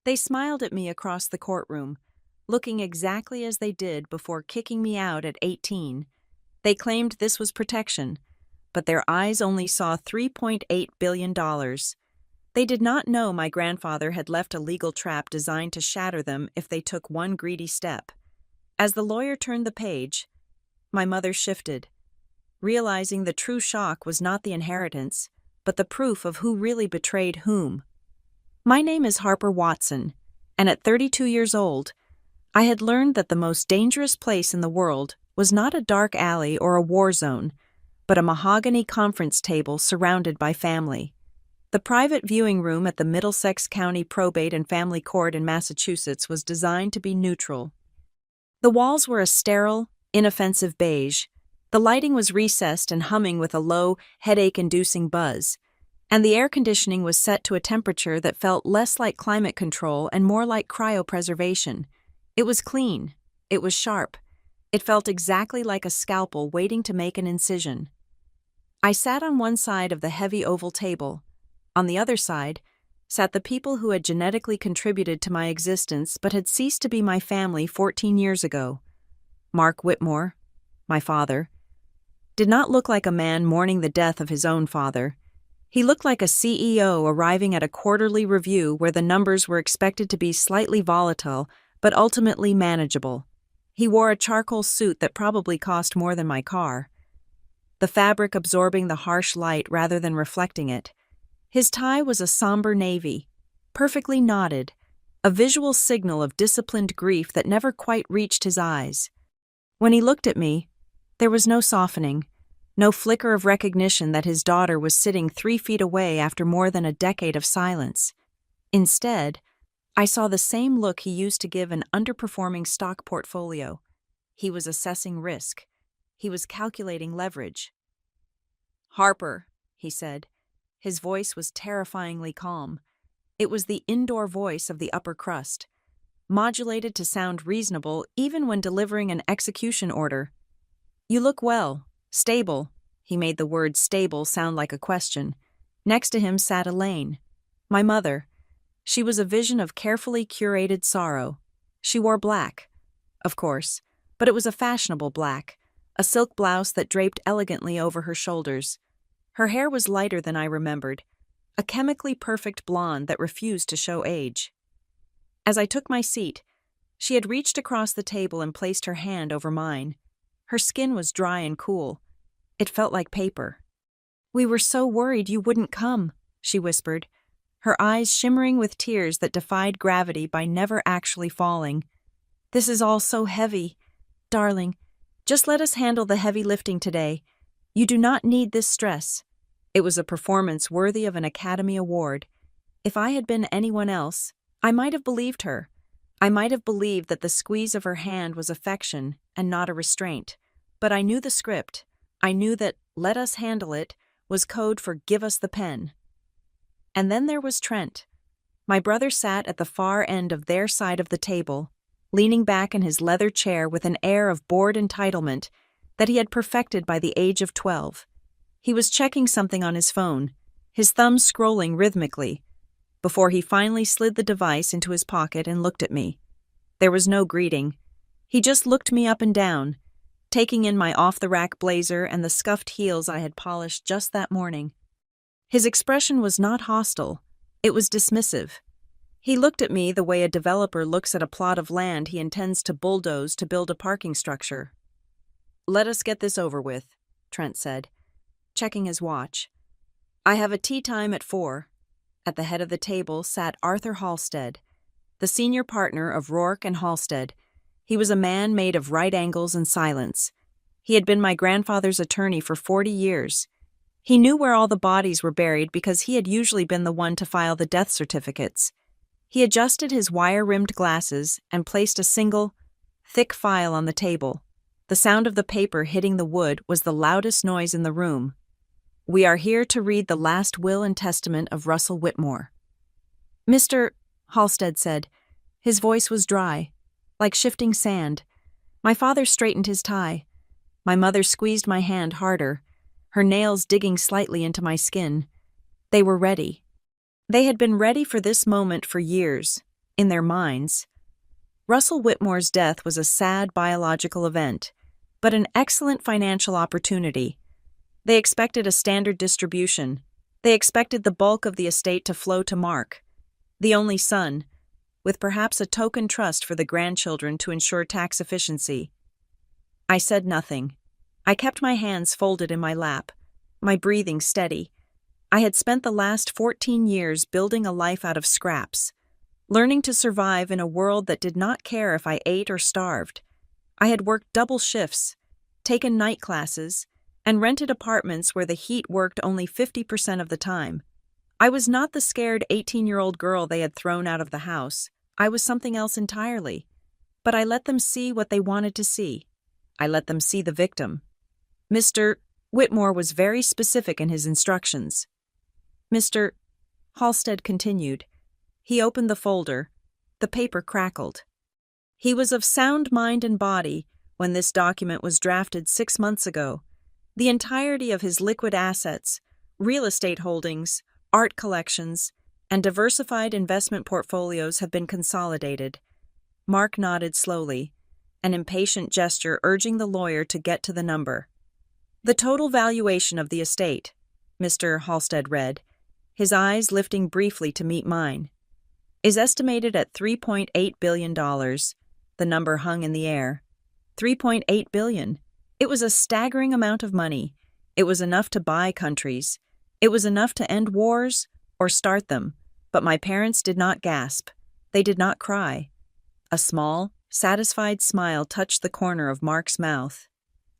They smiled at me across the courtroom, looking exactly as they did before kicking me out at 18. They claimed this was protection, but their eyes only saw $3.8 billion. They did not know my grandfather had left a legal trap designed to shatter them if they took one greedy step. As the lawyer turned the page, my mother shifted, realizing the true shock was not the inheritance, but the proof of who really betrayed whom. My name is Harper Watson, and at 32 years old, I had learned that the most dangerous place in the world was not a dark alley or a war zone, but a mahogany conference table surrounded by family. The private viewing room at the Middlesex County Probate and Family Court in Massachusetts was designed to be neutral. The walls were a sterile, inoffensive beige. The lighting was recessed and humming with a low, headache-inducing buzz, and the air conditioning was set to a temperature that felt less like climate control and more like cryopreservation. It was clean. It was sharp. It felt exactly like a scalpel waiting to make an incision. I sat on one side of the heavy oval table. On the other side sat the people who had genetically contributed to my existence but had ceased to be my family 14 years ago. Mark Whitmore, my father, did not look like a man mourning the death of his own father. He looked like a CEO arriving at a quarterly review where the numbers were expected to be slightly volatile but ultimately manageable. He wore a charcoal suit that probably cost more than my car, the fabric absorbing the harsh light rather than reflecting it. His tie was a somber navy, perfectly knotted, a visual signal of disciplined grief that never quite reached his eyes. When he looked at me, there was no softening, no flicker of recognition that his daughter was sitting 3 feet away after more than a decade of silence. Instead, I saw the same look he used to give an underperforming stock portfolio. He was assessing risk. He was calculating leverage. "Harper," he said. His voice was terrifyingly calm. It was the indoor voice of the upper crust, modulated to sound reasonable even when delivering an execution order. "You look well, stable." He made the word stable sound like a question. Next to him sat Elaine, my mother. She was a vision of carefully curated sorrow. She wore black, of course, but it was a fashionable black, a silk blouse that draped elegantly over her shoulders. Her hair was lighter than I remembered, a chemically perfect blonde that refused to show age. As I took my seat, she had reached across the table and placed her hand over mine. Her skin was dry and cool. It felt like paper. "We were so worried you wouldn't come," she whispered, her eyes shimmering with tears that defied gravity by never actually falling. "This is all so heavy. Darling, just let us handle the heavy lifting today. You do not need this stress." It was a performance worthy of an Academy Award. If I had been anyone else, I might have believed her. I might have believed that the squeeze of her hand was affection and not a restraint. But I knew the script. I knew that "let us handle it" was code for "give us the pen." And then there was Trent. My brother sat at the far end of their side of the table, leaning back in his leather chair with an air of bored entitlement that he had perfected by the age of 12. He was checking something on his phone, his thumb scrolling rhythmically, before he finally slid the device into his pocket and looked at me. There was no greeting. He just looked me up and down, taking in my off-the-rack blazer and the scuffed heels I had polished just that morning. His expression was not hostile. It was dismissive. He looked at me the way a developer looks at a plot of land he intends to bulldoze to build a parking structure. "Let us get this over with," Trent said, checking his watch. "I have a tea time at 4. At the head of the table sat Arthur Halstead, the senior partner of Rourke and Halstead. He was a man made of right angles and silence. He had been my grandfather's attorney for 40 years. He knew where all the bodies were buried because he had usually been the one to file the death certificates. He adjusted his wire-rimmed glasses and placed a single, thick file on the table. The sound of the paper hitting the wood was the loudest noise in the room. "We are here to read the last will and testament of Russell Whitmore." "Mr. Halstead said. His voice was dry, like shifting sand. My father straightened his tie. My mother squeezed my hand harder, her nails digging slightly into my skin. They were ready. They had been ready for this moment for years, in their minds. Russell Whitmore's death was a sad biological event, but an excellent financial opportunity. They expected a standard distribution. They expected the bulk of the estate to flow to Mark, the only son, with perhaps a token trust for the grandchildren to ensure tax efficiency. I said nothing. I kept my hands folded in my lap, my breathing steady. I had spent the last 14 years building a life out of scraps, learning to survive in a world that did not care if I ate or starved. I had worked double shifts, taken night classes, and rented apartments where the heat worked only 50% of the time. I was not the scared 18-year-old girl they had thrown out of the house. I was something else entirely. But I let them see what they wanted to see. I let them see the victim. Mr. Whitmore was very specific in his instructions. Mr. Halstead continued. He opened the folder. The paper crackled. He was of sound mind and body when this document was drafted 6 months ago. The entirety of his liquid assets, real estate holdings, art collections, and diversified investment portfolios have been consolidated. Mark nodded slowly, an impatient gesture urging the lawyer to get to the number. The total valuation of the estate, Mr. Halstead read, his eyes lifting briefly to meet mine, is estimated at $3.8 billion. The number hung in the air. $3.8 billion. It was a staggering amount of money. It was enough to buy countries. It was enough to end wars or start them. But my parents did not gasp. They did not cry. A small, satisfied smile touched the corner of Mark's mouth.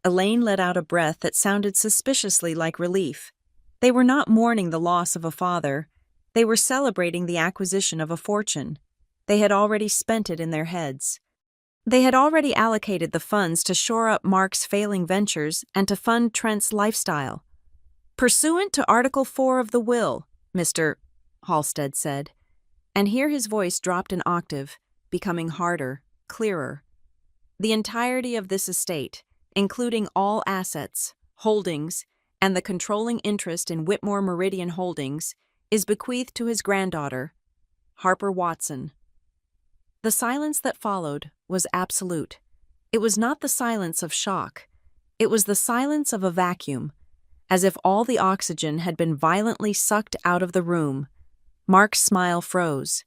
Elaine let out a breath that sounded suspiciously like relief. They were not mourning the loss of a father. They were celebrating the acquisition of a fortune. They had already spent it in their heads. They had already allocated the funds to shore up Mark's failing ventures and to fund Trent's lifestyle. Pursuant to Article 4 of the will, Mr. Halstead said, and here his voice dropped an octave, becoming harder, clearer. The entirety of this estate, including all assets, holdings, and the controlling interest in Whitmore Meridian Holdings, is bequeathed to his granddaughter, Harper Watson. The silence that followed was absolute. It was not the silence of shock. It was the silence of a vacuum, as if all the oxygen had been violently sucked out of the room. Mark's smile froze.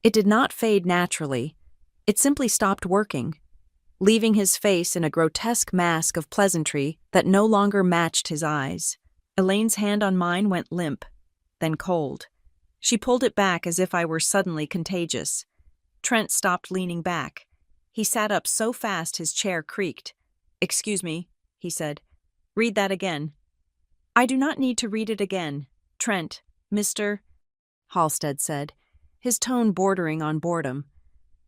It did not fade naturally. It simply stopped working, leaving his face in a grotesque mask of pleasantry that no longer matched his eyes. Elaine's hand on mine went limp, then cold. She pulled it back as if I were suddenly contagious. Trent stopped leaning back. He sat up so fast his chair creaked. "Excuse me," he said. "Read that again." "I do not need to read it again, Trent, Mr. Halstead said, his tone bordering on boredom.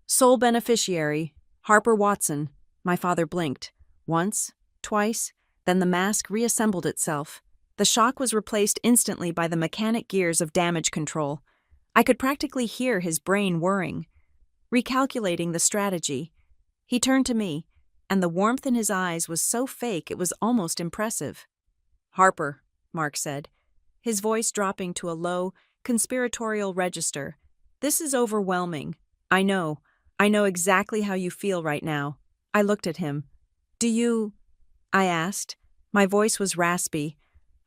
"Sole beneficiary, Harper Watson." My father blinked. Once, twice, then the mask reassembled itself. The shock was replaced instantly by the mechanic gears of damage control. I could practically hear his brain whirring, recalculating the strategy. He turned to me, and the warmth in his eyes was so fake it was almost impressive. "Harper," Mark said, his voice dropping to a low, conspiratorial register. "This is overwhelming. I know exactly how you feel right now." I looked at him. "Do you?" I asked. My voice was raspy.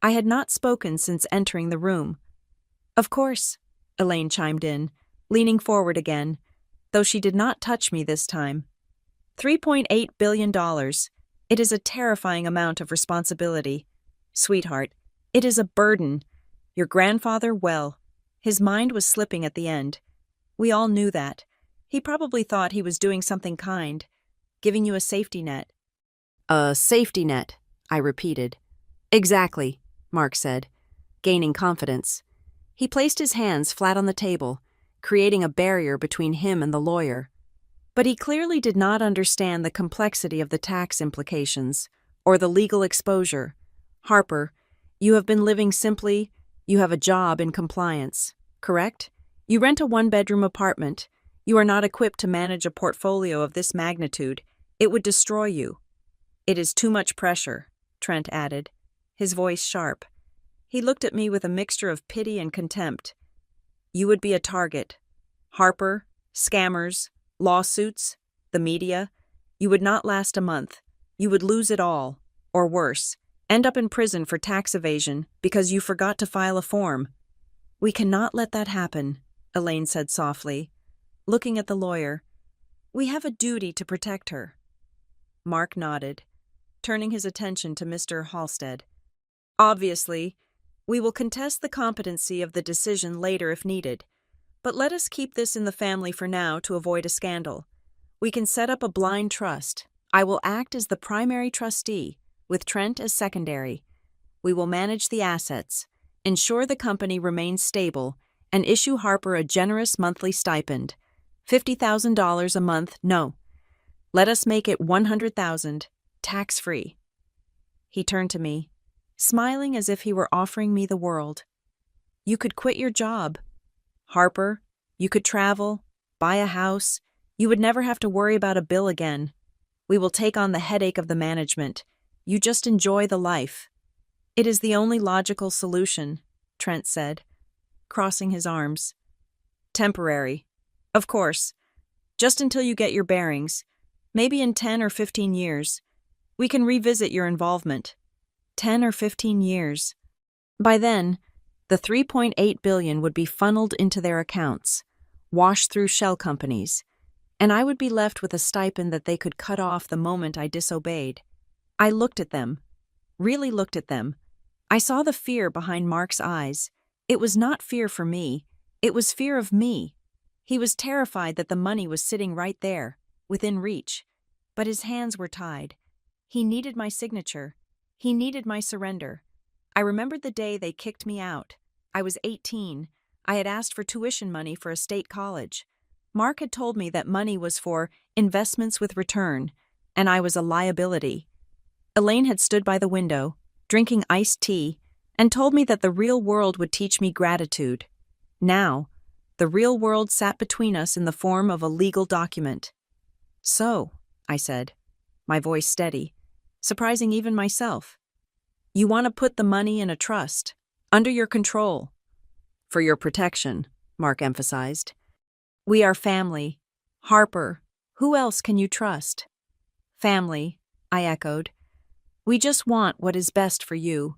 I had not spoken since entering the room. "Of course," Elaine chimed in, leaning forward again, though she did not touch me this time. $3.8 billion. It is a terrifying amount of responsibility. Sweetheart, it is a burden. Your grandfather, well, his mind was slipping at the end. We all knew that. He probably thought he was doing something kind, giving you a safety net." "A safety net," I repeated. "Exactly," Mark said, gaining confidence. He placed his hands flat on the table, creating a barrier between him and the lawyer. But he clearly did not understand the complexity of the tax implications or the legal exposure. "Harper, you have been living simply. You have a job in compliance, correct? You rent a one-bedroom apartment. You are not equipped to manage a portfolio of this magnitude. It would destroy you." "It is too much pressure," Trent added, his voice sharp. He looked at me with a mixture of pity and contempt. "You would be a target. Harper, Scammers, lawsuits, the media. You would not last a month. You would lose it all, or worse, end up in prison for tax evasion because you forgot to file a form. We cannot let that happen, Elaine said softly, looking at the lawyer. We have a duty to protect her. Mark nodded, turning his attention to Mr. Halstead. Obviously, we will contest the competency of the decision later if needed, but let us keep this in the family for now to avoid a scandal. We can set up a blind trust. I will act as the primary trustee, with Trent as secondary. We will manage the assets, ensure the company remains stable, and issue Harper a generous monthly stipend. $50,000 a month, no. Let us make it $100,000, tax-free. He turned to me, smiling as if he were offering me the world. You could quit your job. Harper, you could travel, buy a house. You would never have to worry about a bill again. We will take on the headache of the management. You just enjoy the life. It is the only logical solution, Trent said, crossing his arms. Temporary. Of course. Just until you get your bearings. Maybe in 10 or 15 years. We can revisit your involvement. 10 or 15 years. By then, the $3.8 billion would be funneled into their accounts, washed through shell companies, and I would be left with a stipend that they could cut off the moment I disobeyed. I looked at them, really looked at them. I saw the fear behind Mark's eyes. It was not fear for me, it was fear of me. He was terrified that the money was sitting right there, within reach, but his hands were tied. He needed my signature. He needed my surrender. I remembered the day they kicked me out. I was 18. I had asked for tuition money for a state college. Mark had told me that money was for investments with return, and I was a liability. Elaine had stood by the window, drinking iced tea, and told me that the real world would teach me gratitude. Now, the real world sat between us in the form of a legal document. So, I said, my voice steady, surprising even myself. You want to put the money in a trust, under your control. For your protection, Mark emphasized. We are family. Harper, who else can you trust? Family, I echoed. We just want what is best for you.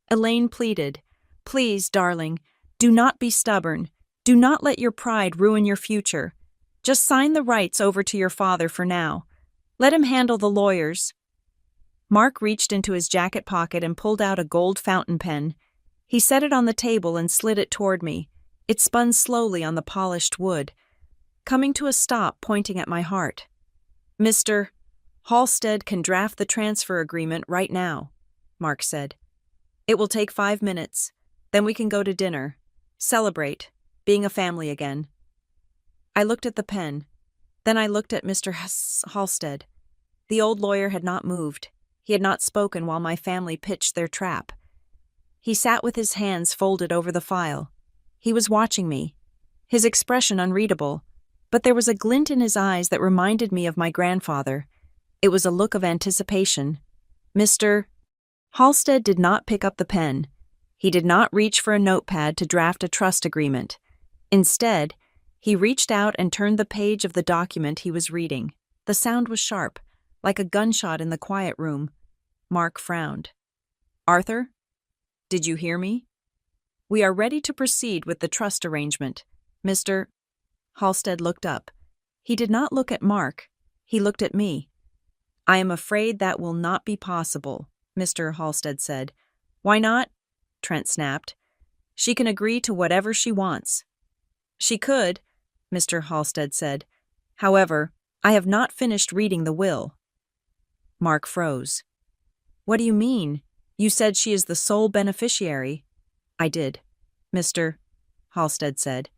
Elaine pleaded. Please, darling, do not be stubborn. Do not let your pride ruin your future. Just sign the rights over to your father for now. Let him handle the lawyers. Mark reached into his jacket pocket and pulled out a gold fountain pen. He set it on the table and slid it toward me. It spun slowly on the polished wood, coming to a stop pointing at my heart. Mr. Halstead can draft the transfer agreement right now, Mark said. It will take 5 minutes. Then we can go to dinner. Celebrate, being a family again. I looked at the pen. Then I looked at Mr. Halstead. The old lawyer had not moved. He had not spoken while my family pitched their trap. He sat with his hands folded over the file. He was watching me, his expression unreadable, but there was a glint in his eyes that reminded me of my grandfather. It was a look of anticipation. Mr. Halstead did not pick up the pen. He did not reach for a notepad to draft a trust agreement. Instead, he reached out and turned the page of the document he was reading. The sound was sharp, like a gunshot in the quiet room. Mark frowned. Arthur? Did you hear me? We are ready to proceed with the trust arrangement. Mr. Halstead looked up. He did not look at Mark. He looked at me. I am afraid that will not be possible, Mr. Halstead said. Why not? Trent snapped. She can agree to whatever she wants. She could, Mr. Halstead said. However, I have not finished reading the will. Mark froze. What do you mean? You said she is the sole beneficiary. I did, Mr. Halstead said.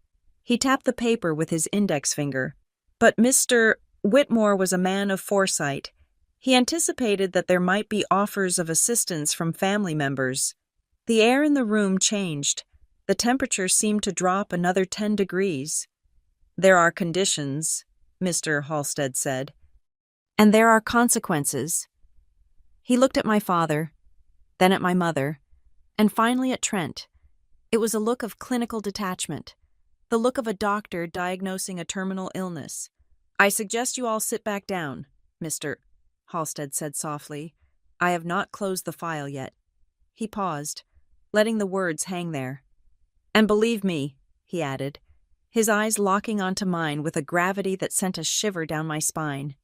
He tapped the paper with his index finger. But Mr. Whitmore was a man of foresight. He anticipated that there might be offers of assistance from family members. The air in the room changed. The temperature seemed to drop another 10 degrees. There are conditions, Mr. Halstead said. And there are consequences. He looked at my father, then at my mother, and finally at Trent. It was a look of clinical detachment. the look of a doctor diagnosing a terminal illness. "I suggest you all sit back down, Mr. Halstead said softly. "I have not closed the file yet." He paused, letting the words hang there. "And believe me," he added, his eyes locking onto mine with a gravity that sent a shiver down my spine.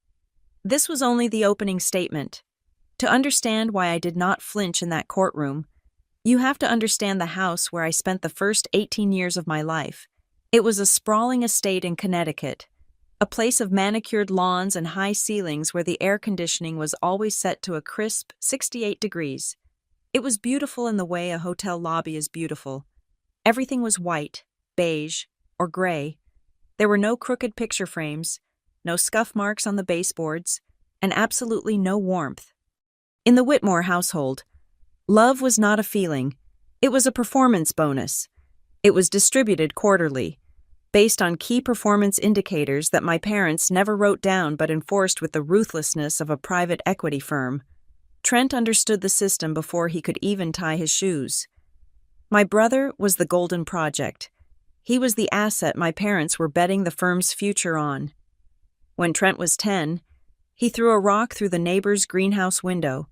This was only the opening statement. To understand why I did not flinch in that courtroom, you have to understand the house where I spent the first 18 years of my life. It was a sprawling estate in Connecticut, a place of manicured lawns and high ceilings where the air conditioning was always set to a crisp 68 degrees. It was beautiful in the way a hotel lobby is beautiful. Everything was white, beige, or gray. There were no crooked picture frames, no scuff marks on the baseboards, and absolutely no warmth. In the Whitmore household, love was not a feeling. It was a performance bonus. It was distributed quarterly, based on key performance indicators that my parents never wrote down but enforced with the ruthlessness of a private equity firm. Trent understood the system before he could even tie his shoes. My brother was the golden project. He was the asset my parents were betting the firm's future on. When Trent was 10, he threw a rock through the neighbor's greenhouse window.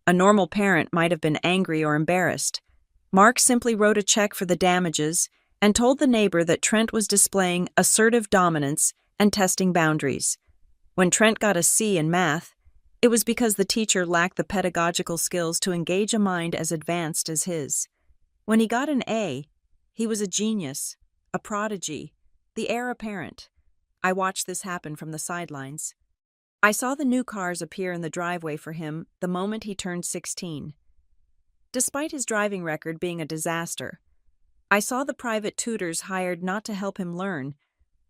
A normal parent might have been angry or embarrassed. Mark simply wrote a check for the damages and told the neighbor that Trent was displaying assertive dominance and testing boundaries. When Trent got a C in math, it was because the teacher lacked the pedagogical skills to engage a mind as advanced as his. When he got an A, he was a genius, a prodigy, the heir apparent. I watched this happen from the sidelines. I saw the new cars appear in the driveway for him the moment he turned 16. Despite his driving record being a disaster, I saw the private tutors hired not to help him learn,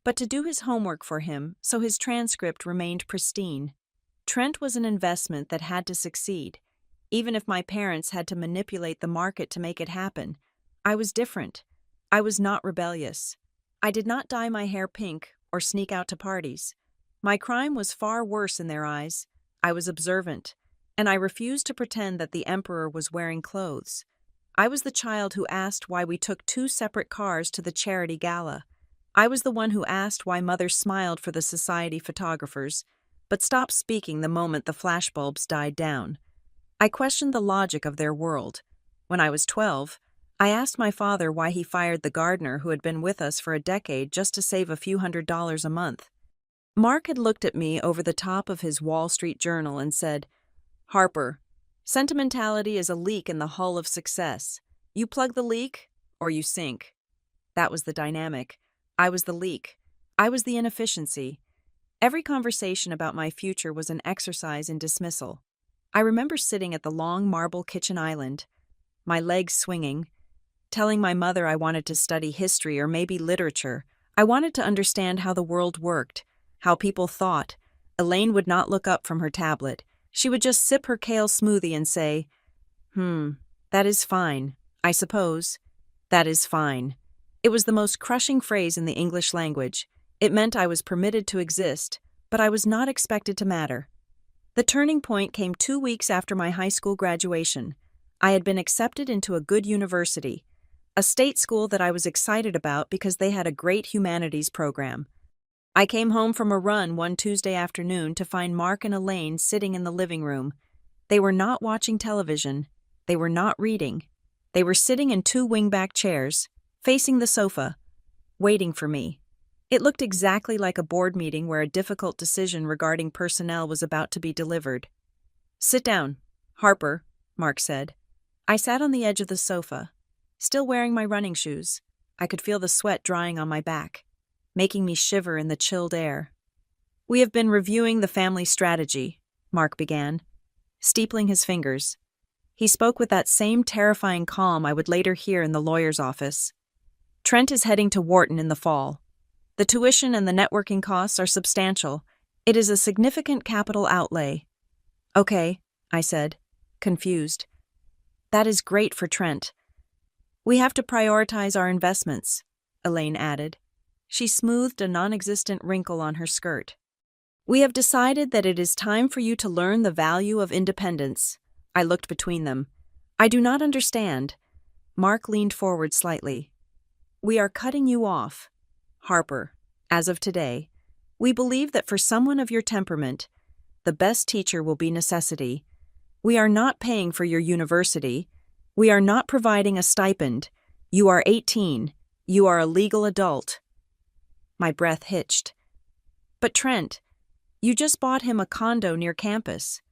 but to do his homework for him so his transcript remained pristine. Trent was an investment that had to succeed, even if my parents had to manipulate the market to make it happen. I was different. I was not rebellious. I did not dye my hair pink or sneak out to parties. My crime was far worse in their eyes. I was observant, and I refused to pretend that the emperor was wearing clothes. I was the child who asked why we took 2 separate cars to the charity gala. I was the one who asked why Mother smiled for the society photographers, but stopped speaking the moment the flashbulbs died down. I questioned the logic of their world. When I was 12, I asked my father why he fired the gardener who had been with us for a decade just to save a few $100s a month. Mark had looked at me over the top of his Wall Street Journal and said, "Harper, sentimentality is a leak in the hull of success. You plug the leak, or you sink." That was the dynamic. I was the leak. I was the inefficiency. Every conversation about my future was an exercise in dismissal. I remember sitting at the long marble kitchen island, my legs swinging, telling my mother I wanted to study history or maybe literature. I wanted to understand how the world worked, how people thought. Elaine would not look up from her tablet. She would just sip her kale smoothie and say, that is fine, I suppose. That is fine." It was the most crushing phrase in the English language. It meant I was permitted to exist, but I was not expected to matter. The turning point came 2 weeks after my high school graduation. I had been accepted into a good university, a state school that I was excited about because they had a great humanities program. I came home from a run one Tuesday afternoon to find Mark and Elaine sitting in the living room. They were not watching television. They were not reading. They were sitting in 2 wingback chairs, facing the sofa, waiting for me. It looked exactly like a board meeting where a difficult decision regarding personnel was about to be delivered. "Sit down, Harper," Mark said. I sat on the edge of the sofa, still wearing my running shoes. I could feel the sweat drying on my back, making me shiver in the chilled air. "We have been reviewing the family strategy," Mark began, steepling his fingers. He spoke with that same terrifying calm I would later hear in the lawyer's office. "Trent is heading to Wharton in the fall. The tuition and the networking costs are substantial. It is a significant capital outlay." "Okay," I said, confused. "That is great for Trent." "We have to prioritize our investments," Elaine added. She smoothed a non-existent wrinkle on her skirt. "We have decided that it is time for you to learn the value of independence." I looked between them. "I do not understand." Mark leaned forward slightly. "We are cutting you off. Harper, as of today, we believe that for someone of your temperament, the best teacher will be necessity. We are not paying for your university. We are not providing a stipend. You are 18. You are a legal adult. My breath hitched. But Trent, you just bought him a condo near campus.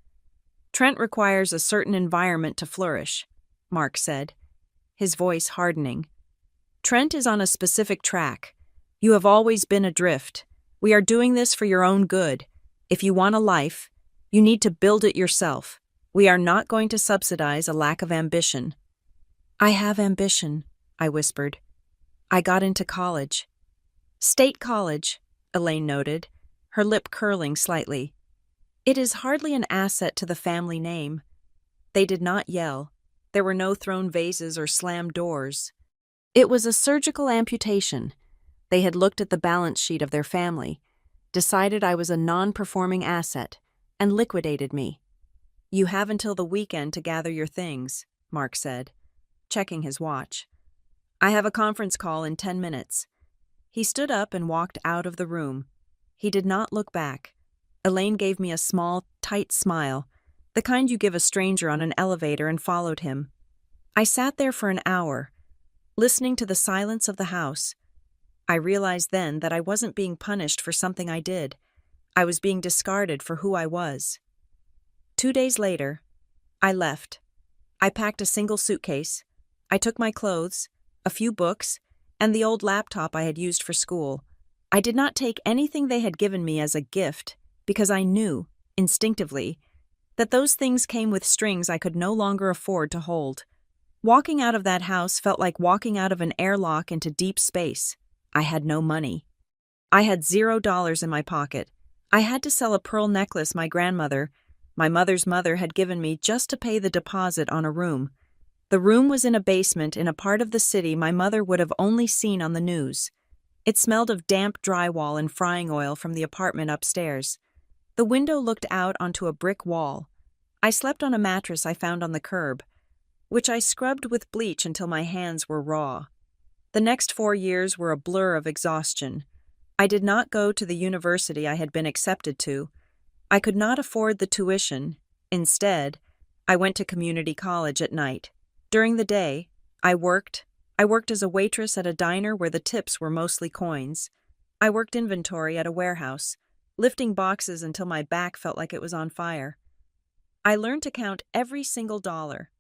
Trent requires a certain environment to flourish, Mark said, his voice hardening. Trent is on a specific track. You have always been adrift. We are doing this for your own good. If you want a life, you need to build it yourself. We are not going to subsidize a lack of ambition. I have ambition, I whispered. I got into college. State college, Elaine noted, her lip curling slightly. It is hardly an asset to the family name. They did not yell. There were no thrown vases or slammed doors. It was a surgical amputation. They had looked at the balance sheet of their family, decided I was a non-performing asset, and liquidated me. You have until the weekend to gather your things, Mark said, checking his watch. I have a conference call in 10 minutes. He stood up and walked out of the room. He did not look back. Elaine gave me a small, tight smile, the kind you give a stranger on an elevator, and followed him. I sat there for an hour, listening to the silence of the house. I realized then that I wasn't being punished for something I did. I was being discarded for who I was. 2 days later, I left. I packed a single suitcase. I took my clothes, a few books, and the old laptop I had used for school. I did not take anything they had given me as a gift, because I knew, instinctively, that those things came with strings I could no longer afford to hold. Walking out of that house felt like walking out of an airlock into deep space. I had no money. I had $0 in my pocket. I had to sell a pearl necklace my mother's mother had given me just to pay the deposit on a room. The room was in a basement in a part of the city my mother would have only seen on the news. It smelled of damp drywall and frying oil from the apartment upstairs. The window looked out onto a brick wall. I slept on a mattress I found on the curb, which I scrubbed with bleach until my hands were raw. The next 4 years were a blur of exhaustion. I did not go to the university I had been accepted to. I could not afford the tuition. Instead, I went to community college at night. During the day, I worked as a waitress at a diner where the tips were mostly coins. I worked inventory at a warehouse, lifting boxes until my back felt like it was on fire. I learned to count every single dollar.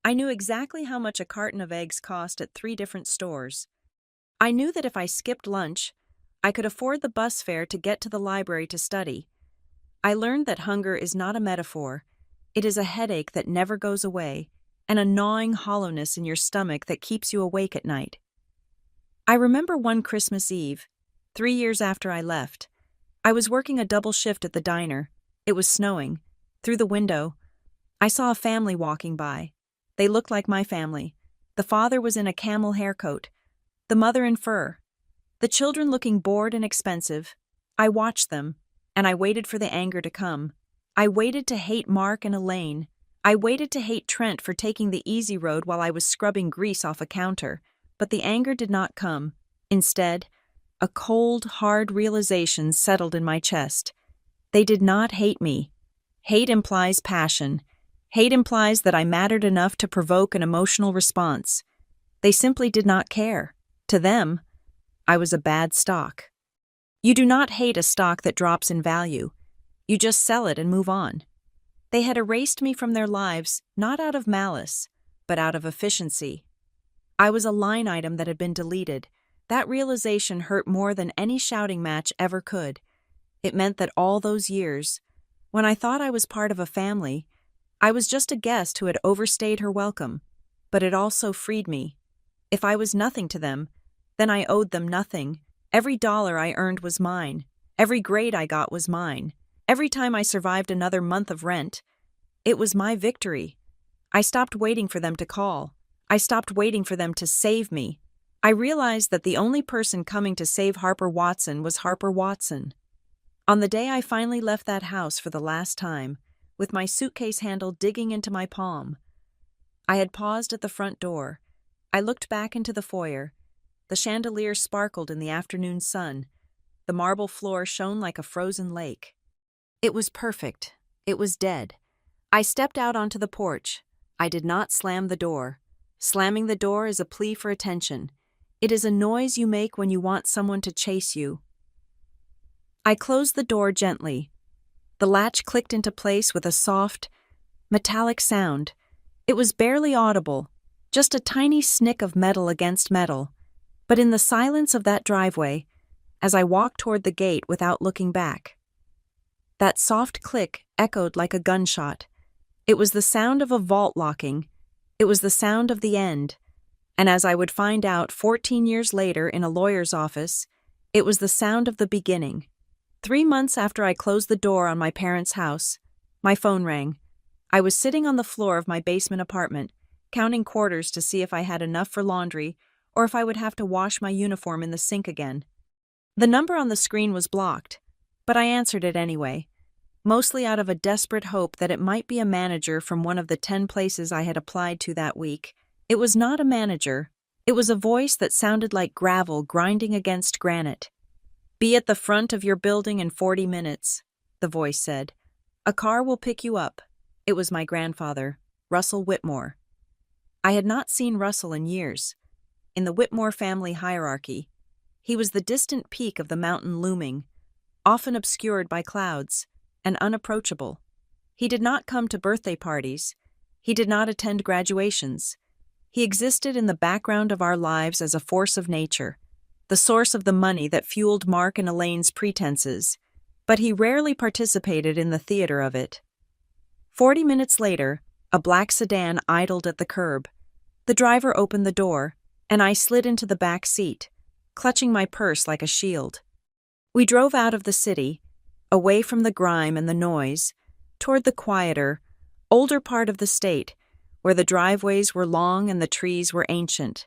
I knew exactly how much a carton of eggs cost at 3 different stores. I knew that if I skipped lunch, I could afford the bus fare to get to the library to study. I learned that hunger is not a metaphor. It is a headache that never goes away, and a gnawing hollowness in your stomach that keeps you awake at night. I remember one Christmas Eve, 3 years after I left. I was working a double shift at the diner. It was snowing. Through the window, I saw a family walking by. They looked like my family. The father was in a camel haircoat, the mother in fur, the children looking bored and expensive. I watched them, and I waited for the anger to come. I waited to hate Mark and Elaine. I waited to hate Trent for taking the easy road while I was scrubbing grease off a counter, but the anger did not come. Instead, a cold, hard realization settled in my chest. They did not hate me. Hate implies passion. Hate implies that I mattered enough to provoke an emotional response. They simply did not care. To them, I was a bad stock. You do not hate a stock that drops in value. You just sell it and move on. They had erased me from their lives, not out of malice, but out of efficiency. I was a line item that had been deleted. That realization hurt more than any shouting match ever could. It meant that all those years, when I thought I was part of a family, I was just a guest who had overstayed her welcome. But it also freed me. If I was nothing to them, then I owed them nothing. Every dollar I earned was mine. Every grade I got was mine. Every time I survived another month of rent, it was my victory. I stopped waiting for them to call. I stopped waiting for them to save me. I realized that the only person coming to save Harper Watson was Harper Watson. On the day I finally left that house for the last time, with my suitcase handle digging into my palm, I had paused at the front door. I looked back into the foyer. The The chandelier sparkled in the afternoon sun. The marble floor shone like a frozen lake. It was perfect. It was dead. I stepped out onto the porch. I did not slam the door. Slamming the door is a plea for attention. It is a noise you make when you want someone to chase you. I closed the door gently. The latch clicked into place with a soft, metallic sound. It was barely audible, just a tiny snick of metal against metal. But in the silence of that driveway, as I walked toward the gate without looking back, that soft click echoed like a gunshot. It was the sound of a vault locking. It was the sound of the end. And as I would find out 14 years later in a lawyer's office, it was the sound of the beginning. 3 months after I closed the door on my parents' house, my phone rang. I was sitting on the floor of my basement apartment, counting quarters to see if I had enough for laundry or if I would have to wash my uniform in the sink again. The number on the screen was blocked, but I answered it anyway, mostly out of a desperate hope that it might be a manager from one of the 10 places I had applied to that week. It was not a manager. It was a voice that sounded like gravel grinding against granite. "Be at the front of your building in 40 minutes, the voice said. "A car will pick you up." It was my grandfather, Russell Whitmore. I had not seen Russell in years. In the Whitmore family hierarchy, he was the distant peak of the mountain looming, often obscured by clouds, and unapproachable. He did not come to birthday parties. He did not attend graduations. He existed in the background of our lives as a force of nature, the source of the money that fueled Mark and Elaine's pretenses, but he rarely participated in the theater of it. 40 minutes later, a black sedan idled at the curb. The driver opened the door, and I slid into the back seat, clutching my purse like a shield. We drove out of the city, away from the grime and the noise, toward the quieter, older part of the state, where the driveways were long and the trees were ancient.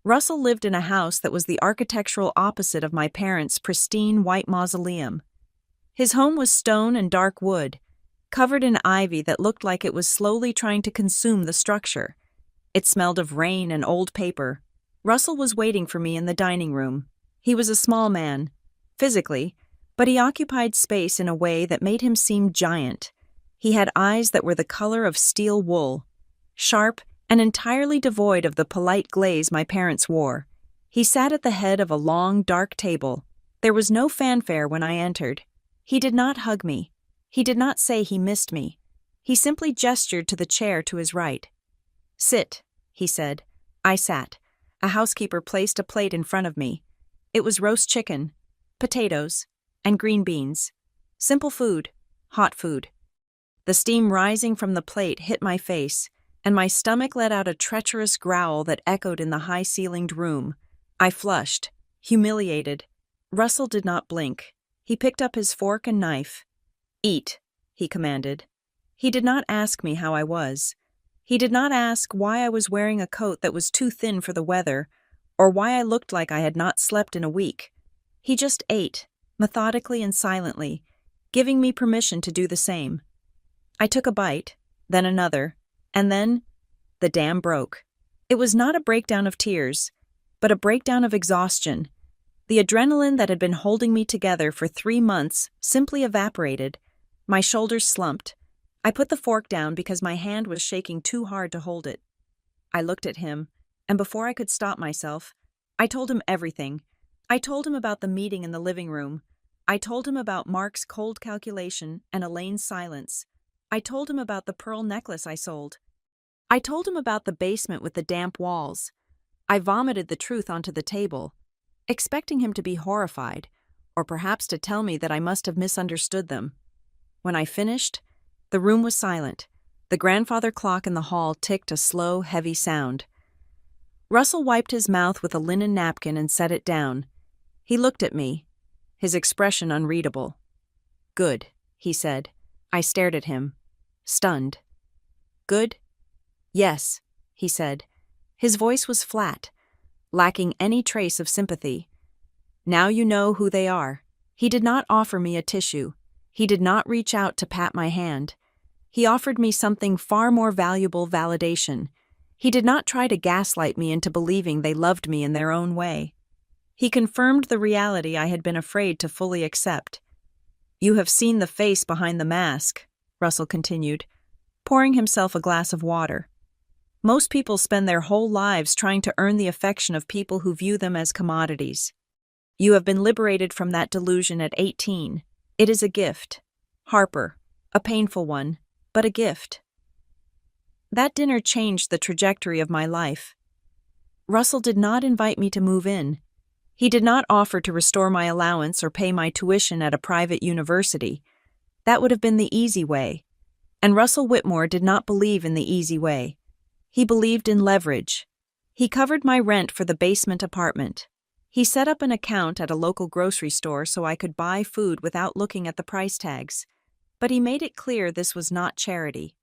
Russell lived in a house that was the architectural opposite of my parents' pristine white mausoleum. His home was stone and dark wood, covered in ivy that looked like it was slowly trying to consume the structure. It smelled of rain and old paper. Russell was waiting for me in the dining room. He was a small man, physically, but he occupied space in a way that made him seem giant. He had eyes that were the color of steel wool, sharp and entirely devoid of the polite glaze my parents wore. He sat at the head of a long, dark table. There was no fanfare when I entered. He did not hug me. He did not say he missed me. He simply gestured to the chair to his right. "Sit," he said. I sat. A housekeeper placed a plate in front of me. It was roast chicken, potatoes, and green beans. Simple food, hot food. The steam rising from the plate hit my face, and my stomach let out a treacherous growl that echoed in the high-ceilinged room. I flushed, humiliated. Russell did not blink. He picked up his fork and knife. "Eat," he commanded. He did not ask me how I was. He did not ask why I was wearing a coat that was too thin for the weather, or why I looked like I had not slept in a week. He just ate, methodically and silently, giving me permission to do the same. I took a bite, then another, and then the dam broke. It was not a breakdown of tears, but a breakdown of exhaustion. The adrenaline that had been holding me together for 3 months simply evaporated. My shoulders slumped. I put the fork down because my hand was shaking too hard to hold it. I looked at him, and before I could stop myself, I told him everything. I told him about the meeting in the living room. I told him about Mark's cold calculation and Elaine's silence. I told him about the pearl necklace I sold. I told him about the basement with the damp walls. I vomited the truth onto the table, expecting him to be horrified, or perhaps to tell me that I must have misunderstood them. When I finished, the room was silent. The grandfather clock in the hall ticked a slow, heavy sound. Russell wiped his mouth with a linen napkin and set it down. He looked at me, his expression unreadable. "Good," he said. I stared at him, stunned. "Good?" "Yes," he said. His voice was flat, lacking any trace of sympathy. "Now you know who they are." He did not offer me a tissue. He did not reach out to pat my hand. He offered me something far more valuable: validation. He did not try to gaslight me into believing they loved me in their own way. He confirmed the reality I had been afraid to fully accept. "You have seen the face behind the mask," Russell continued, pouring himself a glass of water. "Most people spend their whole lives trying to earn the affection of people who view them as commodities. You have been liberated from that delusion at 18. It is a gift. Harper, a painful one, but a gift." That dinner changed the trajectory of my life. Russell did not invite me to move in. He did not offer to restore my allowance or pay my tuition at a private university. That would have been the easy way. And Russell Whitmore did not believe in the easy way. He believed in leverage. He covered my rent for the basement apartment. He set up an account at a local grocery store so I could buy food without looking at the price tags. But he made it clear this was not charity.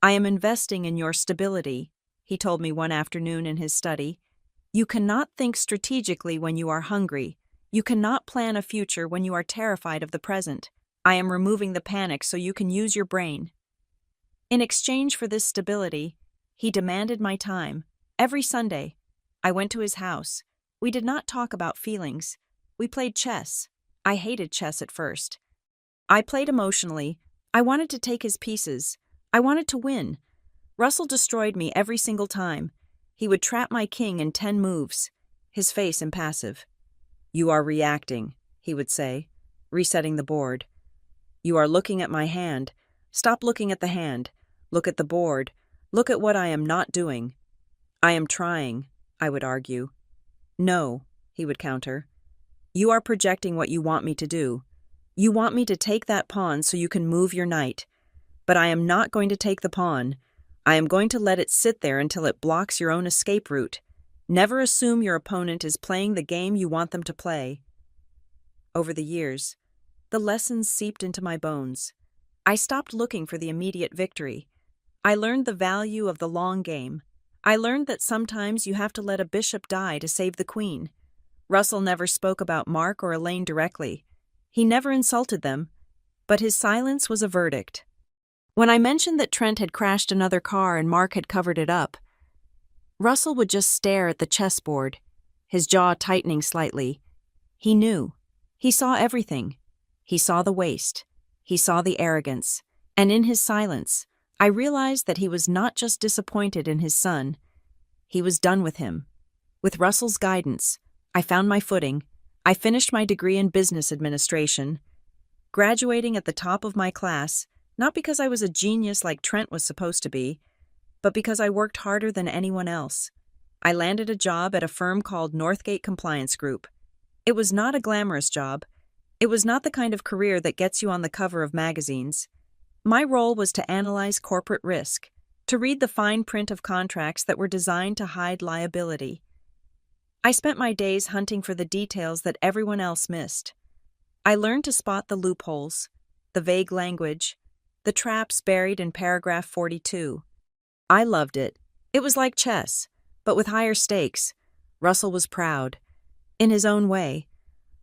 "I am investing in your stability," he told me one afternoon in his study. "You cannot think strategically when you are hungry. You cannot plan a future when you are terrified of the present. I am removing the panic so you can use your brain." In exchange for this stability, he demanded my time. Every Sunday, I went to his house. We did not talk about feelings. We played chess. I hated chess at first. I played emotionally. I wanted to take his pieces. I wanted to win. Russell destroyed me every single time. He would trap my king in 10 moves, his face impassive. "You are reacting," he would say, resetting the board. "You are looking at my hand. Stop looking at the hand. Look at the board. Look at what I am not doing." "I am trying," I would argue. "No," he would counter. "You are projecting what you want me to do. You want me to take that pawn so you can move your knight. But I am not going to take the pawn. I am going to let it sit there until it blocks your own escape route. Never assume your opponent is playing the game you want them to play." Over the years, the lessons seeped into my bones. I stopped looking for the immediate victory. I learned the value of the long game. I learned that sometimes you have to let a bishop die to save the queen. Russell never spoke about Mark or Elaine directly. He never insulted them, but his silence was a verdict. When I mentioned that Trent had crashed another car and Mark had covered it up, Russell would just stare at the chessboard, his jaw tightening slightly. He knew. He saw everything. He saw the waste. He saw the arrogance. And in his silence, I realized that he was not just disappointed in his son. He was done with him. With Russell's guidance, I found my footing. I finished my degree in business administration, graduating at the top of my class, not because I was a genius like Trent was supposed to be, but because I worked harder than anyone else. I landed a job at a firm called Northgate Compliance Group. It was not a glamorous job. It was not the kind of career that gets you on the cover of magazines. My role was to analyze corporate risk, to read the fine print of contracts that were designed to hide liability. I spent my days hunting for the details that everyone else missed. I learned to spot the loopholes, the vague language, the traps buried in paragraph 42. I loved it. It was like chess, but with higher stakes. Russell was proud. In his own way.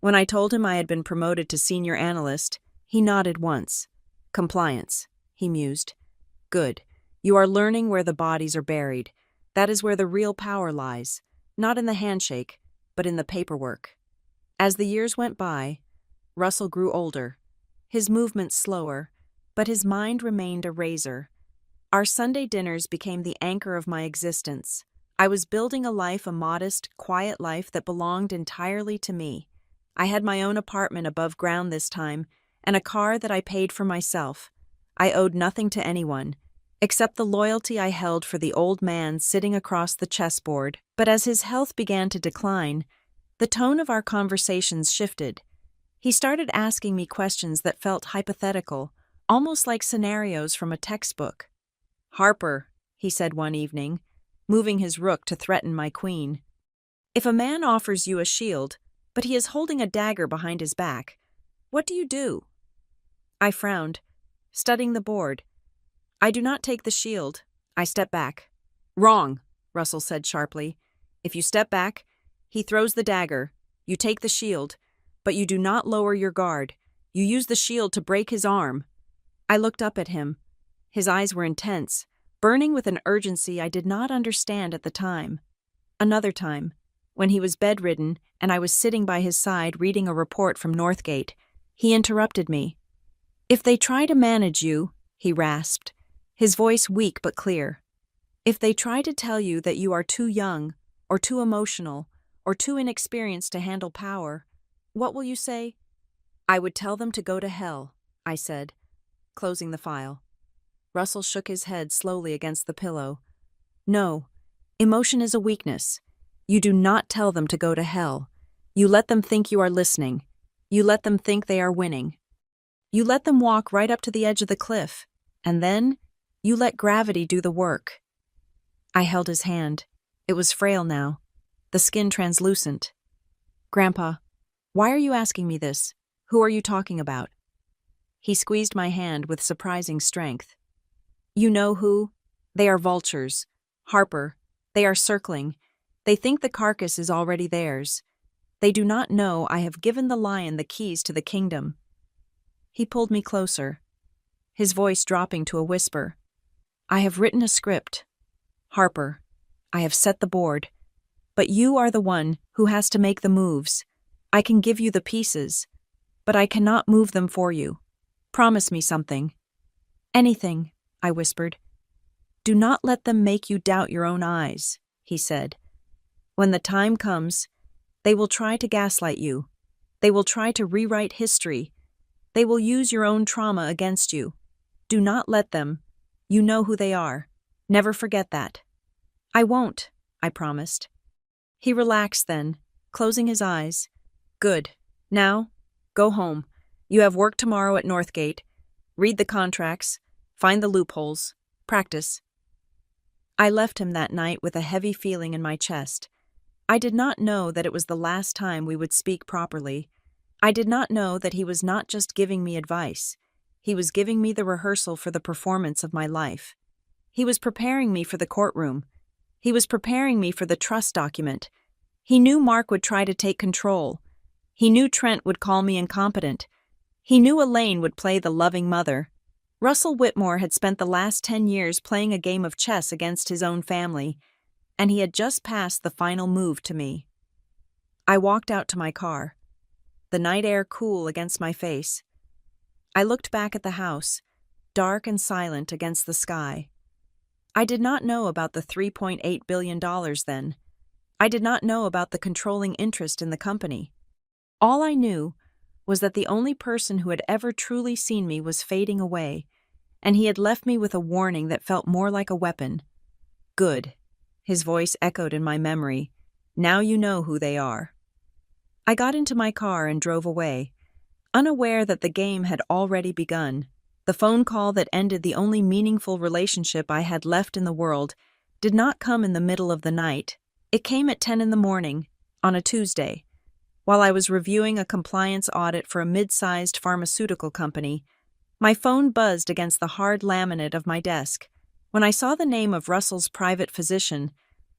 When I told him I had been promoted to senior analyst, he nodded once. "Compliance," he mused. "Good. You are learning where the bodies are buried. That is where the real power lies. Not in the handshake, but in the paperwork." As the years went by, Russell grew older. His movements slower, but his mind remained a razor. Our Sunday dinners became the anchor of my existence. I was building a modest, quiet life that belonged entirely to me. I had my own apartment above ground this time, and a car that I paid for myself. I owed nothing to anyone, except the loyalty I held for the old man sitting across the chessboard. But as his health began to decline, the tone of our conversations shifted. He started asking me questions that felt hypothetical, almost like scenarios from a textbook. "Harper," he said one evening, moving his rook to threaten my queen. "If a man offers you a shield, but he is holding a dagger behind his back, what do you do?" I frowned, studying the board. "I do not take the shield. I step back." "Wrong," Russell said sharply. "If you step back, he throws the dagger. You take the shield, but you do not lower your guard. You use the shield to break his arm." I looked up at him. His eyes were intense, burning with an urgency I did not understand at the time. Another time, when he was bedridden and I was sitting by his side reading a report from Northgate, he interrupted me. "If they try to manage you," he rasped, his voice weak but clear, "if they try to tell you that you are too young, or too emotional, or too inexperienced to handle power, what will you say?" "I would tell them to go to hell," I said, closing the file. Russell shook his head slowly against the pillow. "No, emotion is a weakness. You do not tell them to go to hell. You let them think you are listening. You let them think they are winning. You let them walk right up to the edge of the cliff, and then you let gravity do the work." I held his hand. It was frail now, the skin translucent. "Grandpa, why are you asking me this? Who are you talking about?" He squeezed my hand with surprising strength. "You know who? They are vultures. Harper. They are circling. They think the carcass is already theirs. They do not know I have given the lion the keys to the kingdom." He pulled me closer, his voice dropping to a whisper. "I have written a script. Harper, I have set the board. But you are the one who has to make the moves. I can give you the pieces, but I cannot move them for you. Promise me something." "Anything," I whispered. "Do not let them make you doubt your own eyes," he said. "When the time comes, they will try to gaslight you. They will try to rewrite history. They will use your own trauma against you. Do not let them. You know who they are. Never forget that." "I won't," I promised. He relaxed then, closing his eyes. "Good. Now, go home. You have work tomorrow at Northgate. Read the contracts. Find the loopholes. Practice." I left him that night with a heavy feeling in my chest. I did not know that it was the last time we would speak properly. I did not know that he was not just giving me advice. He was giving me the rehearsal for the performance of my life. He was preparing me for the courtroom. He was preparing me for the trust document. He knew Mark would try to take control. He knew Trent would call me incompetent. He knew Elaine would play the loving mother. Russell Whitmore had spent the last 10 years playing a game of chess against his own family, and he had just passed the final move to me. I walked out to my car, the night air cool against my face. I looked back at the house, dark and silent against the sky. I did not know about the $3.8 billion then. I did not know about the controlling interest in the company. All I knew was that the only person who had ever truly seen me was fading away, and he had left me with a warning that felt more like a weapon. "Good," his voice echoed in my memory. "Now you know who they are." I got into my car and drove away, unaware that the game had already begun. The phone call that ended the only meaningful relationship I had left in the world did not come in the middle of the night. It came at 10 in the morning, on a Tuesday, while I was reviewing a compliance audit for a mid-sized pharmaceutical company. My phone buzzed against the hard laminate of my desk. When I saw the name of Russell's private physician,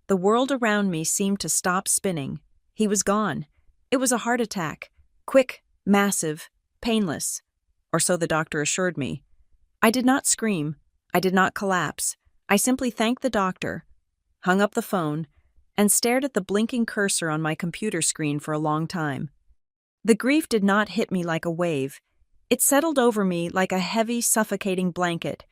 the world around me seemed to stop spinning. He was gone. It was a heart attack. Quick, massive, painless. Or so the doctor assured me. I did not scream. I did not collapse. I simply thanked the doctor, hung up the phone, and stared at the blinking cursor on my computer screen for a long time. The grief did not hit me like a wave. It settled over me like a heavy, suffocating blanket.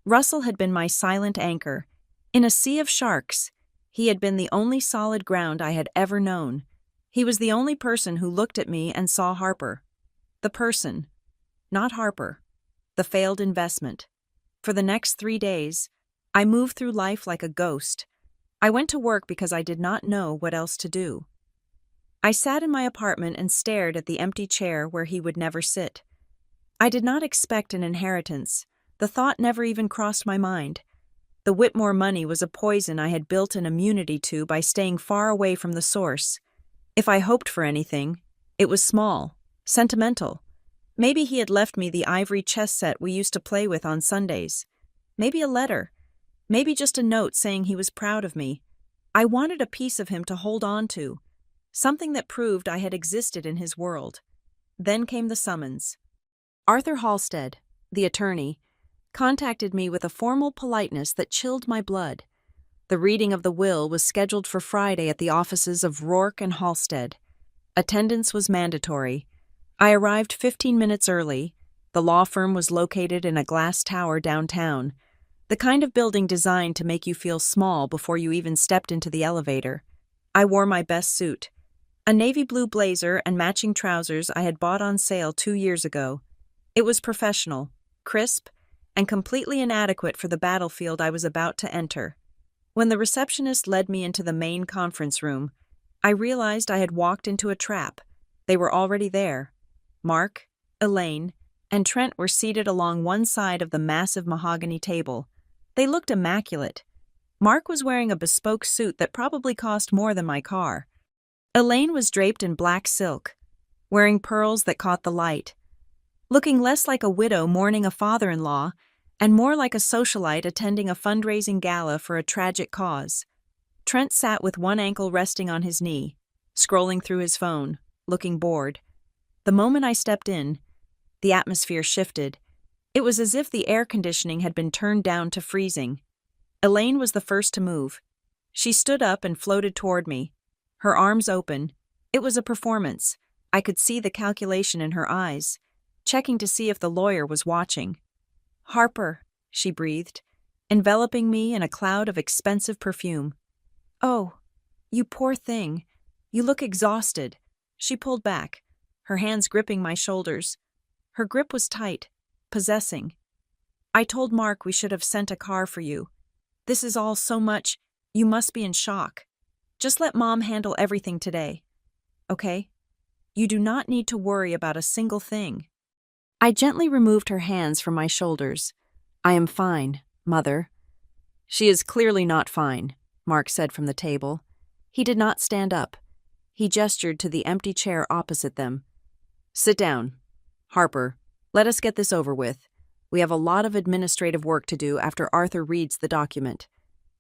Russell had been my silent anchor. In a sea of sharks, he had been the only solid ground I had ever known. He was the only person who looked at me and saw Harper. The person, not Harper. The failed investment. For the next 3 days, I moved through life like a ghost. I went to work because I did not know what else to do. I sat in my apartment and stared at the empty chair where he would never sit. I did not expect an inheritance. The thought never even crossed my mind. The Whitmore money was a poison I had built an immunity to by staying far away from the source. If I hoped for anything, it was small, sentimental. Maybe he had left me the ivory chess set we used to play with on Sundays. Maybe a letter. Maybe just a note saying he was proud of me. I wanted a piece of him to hold on to, something that proved I had existed in his world. Then came the summons. Arthur Halstead, the attorney, contacted me with a formal politeness that chilled my blood. The reading of the will was scheduled for Friday at the offices of Rourke and Halstead. Attendance was mandatory. I arrived 15 minutes early. The law firm was located in a glass tower downtown, the kind of building designed to make you feel small before you even stepped into the elevator. I wore my best suit, a navy blue blazer and matching trousers I had bought on sale 2 years ago. It was professional, crisp, and completely inadequate for the battlefield I was about to enter. When the receptionist led me into the main conference room, I realized I had walked into a trap. They were already there. Mark, Elaine, and Trent were seated along one side of the massive mahogany table. They looked immaculate. Mark was wearing a bespoke suit that probably cost more than my car. Elaine was draped in black silk, wearing pearls that caught the light, looking less like a widow mourning a father-in-law and more like a socialite attending a fundraising gala for a tragic cause. Trent sat with one ankle resting on his knee, scrolling through his phone, looking bored. The moment I stepped in, the atmosphere shifted. It was as if the air conditioning had been turned down to freezing. Elaine was the first to move. She stood up and floated toward me, her arms open. It was a performance. I could see the calculation in her eyes, checking to see if the lawyer was watching. "Harper," she breathed, enveloping me in a cloud of expensive perfume. "Oh, you poor thing. You look exhausted." She pulled back, her hands gripping my shoulders. Her grip was tight, possessing. "I told Mark we should have sent a car for you. This is all so much. You must be in shock. Just let Mom handle everything today. Okay? You do not need to worry about a single thing." I gently removed her hands from my shoulders. "I am fine, Mother." "She is clearly not fine," Mark said from the table. He did not stand up. He gestured to the empty chair opposite them. "Sit down. Harper, let us get this over with. We have a lot of administrative work to do after Arthur reads the document."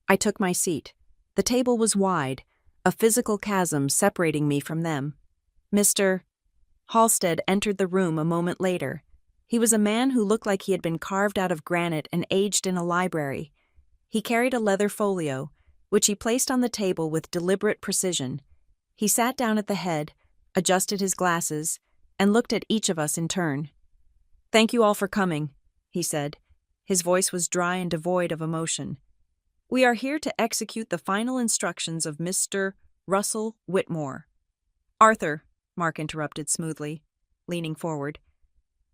I took my seat. The table was wide, a physical chasm separating me from them. Mr. Halstead entered the room a moment later. He was a man who looked like he had been carved out of granite and aged in a library. He carried a leather folio, which he placed on the table with deliberate precision. He sat down at the head, adjusted his glasses, and looked at each of us in turn. "Thank you all for coming," he said. His voice was dry and devoid of emotion. "We are here to execute the final instructions of Mr. Russell Whitmore." "Arthur," Mark interrupted smoothly, leaning forward.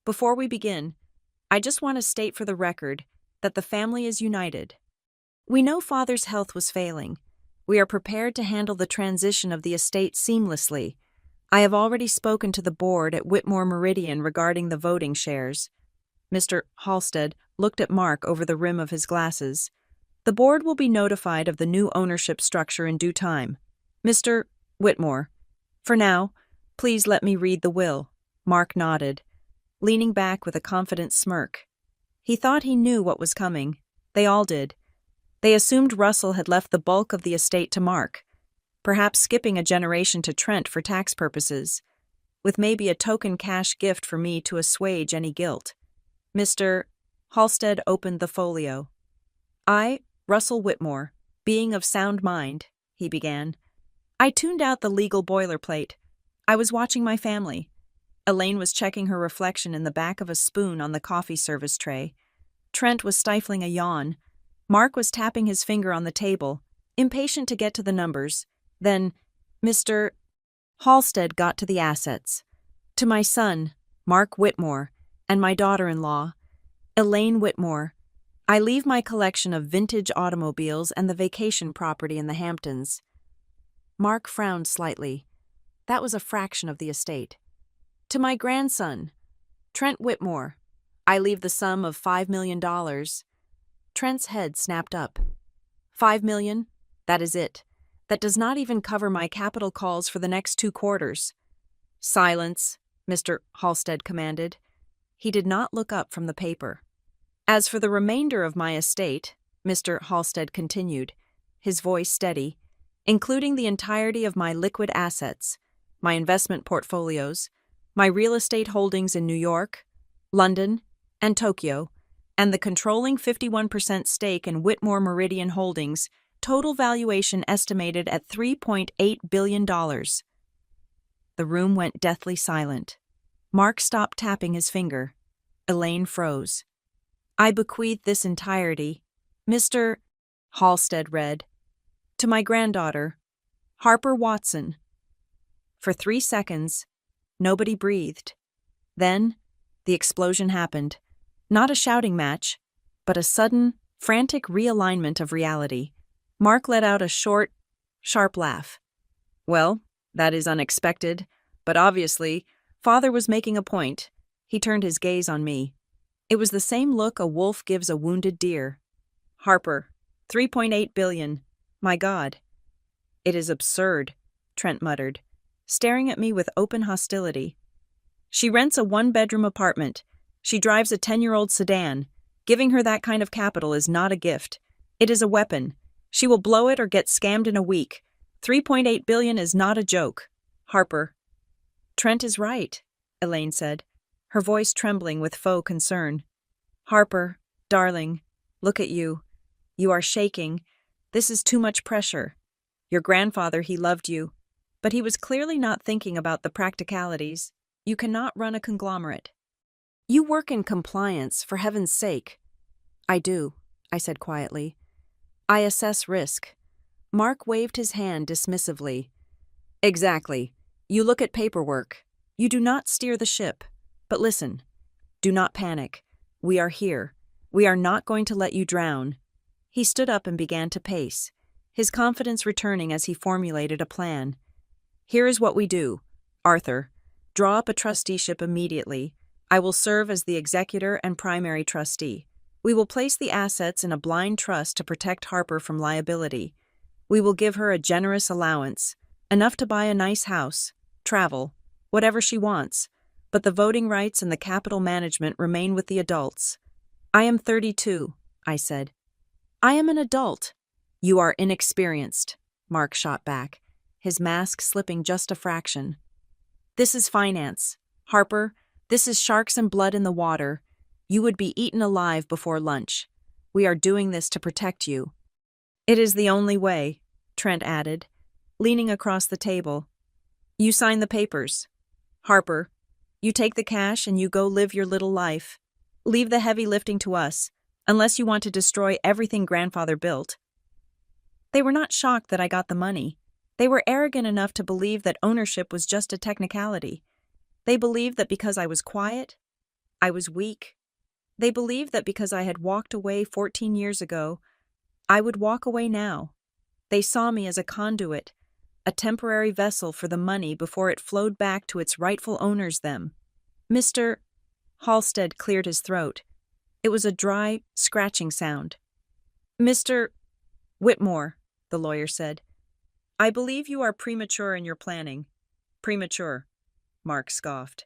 "Before we begin, I just want to state for the record that the family is united. We know Father's health was failing. We are prepared to handle the transition of the estate seamlessly. I have already spoken to the board at Whitmore Meridian regarding the voting shares." Mr. Halstead looked at Mark over the rim of his glasses. "The board will be notified of the new ownership structure in due time. Mr. Whitmore, for now, please let me read the will." Mark nodded, leaning back with a confident smirk. He thought he knew what was coming. They all did. They assumed Russell had left the bulk of the estate to Mark, perhaps skipping a generation to Trent for tax purposes, with maybe a token cash gift for me to assuage any guilt. Mr. Halstead opened the folio. "I, Russell Whitmore, being of sound mind," he began. I tuned out the legal boilerplate. I was watching my family. Elaine was checking her reflection in the back of a spoon on the coffee service tray. Trent was stifling a yawn. Mark was tapping his finger on the table, impatient to get to the numbers. Then, Mr. Halstead got to the assets. "To my son, Mark Whitmore, and my daughter-in-law, Elaine Whitmore, I leave my collection of vintage automobiles and the vacation property in the Hamptons." Mark frowned slightly. That was a fraction of the estate. "To my grandson, Trent Whitmore, I leave the sum of $5 million. Trent's head snapped up. $5 million? That is it. That does not even cover my capital calls for the next 2 quarters. "Silence," Mr. Halstead commanded. He did not look up from the paper. "As for the remainder of my estate," Mr. Halstead continued, his voice steady, "including the entirety of my liquid assets, my investment portfolios, my real estate holdings in New York, London, and Tokyo, and the controlling 51% stake in Whitmore Meridian Holdings, total valuation estimated at $3.8 billion. The room went deathly silent. Mark stopped tapping his finger. Elaine froze. I bequeath this entirety, Mr. Halstead read, to my granddaughter, Harper Watson. For 3 seconds, nobody breathed. Then, the explosion happened. Not a shouting match, but a sudden, frantic realignment of reality. Mark let out a short, sharp laugh. Well, that is unexpected, but obviously, Father was making a point. He turned his gaze on me. It was the same look a wolf gives a wounded deer. Harper, $3.8 billion. My God. It is absurd, Trent muttered, staring at me with open hostility. She rents a 1-bedroom apartment. She drives a 10-year-old sedan. Giving her that kind of capital is not a gift. It is a weapon. She will blow it or get scammed in a week. $3.8 billion is not a joke. Harper. Trent is right, Elaine said, her voice trembling with faux concern. Harper, darling, look at you. You are shaking. This is too much pressure. Your grandfather, he loved you, but he was clearly not thinking about the practicalities. You cannot run a conglomerate. You work in compliance, for heaven's sake. I do, I said quietly. I assess risk. Mark waved his hand dismissively. Exactly. You look at paperwork. You do not steer the ship. But listen, do not panic. We are here. We are not going to let you drown. He stood up and began to pace, his confidence returning as he formulated a plan. Here is what we do. Arthur, draw up a trusteeship immediately. I will serve as the executor and primary trustee. We will place the assets in a blind trust to protect Harper from liability. We will give her a generous allowance, enough to buy a nice house, travel, whatever she wants, but the voting rights and the capital management remain with the adults. I am 32, I said. I am an adult. You are inexperienced, Mark shot back, his mask slipping just a fraction. This is finance. Harper, this is sharks and blood in the water. You would be eaten alive before lunch. We are doing this to protect you. It is the only way, Trent added, leaning across the table. You sign the papers. Harper, you take the cash and you go live your little life. Leave the heavy lifting to us, unless you want to destroy everything grandfather built. They were not shocked that I got the money. They were arrogant enough to believe that ownership was just a technicality. They believed that because I was quiet, I was weak. They believed that because I had walked away 14 years ago, I would walk away now. They saw me as a conduit, a temporary vessel for the money before it flowed back to its rightful owners them. Mr. Halstead cleared his throat. It was a dry, scratching sound. Mr. Whitmore, the lawyer said, I believe you are premature in your planning. Premature, Mark scoffed.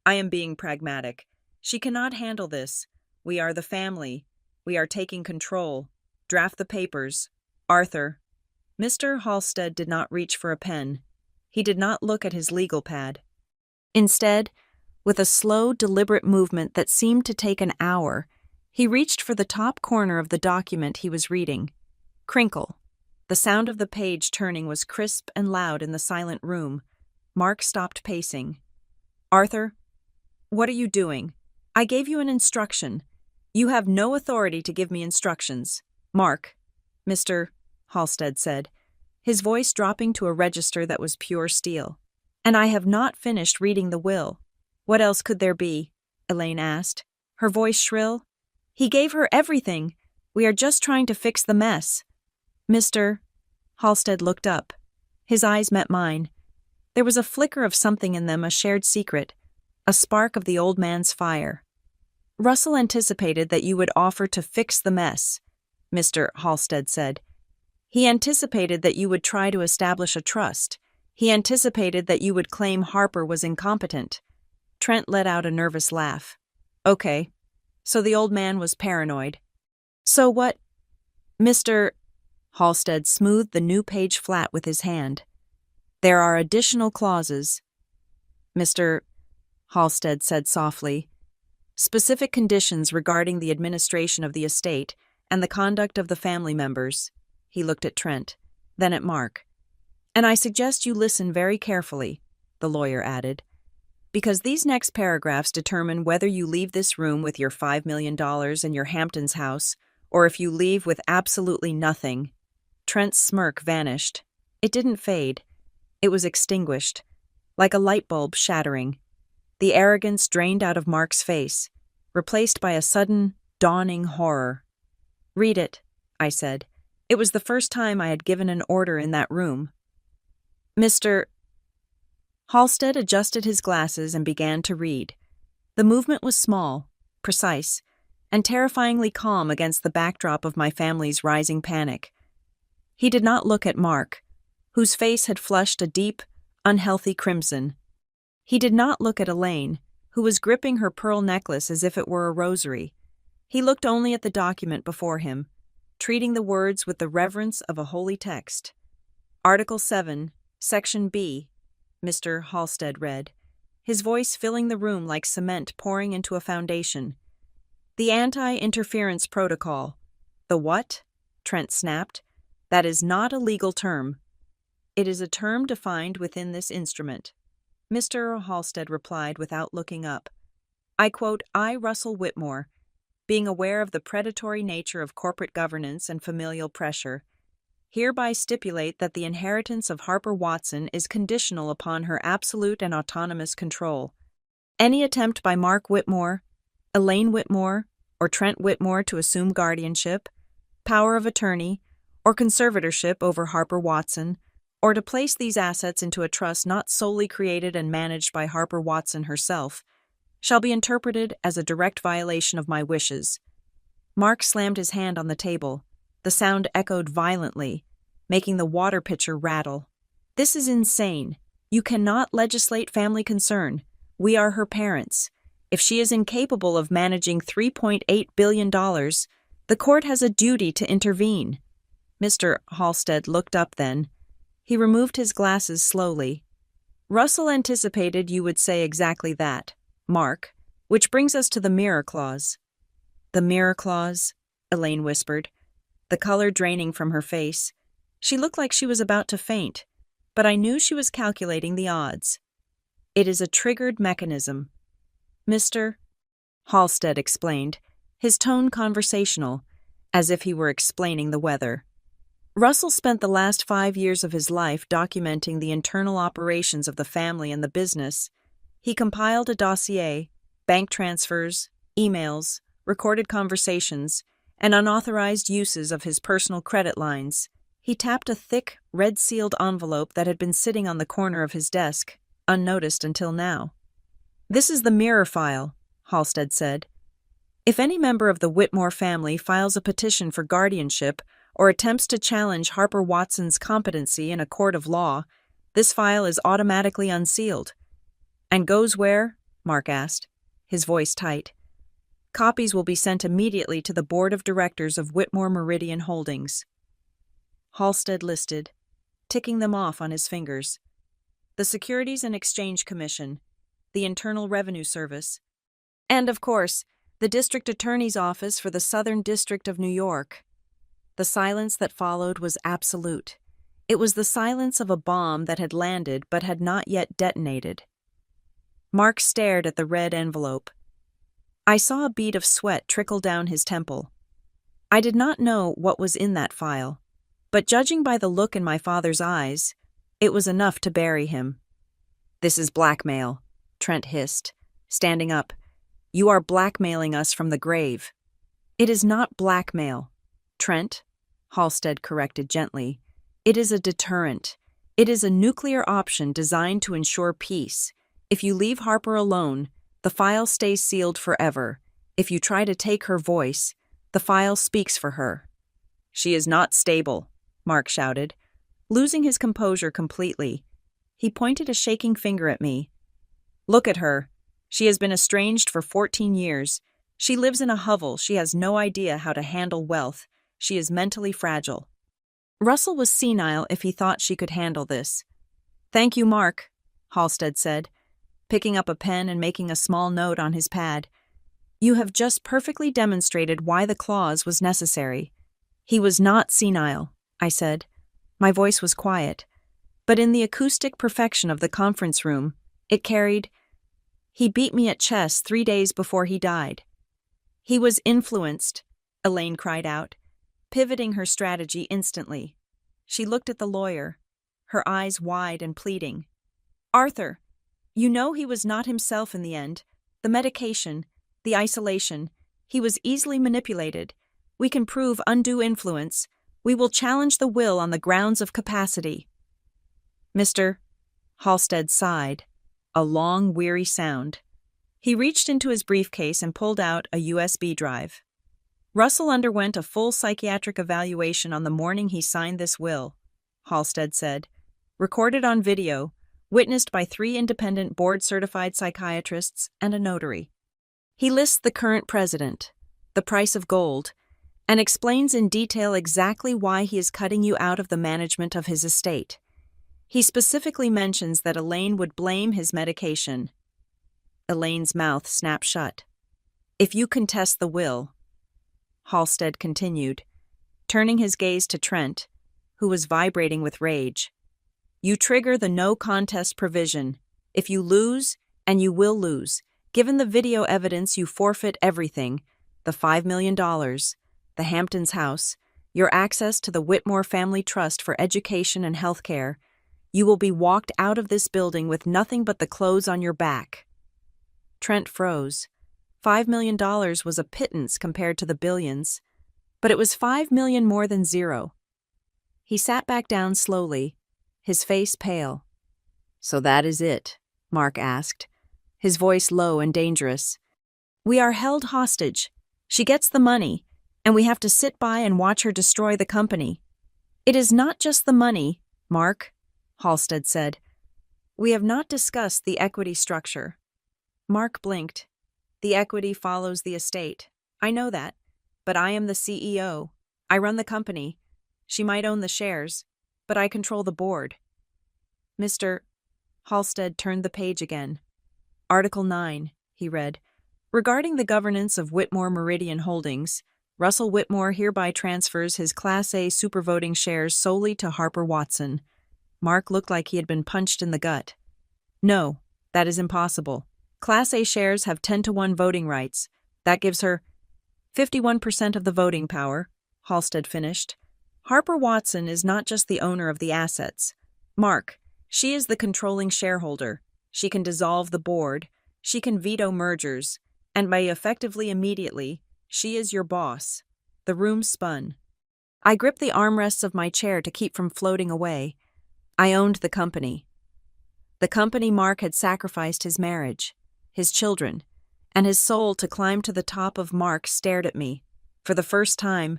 I am being pragmatic. She cannot handle this. We are the family. We are taking control. Draft the papers. Arthur. Mr. Halstead did not reach for a pen. He did not look at his legal pad. Instead, with a slow, deliberate movement that seemed to take an hour, he reached for the top corner of the document he was reading. Crinkle. The sound of the page turning was crisp and loud in the silent room. Mark stopped pacing. Arthur, what are you doing? I gave you an instruction. You have no authority to give me instructions. Mark, Mr. Halstead said, his voice dropping to a register that was pure steel. And I have not finished reading the will. What else could there be? Elaine asked, her voice shrill. He gave her everything. We are just trying to fix the mess. Mr. Halstead looked up. His eyes met mine. There was a flicker of something in them, a shared secret, a spark of the old man's fire. Russell anticipated that you would offer to fix the mess, Mr. Halstead said. He anticipated that you would try to establish a trust. He anticipated that you would claim Harper was incompetent. Trent let out a nervous laugh. Okay, so the old man was paranoid. So what? Mr. Halstead smoothed the new page flat with his hand. There are additional clauses. Mr. Halstead said softly. specific conditions regarding the administration of the estate and the conduct of the family members. He looked at Trent, then at Mark. And I suggest you listen very carefully, the lawyer added, because these next paragraphs determine whether you leave this room with your $5 million and your Hamptons house, or if you leave with absolutely nothing. Trent's smirk vanished. It didn't fade. It was extinguished, like a light bulb shattering. The arrogance drained out of Mark's face, replaced by a sudden, dawning horror. "Read it," I said. It was the first time I had given an order in that room. Mr. Halstead adjusted his glasses and began to read. The movement was small, precise, and terrifyingly calm against the backdrop of my family's rising panic. He did not look at Mark, whose face had flushed a deep, unhealthy crimson. He did not look at Elaine, who was gripping her pearl necklace as if it were a rosary. He looked only at the document before him, treating the words with the reverence of a holy text. Article 7, Section B, Mr. Halstead read, his voice filling the room like cement pouring into a foundation. The anti-interference protocol. The what? Trent snapped. That is not a legal term. It is a term defined within this instrument. Mr. Halstead replied without looking up. I quote, I, Russell Whitmore, being aware of the predatory nature of corporate governance and familial pressure, hereby stipulate that the inheritance of Harper Watson is conditional upon her absolute and autonomous control. Any attempt by Mark Whitmore, Elaine Whitmore, or Trent Whitmore to assume guardianship, power of attorney, or conservatorship over Harper Watson, or to place these assets into a trust not solely created and managed by Harper Watson herself, shall be interpreted as a direct violation of my wishes. Mark slammed his hand on the table. The sound echoed violently, making the water pitcher rattle. This is insane. You cannot legislate family concern. We are her parents. If she is incapable of managing $3.8 billion, the court has a duty to intervene. Mr. Halstead looked up then. He removed his glasses slowly. Russell anticipated you would say exactly that, Mark, which brings us to the mirror clause. The mirror clause, Elaine whispered, the color draining from her face. She looked like she was about to faint, but I knew she was calculating the odds. It is a triggered mechanism. Mr. Halstead explained, his tone conversational, as if he were explaining the weather. Russell spent the last 5 years of his life documenting the internal operations of the family and the business. He compiled a dossier, bank transfers, emails, recorded conversations, and unauthorized uses of his personal credit lines. He tapped a thick, red-sealed envelope that had been sitting on the corner of his desk, unnoticed until now. This is the mirror file, Halstead said. If any member of the Whitmore family files a petition for guardianship or attempts to challenge Harper Watson's competency in a court of law, this file is automatically unsealed. And goes where? Mark asked, his voice tight. Copies will be sent immediately to the board of directors of Whitmore Meridian Holdings. Halstead listed, ticking them off on his fingers. The Securities and Exchange Commission, the Internal Revenue Service, and, of course, the District Attorney's Office for the Southern District of New York. The silence that followed was absolute. It was the silence of a bomb that had landed but had not yet detonated. Mark stared at the red envelope. I saw a bead of sweat trickle down his temple. I did not know what was in that file, but judging by the look in my father's eyes, it was enough to bury him. This is blackmail, Trent hissed, standing up. You are blackmailing us from the grave. It is not blackmail, Trent, Halstead corrected gently. It is a deterrent. It is a nuclear option designed to ensure peace. If you leave Harper alone, the file stays sealed forever. If you try to take her voice, the file speaks for her. She is not stable, Mark shouted, losing his composure completely. He pointed a shaking finger at me. Look at her. She has been estranged for 14 years. She lives in a hovel. She has no idea how to handle wealth. She is mentally fragile. Russell was senile if he thought she could handle this. Thank you, Mark, Halstead said, picking up a pen and making a small note on his pad. You have just perfectly demonstrated why the clause was necessary. He was not senile, I said. My voice was quiet, but in the acoustic perfection of the conference room, it carried, "He beat me at chess 3 days before he died." He was influenced, Elaine cried out, pivoting her strategy instantly. She looked at the lawyer, her eyes wide and pleading. "Arthur, you know he was not himself in the end. The medication, the isolation, he was easily manipulated. We can prove undue influence. We will challenge the will on the grounds of capacity." Mr. Halstead sighed, a long, weary sound. He reached into his briefcase and pulled out a USB drive. "Russell underwent a full psychiatric evaluation on the morning he signed this will," Halstead said. "Recorded on video, witnessed by 3 independent board-certified psychiatrists and a notary. He lists the current president, the price of gold, and explains in detail exactly why he is cutting you out of the management of his estate. He specifically mentions that Elaine would blame his medication." Elaine's mouth snapped shut. "If you contest the will," Halstead continued, turning his gaze to Trent, who was vibrating with rage, "you trigger the no contest provision. If you lose, and you will lose, given the video evidence, you forfeit everything: the $5 million, the Hamptons house, your access to the Whitmore Family Trust for education and health care. You will be walked out of this building with nothing but the clothes on your back." Trent froze. $5 million was a pittance compared to the billions, but it was $5 million more than zero. He sat back down slowly, his face pale. "So that is it?" Mark asked, his voice low and dangerous. "We are held hostage. She gets the money, and we have to sit by and watch her destroy the company." "It is not just the money, Mark," Halstead said. "We have not discussed the equity structure." Mark blinked. "The equity follows the estate. I know that, but I am the CEO. I run the company. She might own the shares, but I control the board." Mr. Halstead turned the page again. "Article 9, he read. "Regarding the governance of Whitmore Meridian Holdings, Russell Whitmore hereby transfers his Class A supervoting shares solely to Harper Watson." Mark looked like he had been punched in the gut. "No, that is impossible. Class A shares have 10-to-1 voting rights. That gives her 51% of the voting power," Halstead finished. "Harper Watson is not just the owner of the assets. Mark, she is the controlling shareholder. She can dissolve the board. She can veto mergers. And by effectively immediately, she is your boss." The room spun. I gripped the armrests of my chair to keep from floating away. I owned the company. The company Mark had sacrificed his marriage, his children, and his soul to climb to the top of. Mark stared at me. For the first time,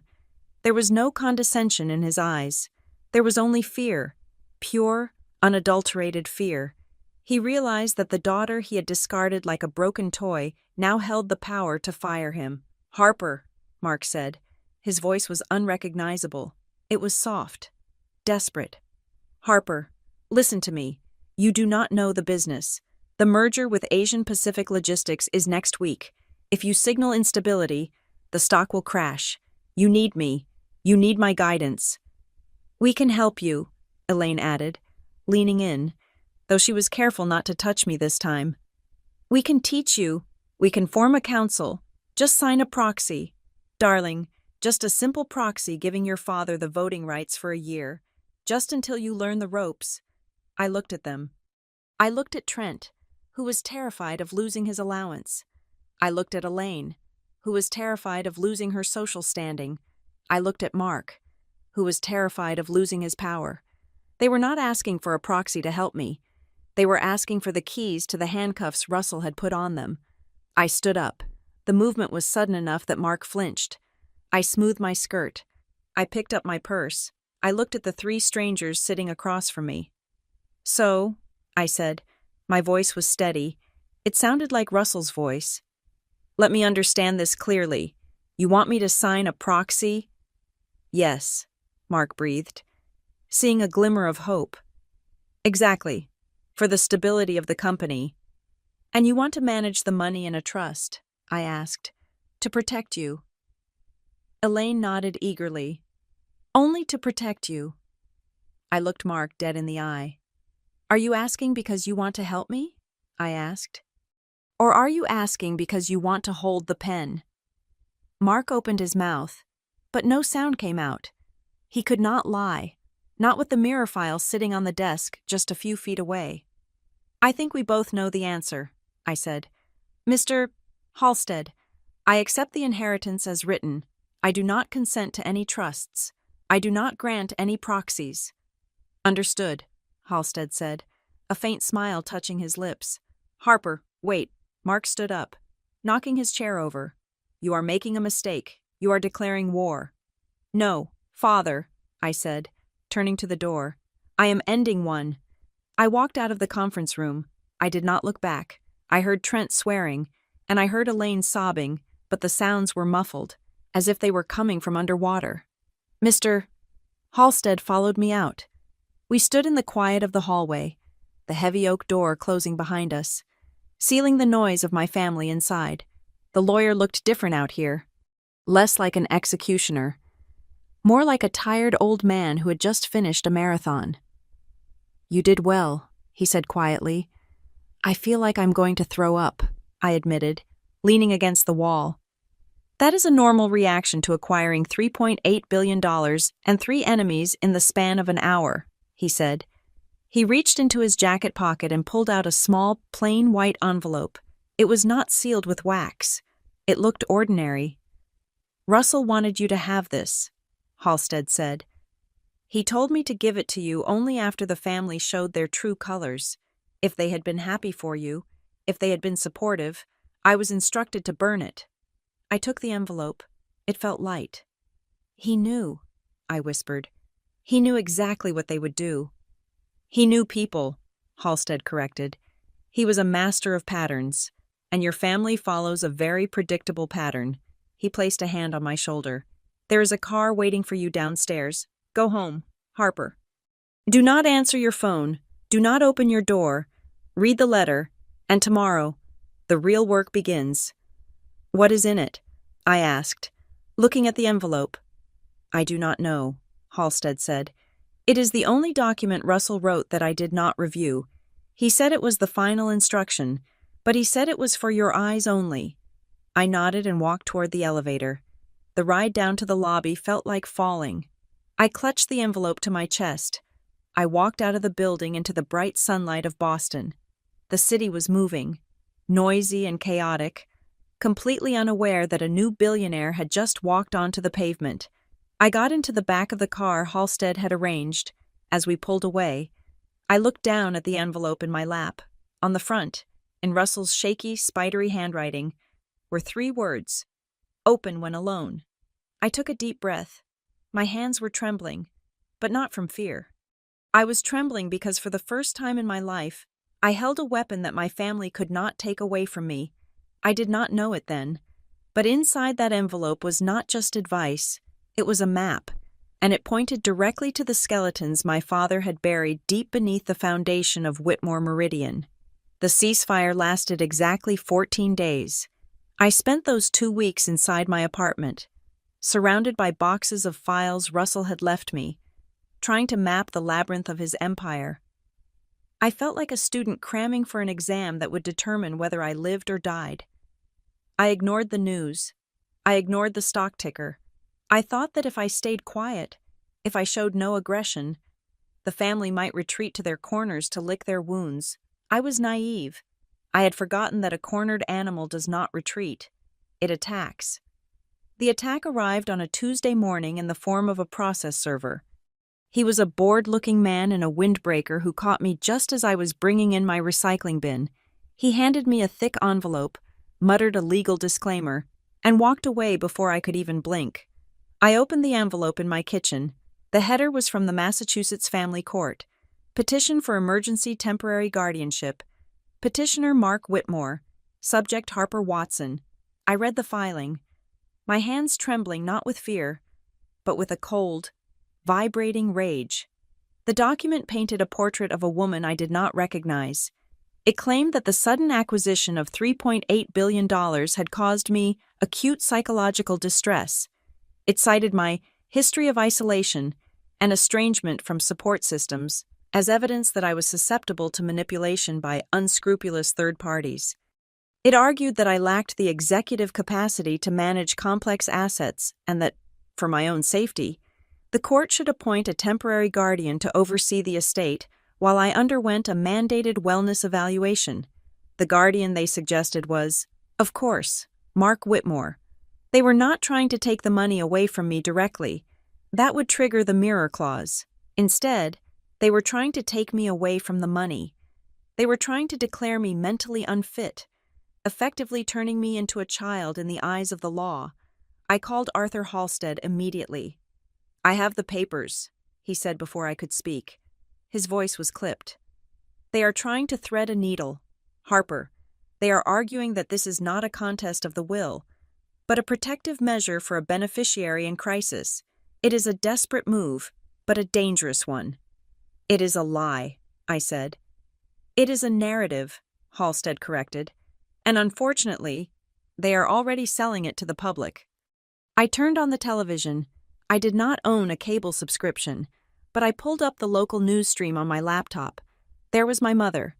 there was no condescension in his eyes. There was only fear, pure, unadulterated fear. He realized that the daughter he had discarded like a broken toy now held the power to fire him. "Harper," Mark said. His voice was unrecognizable. It was soft, desperate. "Harper, listen to me. You do not know the business. The merger with Asian Pacific Logistics is next week. If you signal instability, the stock will crash. You need me. You need my guidance." "We can help you," Elaine added, leaning in, though she was careful not to touch me this time. "We can teach you. We can form a council. Just sign a proxy. Darling, just a simple proxy giving your father the voting rights for a year, just until you learn the ropes." I looked at them. I looked at Trent, who was terrified of losing his allowance. I looked at Elaine, who was terrified of losing her social standing. I looked at Mark, who was terrified of losing his power. They were not asking for a proxy to help me. They were asking for the keys to the handcuffs Russell had put on them. I stood up. The movement was sudden enough that Mark flinched. I smoothed my skirt. I picked up my purse. I looked at the 3 strangers sitting across from me. "So," I said. My voice was steady. It sounded like Russell's voice. "Let me understand this clearly. You want me to sign a proxy?" "Yes," Mark breathed, seeing a glimmer of hope. "Exactly. For the stability of the company. And you want to manage the money in a trust," I asked. To protect you. Elaine nodded eagerly. Only to protect you. I looked Mark dead in the eye. Are you asking because you want to help me? I asked. Or are you asking because you want to hold the pen? Mark opened his mouth, but no sound came out. He could not lie, not with the mirror file sitting on the desk just a few feet away. I think we both know the answer, I said. Mr. Halstead, I accept the inheritance as written. I do not consent to any trusts. I do not grant any proxies. Understood, Halstead said, a faint smile touching his lips. Harper, wait. Mark stood up, knocking his chair over. You are making a mistake. You are declaring war. No, father, I said, turning to the door. I am ending one. I walked out of the conference room. I did not look back. I heard Trent swearing, and I heard Elaine sobbing, but the sounds were muffled, as if they were coming from underwater. Mr. Halstead followed me out. We stood in the quiet of the hallway, the heavy oak door closing behind us, sealing the noise of my family inside. The lawyer looked different out here, less like an executioner, more like a tired old man who had just finished a marathon. You did well, he said quietly. I feel like I'm going to throw up, I admitted, leaning against the wall. That is a normal reaction to acquiring $3.8 billion and 3 enemies in the span of an hour, he said. He reached into his jacket pocket and pulled out a small, plain white envelope. It was not sealed with wax. It looked ordinary. Russell wanted you to have this, Halstead said. He told me to give it to you only after the family showed their true colors. If they had been happy for you, if they had been supportive, I was instructed to burn it. I took the envelope. It felt light. He knew, I whispered. He knew exactly what they would do. He knew people, Halstead corrected. He was a master of patterns, and your family follows a very predictable pattern. He placed a hand on my shoulder. There is a car waiting for you downstairs. Go home, Harper. Do not answer your phone. Do not open your door. Read the letter, and tomorrow, the real work begins. What is in it? I asked, looking at the envelope. I do not know, Halstead said. It is the only document Russell wrote that I did not review. He said it was the final instruction, but he said it was for your eyes only. I nodded and walked toward the elevator. The ride down to the lobby felt like falling. I clutched the envelope to my chest. I walked out of the building into the bright sunlight of Boston. The city was moving, noisy and chaotic, completely unaware that a new billionaire had just walked onto the pavement. I got into the back of the car Halstead had arranged. As we pulled away, I looked down at the envelope in my lap. On the front, in Russell's shaky, spidery handwriting, were 3 words: open when alone. I took a deep breath. My hands were trembling, but not from fear. I was trembling because for the first time in my life, I held a weapon that my family could not take away from me. I did not know it then, but inside that envelope was not just advice, it was a map, and it pointed directly to the skeletons my father had buried deep beneath the foundation of Whitmore Meridian. The ceasefire lasted exactly 14 days. I spent those 2 weeks inside my apartment, surrounded by boxes of files Russell had left me, trying to map the labyrinth of his empire. I felt like a student cramming for an exam that would determine whether I lived or died. I ignored the news. I ignored the stock ticker. I thought that if I stayed quiet, if I showed no aggression, the family might retreat to their corners to lick their wounds. I was naive. I had forgotten that a cornered animal does not retreat. It attacks. The attack arrived on a Tuesday morning in the form of a process server. He was a bored-looking man in a windbreaker who caught me just as I was bringing in my recycling bin. He handed me a thick envelope, muttered a legal disclaimer, and walked away before I could even blink. I opened the envelope in my kitchen. The header was from the Massachusetts Family Court. Petition for emergency temporary guardianship. Petitioner Mark Whitmore. Subject Harper Watson. I read the filing, my hands trembling not with fear, but with a cold, vibrating rage. The document painted a portrait of a woman I did not recognize. It claimed that the sudden acquisition of $3.8 billion had caused me acute psychological distress. It cited my history of isolation and estrangement from support systems as evidence that I was susceptible to manipulation by unscrupulous third parties. It argued that I lacked the executive capacity to manage complex assets and that, for my own safety, the court should appoint a temporary guardian to oversee the estate while I underwent a mandated wellness evaluation. The guardian they suggested was, of course, Mark Whitmore. They were not trying to take the money away from me directly. That would trigger the mirror clause. Instead, they were trying to take me away from the money. They were trying to declare me mentally unfit, effectively turning me into a child in the eyes of the law. I called Arthur Halstead immediately. "I have the papers," he said before I could speak. His voice was clipped. "They are trying to thread a needle. Harper, they are arguing that this is not a contest of the will, but a protective measure for a beneficiary in crisis. It is a desperate move, but a dangerous one." "It is a lie," I said. "It is a narrative," Halstead corrected. "And unfortunately, they are already selling it to the public." I turned on the television. I did not own a cable subscription, but I pulled up the local news stream on my laptop. There was my mother.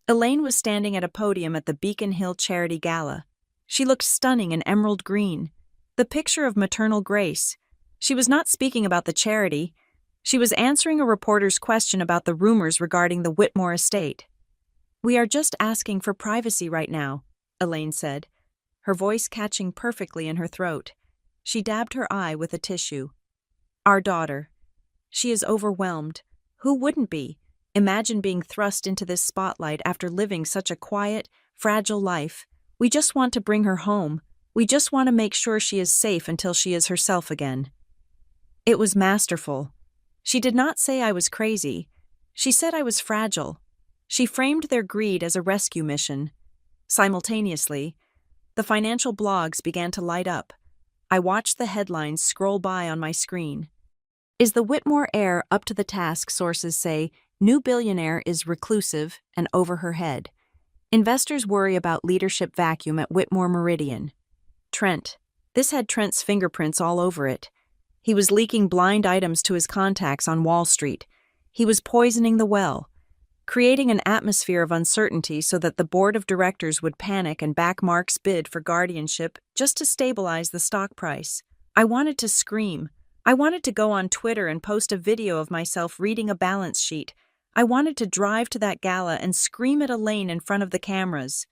Elaine was standing at a podium at the Beacon Hill Charity Gala. She looked stunning in emerald green, the picture of maternal grace. She was not speaking about the charity. She was answering a reporter's question about the rumors regarding the Whitmore estate. "We are just asking for privacy right now," Elaine said, her voice catching perfectly in her throat. She dabbed her eye with a tissue. "Our daughter. She is overwhelmed. Who wouldn't be? Imagine being thrust into this spotlight after living such a quiet, fragile life. We just want to bring her home. We just want to make sure she is safe until she is herself again." It was masterful. She did not say I was crazy. She said I was fragile. She framed their greed as a rescue mission. Simultaneously, the financial blogs began to light up. I watched the headlines scroll by on my screen. "Is the Whitmore heir up to the task?" Sources say. "New billionaire is reclusive and over her head. Investors worry about leadership vacuum at Whitmore Meridian." Trent. This had Trent's fingerprints all over it. He was leaking blind items to his contacts on Wall Street. He was poisoning the well, creating an atmosphere of uncertainty so that the board of directors would panic and back Mark's bid for guardianship just to stabilize the stock price. I wanted to scream. I wanted to go on Twitter and post a video of myself reading a balance sheet. I wanted to drive to that gala and scream at Elaine in front of the cameras.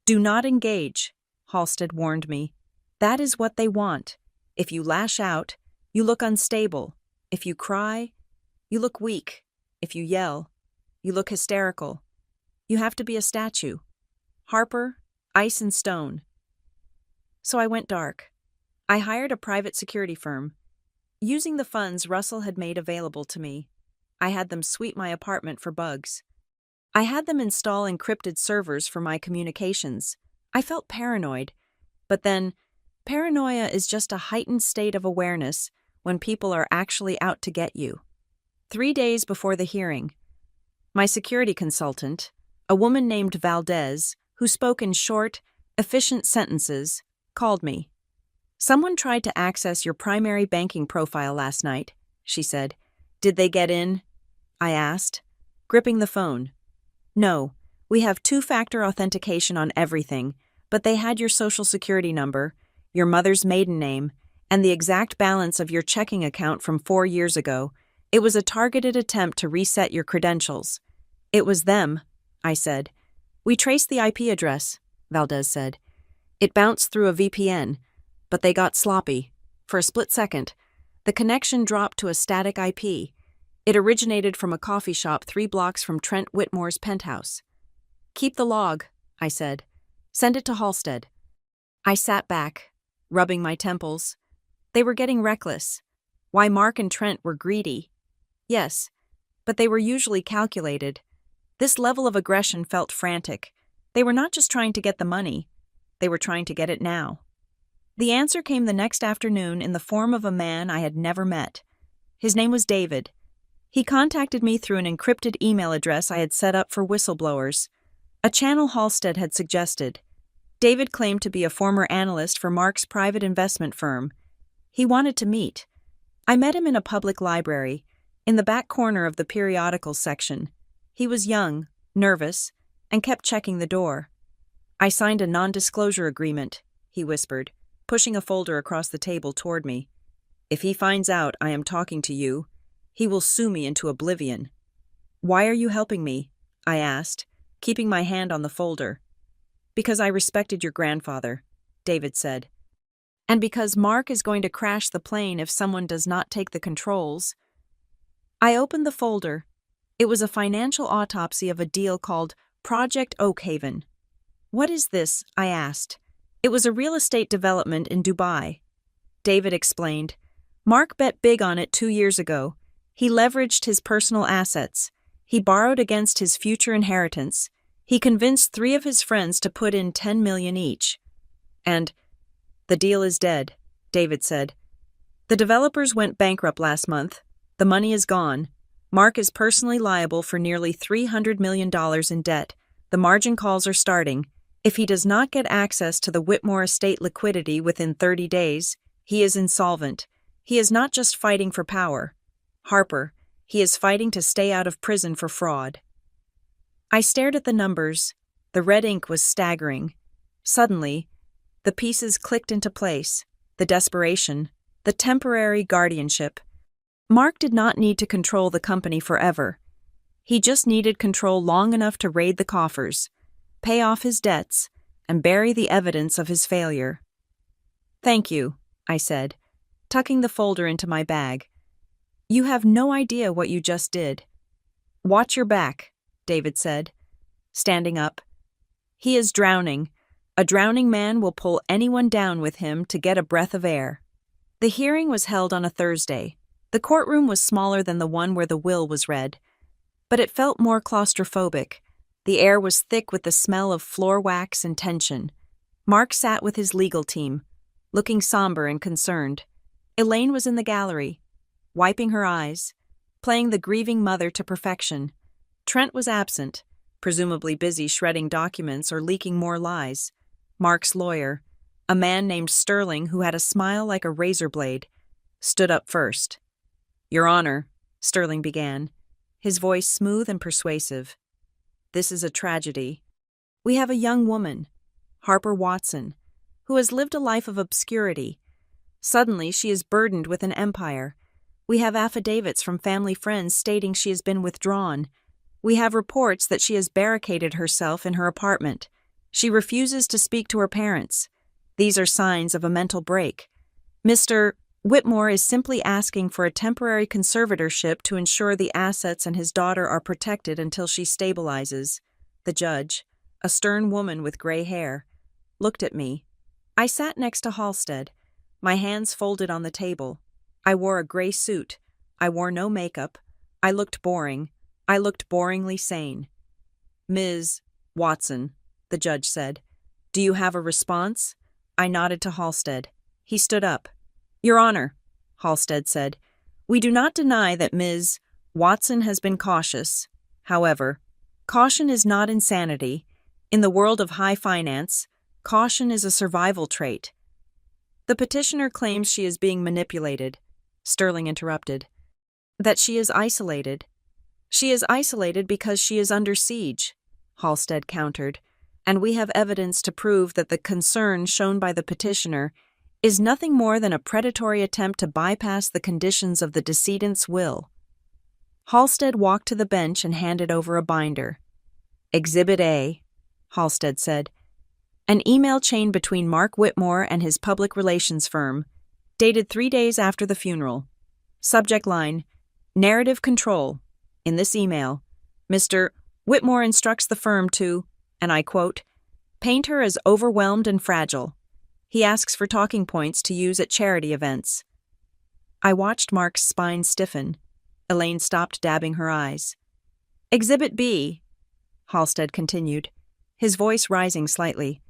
"Do not engage," Halstead warned me. "That is what they want. If you lash out, you look unstable. If you cry, you look weak. If you yell, you look hysterical. You have to be a statue. Harper, ice and stone." So I went dark. I hired a private security firm. Using the funds Russell had made available to me, I had them sweep my apartment for bugs. I had them install encrypted servers for my communications. I felt paranoid. But then, paranoia is just a heightened state of awareness when people are actually out to get you. 3 days before the hearing, my security consultant, a woman named Valdez, who spoke in short, efficient sentences, called me. "Someone tried to access your primary banking profile last night," she said. "Did they get in?" I asked, gripping the phone. "No, we have two-factor authentication on everything, but they had your social security number, your mother's maiden name, and the exact balance of your checking account from 4 years ago. It was a targeted attempt to reset your credentials." "It was them," I said. "We traced the IP address," Valdez said. "It bounced through a VPN, but they got sloppy. For a split second, the connection dropped to a static IP. It originated from a coffee shop 3 blocks from Trent Whitmore's penthouse." "Keep the log," I said. "Send it to Halstead." I sat back, rubbing my temples. They were getting reckless. Why Mark and Trent were greedy. Yes, but they were usually calculated. This level of aggression felt frantic. They were not just trying to get the money. They were trying to get it now. The answer came the next afternoon in the form of a man I had never met. His name was David. He contacted me through an encrypted email address I had set up for whistleblowers. A channel Halstead had suggested. David claimed to be a former analyst for Mark's private investment firm. He wanted to meet. I met him in a public library, in the back corner of the periodicals section. He was young, nervous, and kept checking the door. I signed a non-disclosure agreement, he whispered, pushing a folder across the table toward me. If he finds out I am talking to you, he will sue me into oblivion. Why are you helping me? I asked, keeping my hand on the folder. Because I respected your grandfather, David said. And because Mark is going to crash the plane if someone does not take the controls. I opened the folder. It was a financial autopsy of a deal called Project Oakhaven. What is this? I asked. It was a real estate development in Dubai. David explained. Mark bet big on it 2 years ago. He leveraged his personal assets. He borrowed against his future inheritance. He convinced 3 of his friends to put in $10 million each. And the deal is dead, David said. The developers went bankrupt last month. The money is gone. Mark is personally liable for nearly $300 million in debt. The margin calls are starting. If he does not get access to the Whitmore estate liquidity within 30 days, he is insolvent. He is not just fighting for power. Harper, he is fighting to stay out of prison for fraud. I stared at the numbers. The red ink was staggering. Suddenly, the pieces clicked into place. The desperation, the temporary guardianship. Mark did not need to control the company forever. He just needed control long enough to raid the coffers, pay off his debts, and bury the evidence of his failure. Thank you, I said, tucking the folder into my bag. You have no idea what you just did. Watch your back, David said, standing up. He is drowning. A drowning man will pull anyone down with him to get a breath of air. The hearing was held on a Thursday. The courtroom was smaller than the one where the will was read, but it felt more claustrophobic. The air was thick with the smell of floor wax and tension. Mark sat with his legal team, looking somber and concerned. Elaine was in the gallery, wiping her eyes, playing the grieving mother to perfection. Trent was absent, presumably busy shredding documents or leaking more lies. Mark's lawyer, a man named Sterling who had a smile like a razor blade, stood up first. Your Honor, Sterling began, his voice smooth and persuasive. This is a tragedy. We have a young woman, Harper Watson, who has lived a life of obscurity. Suddenly, she is burdened with an empire. We have affidavits from family friends stating she has been withdrawn. We have reports that she has barricaded herself in her apartment. She refuses to speak to her parents. These are signs of a mental break. Mr. Whitmore is simply asking for a temporary conservatorship to ensure the assets and his daughter are protected until she stabilizes. The judge, a stern woman with gray hair, looked at me. I sat next to Halstead, my hands folded on the table. I wore a gray suit. I wore no makeup. I looked boring. I looked boringly sane. Ms. Watson, the judge said, do you have a response? I nodded to Halstead. He stood up. Your Honor, Halstead said, we do not deny that Ms. Watson has been cautious. However, caution is not insanity. In the world of high finance, caution is a survival trait. The petitioner claims she is being manipulated. Sterling interrupted. That she is isolated. She is isolated because she is under siege, Halstead countered, and we have evidence to prove that the concern shown by the petitioner is nothing more than a predatory attempt to bypass the conditions of the decedent's will. Halstead walked to the bench and handed over a binder. Exhibit A, Halstead said. An email chain between Mark Whitmore and his public relations firm, dated 3 days after the funeral. Subject line, narrative control. In this email, Mr. Whitmore instructs the firm to, and I quote, paint her as overwhelmed and fragile. He asks for talking points to use at charity events. I watched Mark's spine stiffen. Elaine stopped dabbing her eyes. Exhibit B, Halstead continued, his voice rising slightly.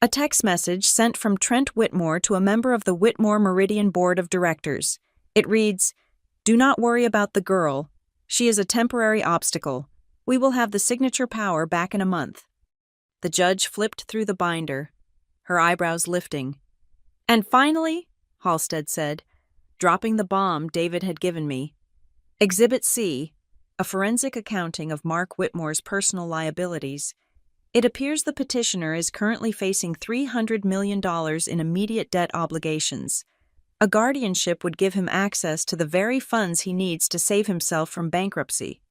A text message sent from Trent Whitmore to a member of the Whitmore Meridian Board of Directors. It reads, do not worry about the girl. She is a temporary obstacle. We will have the signature power back in a month. The judge flipped through the binder, her eyebrows lifting. And finally, Halstead said, dropping the bomb David had given me, Exhibit C, a forensic accounting of Mark Whitmore's personal liabilities. It appears the petitioner is currently facing $300 million in immediate debt obligations. A guardianship would give him access to the very funds he needs to save himself from bankruptcy.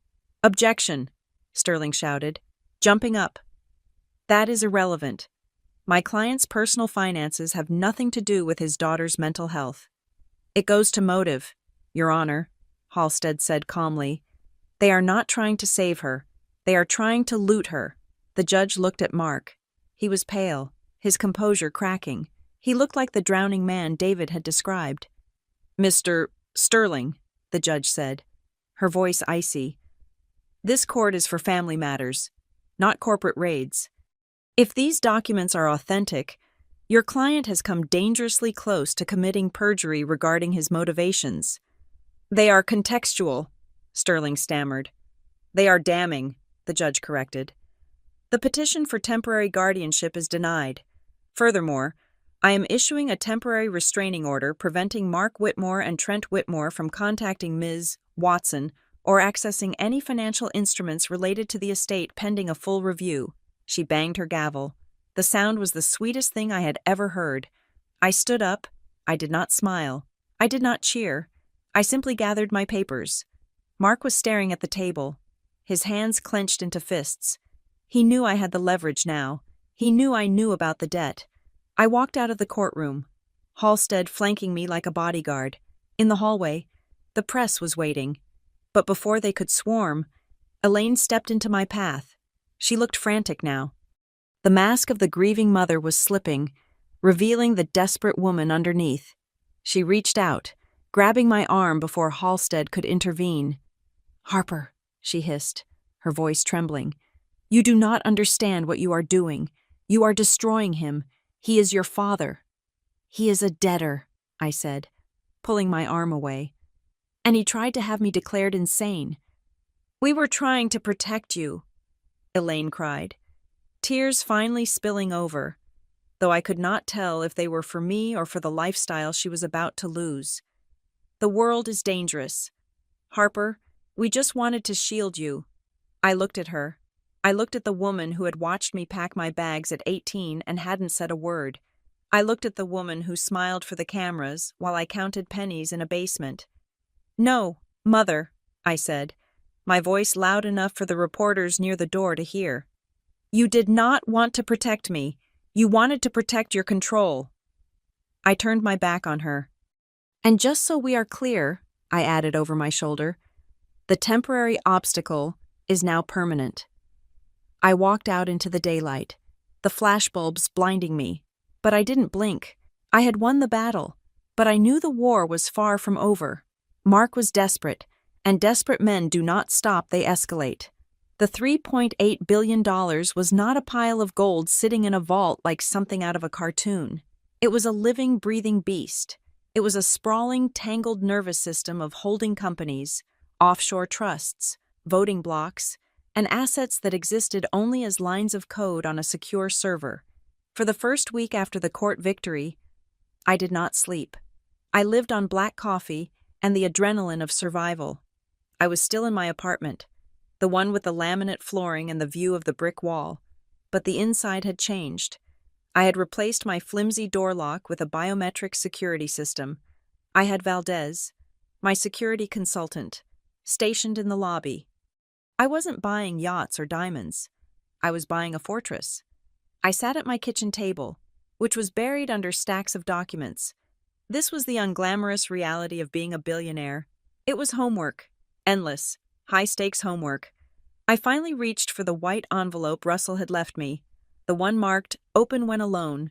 Objection, Sterling shouted, jumping up. That is irrelevant. My client's personal finances have nothing to do with his daughter's mental health. It goes to motive, Your Honor, Halstead said calmly. They are not trying to save her. They are trying to loot her. The judge looked at Mark. He was pale, his composure cracking. He looked like the drowning man David had described. Mr. Sterling, the judge said, her voice icy. This court is for family matters, not corporate raids. If these documents are authentic, your client has come dangerously close to committing perjury regarding his motivations. They are contextual, Sterling stammered. They are damning, the judge corrected. The petition for temporary guardianship is denied. Furthermore, I am issuing a temporary restraining order preventing Mark Whitmore and Trent Whitmore from contacting Ms. Watson or accessing any financial instruments related to the estate pending a full review. She banged her gavel. The sound was the sweetest thing I had ever heard. I stood up. I did not smile. I did not cheer. I simply gathered my papers. Mark was staring at the table, his hands clenched into fists. He knew I had the leverage now. He knew I knew about the debt. I walked out of the courtroom, Halstead flanking me like a bodyguard. In the hallway, the press was waiting. But before they could swarm, Elaine stepped into my path. She looked frantic now. The mask of the grieving mother was slipping, revealing the desperate woman underneath. She reached out, grabbing my arm before Halstead could intervene. Harper, she hissed, her voice trembling. You do not understand what you are doing. You are destroying him. He is your father. He is a debtor, I said, pulling my arm away. And he tried to have me declared insane. We were trying to protect you, Elaine cried, tears finally spilling over, though I could not tell if they were for me or for the lifestyle she was about to lose. The world is dangerous. Harper, we just wanted to shield you. I looked at her. I looked at the woman who had watched me pack my bags at 18 and hadn't said a word. I looked at the woman who smiled for the cameras while I counted pennies in a basement. No, Mother, I said, my voice loud enough for the reporters near the door to hear. You did not want to protect me. You wanted to protect your control. I turned my back on her. And just so we are clear, I added over my shoulder, the temporary obstacle is now permanent. I walked out into the daylight, the flashbulbs blinding me, but I didn't blink. I had won the battle, but I knew the war was far from over. Mark was desperate, and desperate men do not stop, they escalate. The $3.8 billion was not a pile of gold sitting in a vault like something out of a cartoon. It was a living, breathing beast. It was a sprawling, tangled nervous system of holding companies, offshore trusts, voting blocks, and assets that existed only as lines of code on a secure server. For the first week after the court victory, I did not sleep. I lived on black coffee and the adrenaline of survival. I was still in my apartment, the one with the laminate flooring and the view of the brick wall, but the inside had changed. I had replaced my flimsy door lock with a biometric security system. I had Valdez, my security consultant, stationed in the lobby. I wasn't buying yachts or diamonds. I was buying a fortress. I sat at my kitchen table, which was buried under stacks of documents. This was the unglamorous reality of being a billionaire. It was homework. Endless, high-stakes homework. I finally reached for the white envelope Russell had left me, the one marked, "Open when alone."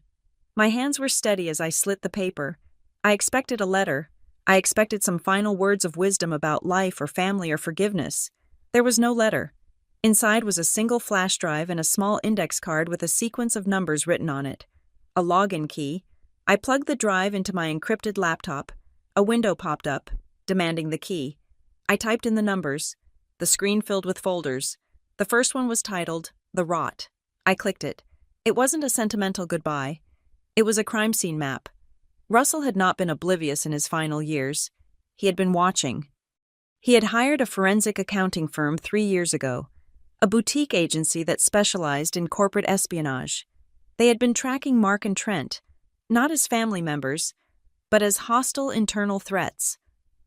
My hands were steady as I slit the paper. I expected a letter. I expected some final words of wisdom about life or family or forgiveness. There was no letter. Inside was a single flash drive and a small index card with a sequence of numbers written on it. A login key. I plugged the drive into my encrypted laptop. A window popped up, demanding the key. I typed in the numbers. The screen filled with folders. The first one was titled, The Rot. I clicked it. It wasn't a sentimental goodbye. It was a crime scene map. Russell had not been oblivious in his final years. He had been watching. He had hired a forensic accounting firm 3 years ago, a boutique agency that specialized in corporate espionage. They had been tracking Mark and Trent, not as family members, but as hostile internal threats.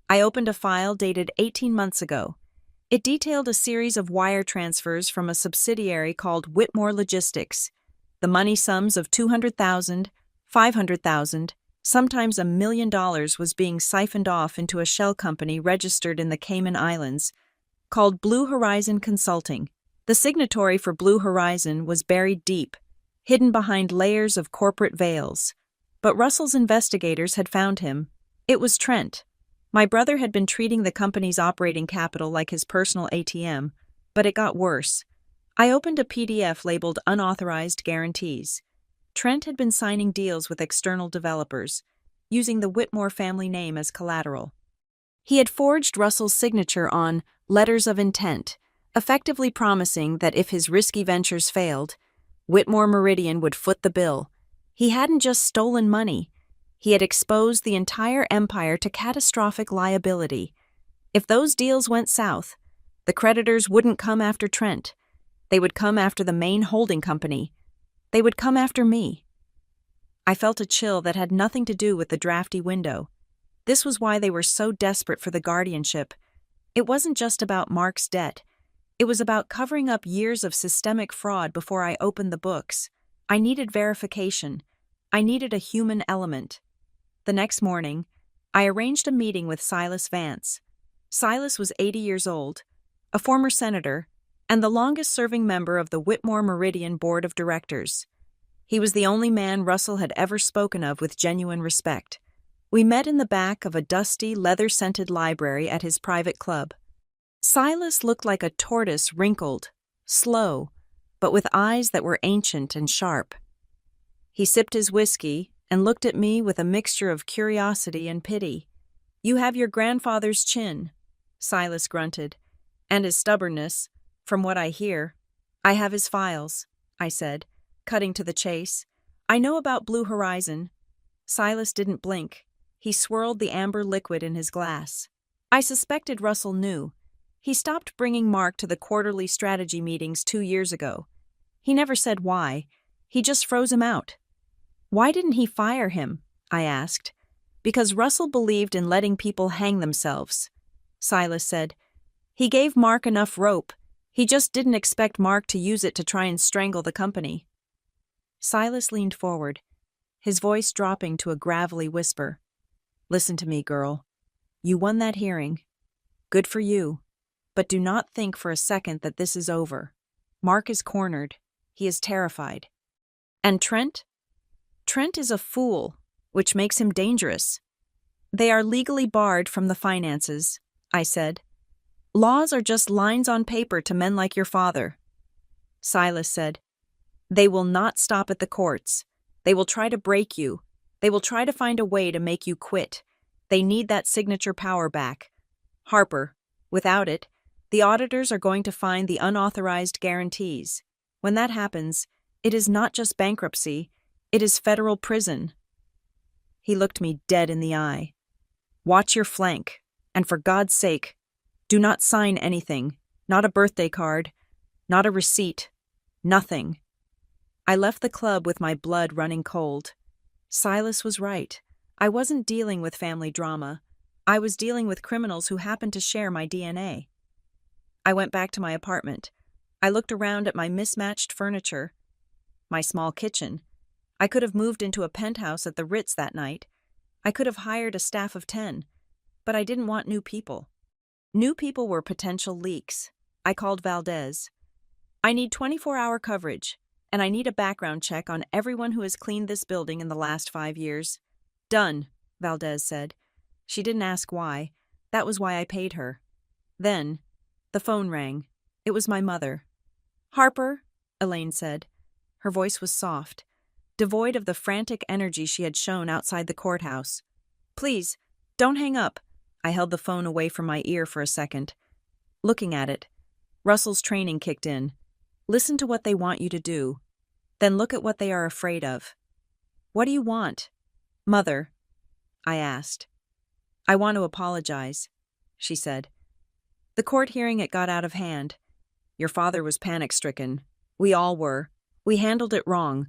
I opened a file dated 18 months ago. It detailed a series of wire transfers from a subsidiary called Whitmore Logistics. The money sums of $200,000, $500,000, sometimes $1 million was being siphoned off into a shell company registered in the Cayman Islands, called Blue Horizon Consulting. The signatory for Blue Horizon was buried deep, hidden behind layers of corporate veils. But Russell's investigators had found him. It was Trent. My brother had been treating the company's operating capital like his personal ATM, but it got worse. I opened a PDF labeled Unauthorized Guarantees. Trent had been signing deals with external developers, using the Whitmore family name as collateral. He had forged Russell's signature on letters of intent, effectively promising that if his risky ventures failed, Whitmore Meridian would foot the bill. He hadn't just stolen money. He had exposed the entire empire to catastrophic liability. If those deals went south, the creditors wouldn't come after Trent. They would come after the main holding company. They would come after me. I felt a chill that had nothing to do with the drafty window. This was why they were so desperate for the guardianship. It wasn't just about Mark's debt. It was about covering up years of systemic fraud before I opened the books. I needed verification. I needed a human element. The next morning, I arranged a meeting with Silas Vance. Silas was 80 years old, a former senator, and the longest-serving member of the Whitmore Meridian Board of Directors. He was the only man Russell had ever spoken of with genuine respect. We met in the back of a dusty, leather-scented library at his private club. Silas looked like a tortoise, wrinkled, slow, but with eyes that were ancient and sharp. He sipped his whiskey and looked at me with a mixture of curiosity and pity. "You have your grandfather's chin," Silas grunted, "and his stubbornness. From what I hear, I have his files," I said, cutting to the chase. "I know about Blue Horizon." Silas didn't blink. He swirled the amber liquid in his glass. I suspected Russell knew. He stopped bringing Mark to the quarterly strategy meetings 2 years ago. He never said why. He just froze him out. "Why didn't he fire him?" I asked. "Because Russell believed in letting people hang themselves," Silas said. "He gave Mark enough rope. He just didn't expect Mark to use it to try and strangle the company." Silas leaned forward, his voice dropping to a gravelly whisper. "Listen to me, girl. You won that hearing. Good for you. But do not think for a second that this is over. Mark is cornered. He is terrified. And Trent? Trent is a fool, which makes him dangerous. They are legally barred from the finances," I said. "Laws are just lines on paper to men like your father." Silas said, "They will not stop at the courts. They will try to break you. They will try to find a way to make you quit. They need that signature power back. Harper, without it, the auditors are going to find the unauthorized guarantees. When that happens, it is not just bankruptcy, it is federal prison." He looked me dead in the eye. "Watch your flank, and for God's sake, do not sign anything, not a birthday card, not a receipt, nothing." I left the club with my blood running cold. Silas was right. I wasn't dealing with family drama. I was dealing with criminals who happened to share my DNA. I went back to my apartment. I looked around at my mismatched furniture, my small kitchen. I could have moved into a penthouse at the Ritz that night. I could have hired a staff of 10, but I didn't want new people. New people were potential leaks. I called Valdez. "I need 24-hour coverage, and I need a background check on everyone who has cleaned this building in the last 5 years." "Done," Valdez said. She didn't ask why. That was why I paid her. Then, the phone rang. It was my mother. "Harper," Elaine said. Her voice was soft, devoid of the frantic energy she had shown outside the courthouse. "Please, don't hang up." I held the phone away from my ear for a second. Looking at it, Russell's training kicked in. "Listen to what they want you to do." Then look at what they are afraid of. What do you want? Mother, I asked. I want to apologize, she said. The court hearing it got out of hand. Your father was panic-stricken. We all were. We handled it wrong.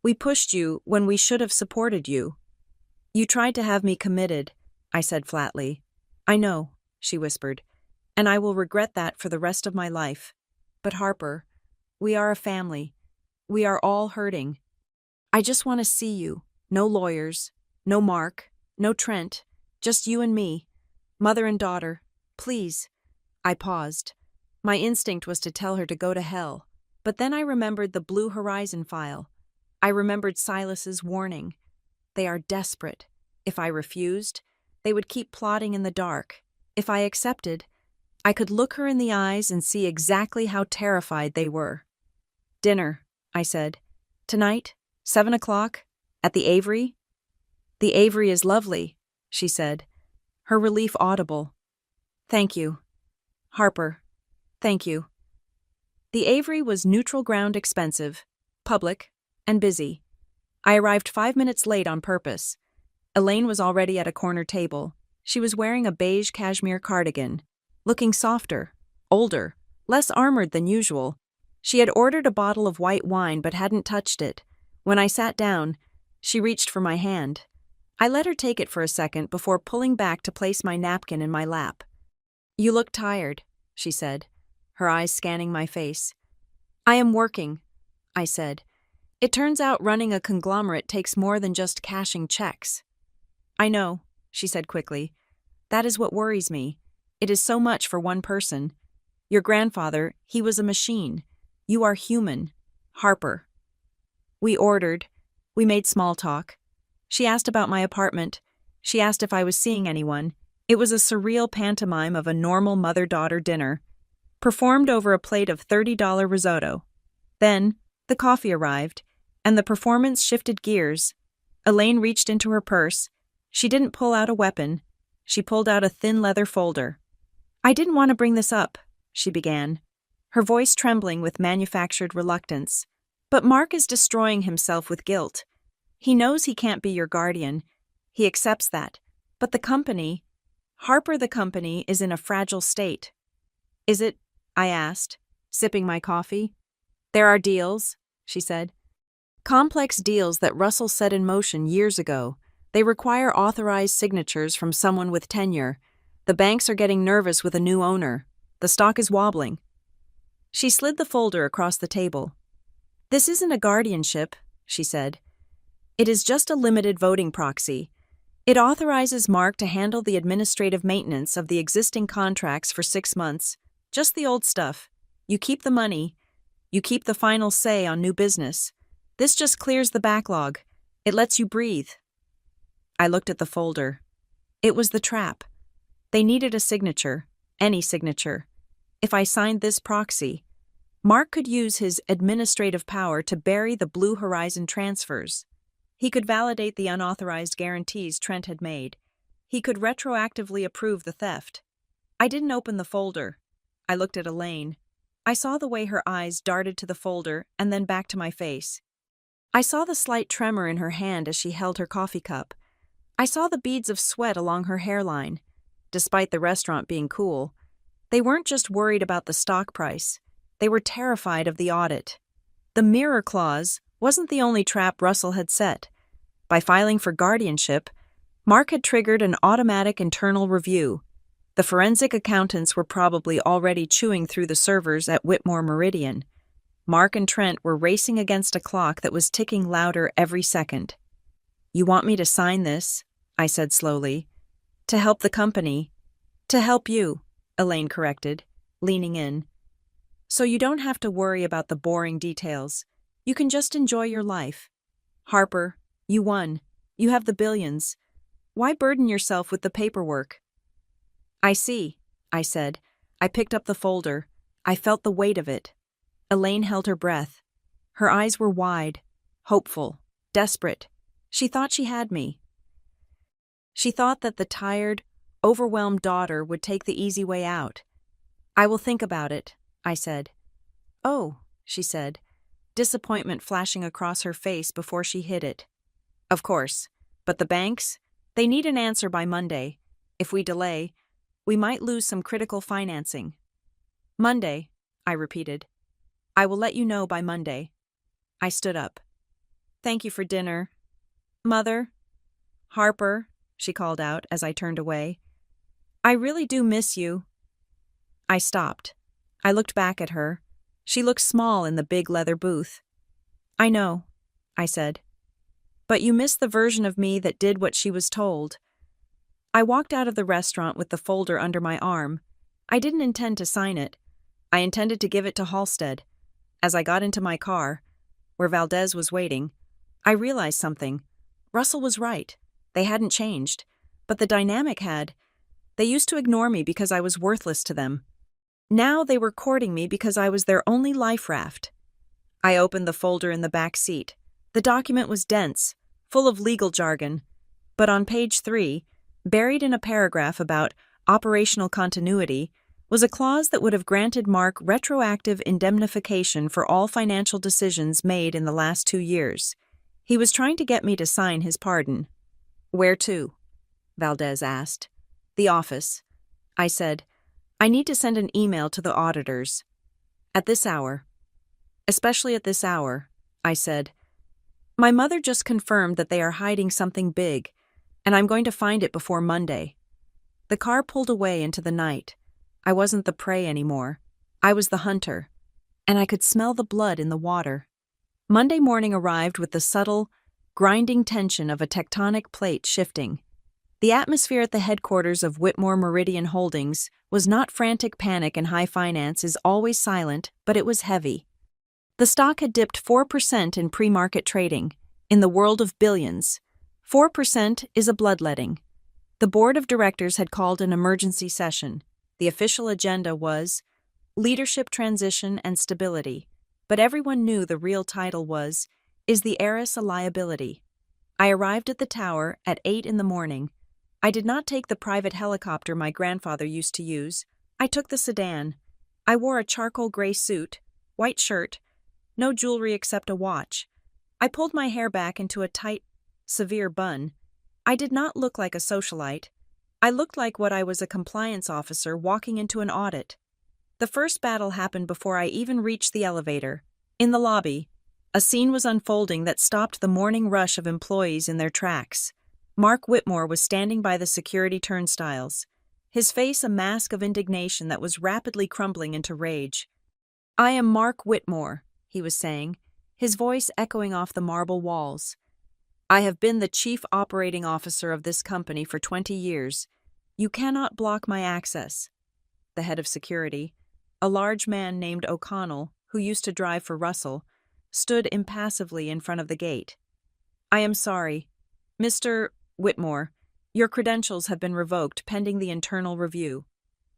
We pushed you when we should have supported you. You tried to have me committed, I said flatly. I know, she whispered, and I will regret that for the rest of my life. But Harper, we are a family. We are all hurting. I just want to see you. No lawyers, no Mark, no Trent, just you and me. Mother and daughter, please. I paused. My instinct was to tell her to go to hell, but then I remembered the Blue Horizon file. I remembered Silas's warning. They are desperate. If I refused, they would keep plotting in the dark. If I accepted, I could look her in the eyes and see exactly how terrified they were. Dinner, I said. Tonight, 7 o'clock, at the Avery? The Avery is lovely, she said, her relief audible. Thank you. Harper, thank you. The Avery was neutral ground expensive, public, and busy. I arrived 5 minutes late on purpose. Elaine was already at a corner table. She was wearing a beige cashmere cardigan, looking softer, older, less armored than usual. She had ordered a bottle of white wine but hadn't touched it. When I sat down, she reached for my hand. I let her take it for a second before pulling back to place my napkin in my lap. You look tired, she said, her eyes scanning my face. I am working, I said. It turns out running a conglomerate takes more than just cashing checks. I know, she said quickly. That is what worries me. It is so much for one person. Your grandfather, he was a machine. You are human. Harper. We ordered. We made small talk. She asked about my apartment. She asked if I was seeing anyone. It was a surreal pantomime of a normal mother-daughter dinner, performed over a plate of $30 risotto. Then, the coffee arrived, and the performance shifted gears. Elaine reached into her purse. She didn't pull out a weapon. She pulled out a thin leather folder. I didn't want to bring this up, she began, her voice trembling with manufactured reluctance. But Mark is destroying himself with guilt. He knows he can't be your guardian. He accepts that. But the company, Harper the company, is in a fragile state. Is it? I asked, sipping my coffee. There are deals, she said. Complex deals that Russell set in motion years ago. They require authorized signatures from someone with tenure. The banks are getting nervous with a new owner. The stock is wobbling. She slid the folder across the table. This isn't a guardianship, she said. It is just a limited voting proxy. It authorizes Mark to handle the administrative maintenance of the existing contracts for 6 months. Just the old stuff. You keep the money. You keep the final say on new business. This just clears the backlog. It lets you breathe. I looked at the folder. It was the trap. They needed a signature, any signature. If I signed this proxy, Mark could use his administrative power to bury the Blue Horizon transfers. He could validate the unauthorized guarantees Trent had made. He could retroactively approve the theft. I didn't open the folder. I looked at Elaine. I saw the way her eyes darted to the folder and then back to my face. I saw the slight tremor in her hand as she held her coffee cup. I saw the beads of sweat along her hairline. Despite the restaurant being cool, they weren't just worried about the stock price. They were terrified of the audit. The mirror clause wasn't the only trap Russell had set. By filing for guardianship, Mark had triggered an automatic internal review. The forensic accountants were probably already chewing through the servers at Whitmore Meridian. Mark and Trent were racing against a clock that was ticking louder every second. You want me to sign this? I said slowly. To help the company. To help you, Elaine corrected, leaning in. So you don't have to worry about the boring details. You can just enjoy your life. Harper, you won. You have the billions. Why burden yourself with the paperwork? I see, I said. I picked up the folder. I felt the weight of it. Elaine held her breath. Her eyes were wide, hopeful, desperate. She thought she had me. She thought that the tired, overwhelmed daughter would take the easy way out. I will think about it, I said. Oh, she said. disappointment flashing across her face before she hid it. Of course, but the banks? They need an answer by Monday. If we delay, we might lose some critical financing. Monday, I repeated. I will let you know by Monday. I stood up. Thank you for dinner. Mother? Harper, she called out as I turned away. I really do miss you. I stopped. I looked back at her. She looked small in the big leather booth. I know, I said. But you miss the version of me that did what she was told. I walked out of the restaurant with the folder under my arm. I didn't intend to sign it. I intended to give it to Halstead. As I got into my car, where Valdez was waiting, I realized something. Russell was right. They hadn't changed. But the dynamic had. They used to ignore me because I was worthless to them. Now they were courting me because I was their only life raft. I opened the folder in the back seat. The document was dense, full of legal jargon. But on page 3, buried in a paragraph about operational continuity, was a clause that would have granted Mark retroactive indemnification for all financial decisions made in the last 2 years. He was trying to get me to sign his pardon. Where to? Valdez asked. The office. I said, I need to send an email to the auditors. At this hour. Especially at this hour, I said. My mother just confirmed that they are hiding something big, and I'm going to find it before Monday. The car pulled away into the night. I wasn't the prey anymore. I was the hunter, and I could smell the blood in the water. Monday morning arrived with the subtle, grinding tension of a tectonic plate shifting. The atmosphere at the headquarters of Whitmore Meridian Holdings was not frantic panic and high finance is always silent, but it was heavy. The stock had dipped 4% in pre-market trading. In the world of billions, 4% is a bloodletting. The board of directors had called an emergency session. The official agenda was leadership transition and stability, but everyone knew the real title was, Is the heiress a liability? I arrived at the tower at 8 in the morning. I did not take the private helicopter my grandfather used to use. I took the sedan. I wore a charcoal gray suit, white shirt, no jewelry except a watch. I pulled my hair back into a tight, severe bun. I did not look like a socialite. I looked like what I was, a compliance officer walking into an audit. The first battle happened before I even reached the elevator. In the lobby, a scene was unfolding that stopped the morning rush of employees in their tracks. Mark Whitmore was standing by the security turnstiles, his face a mask of indignation that was rapidly crumbling into rage. I am Mark Whitmore, he was saying, his voice echoing off the marble walls. I have been the chief operating officer of this company for 20 years. You cannot block my access. The head of security, a large man named O'Connell, who used to drive for Russell, stood impassively in front of the gate. I am sorry. Mr. Whitmore, your credentials have been revoked pending the internal review.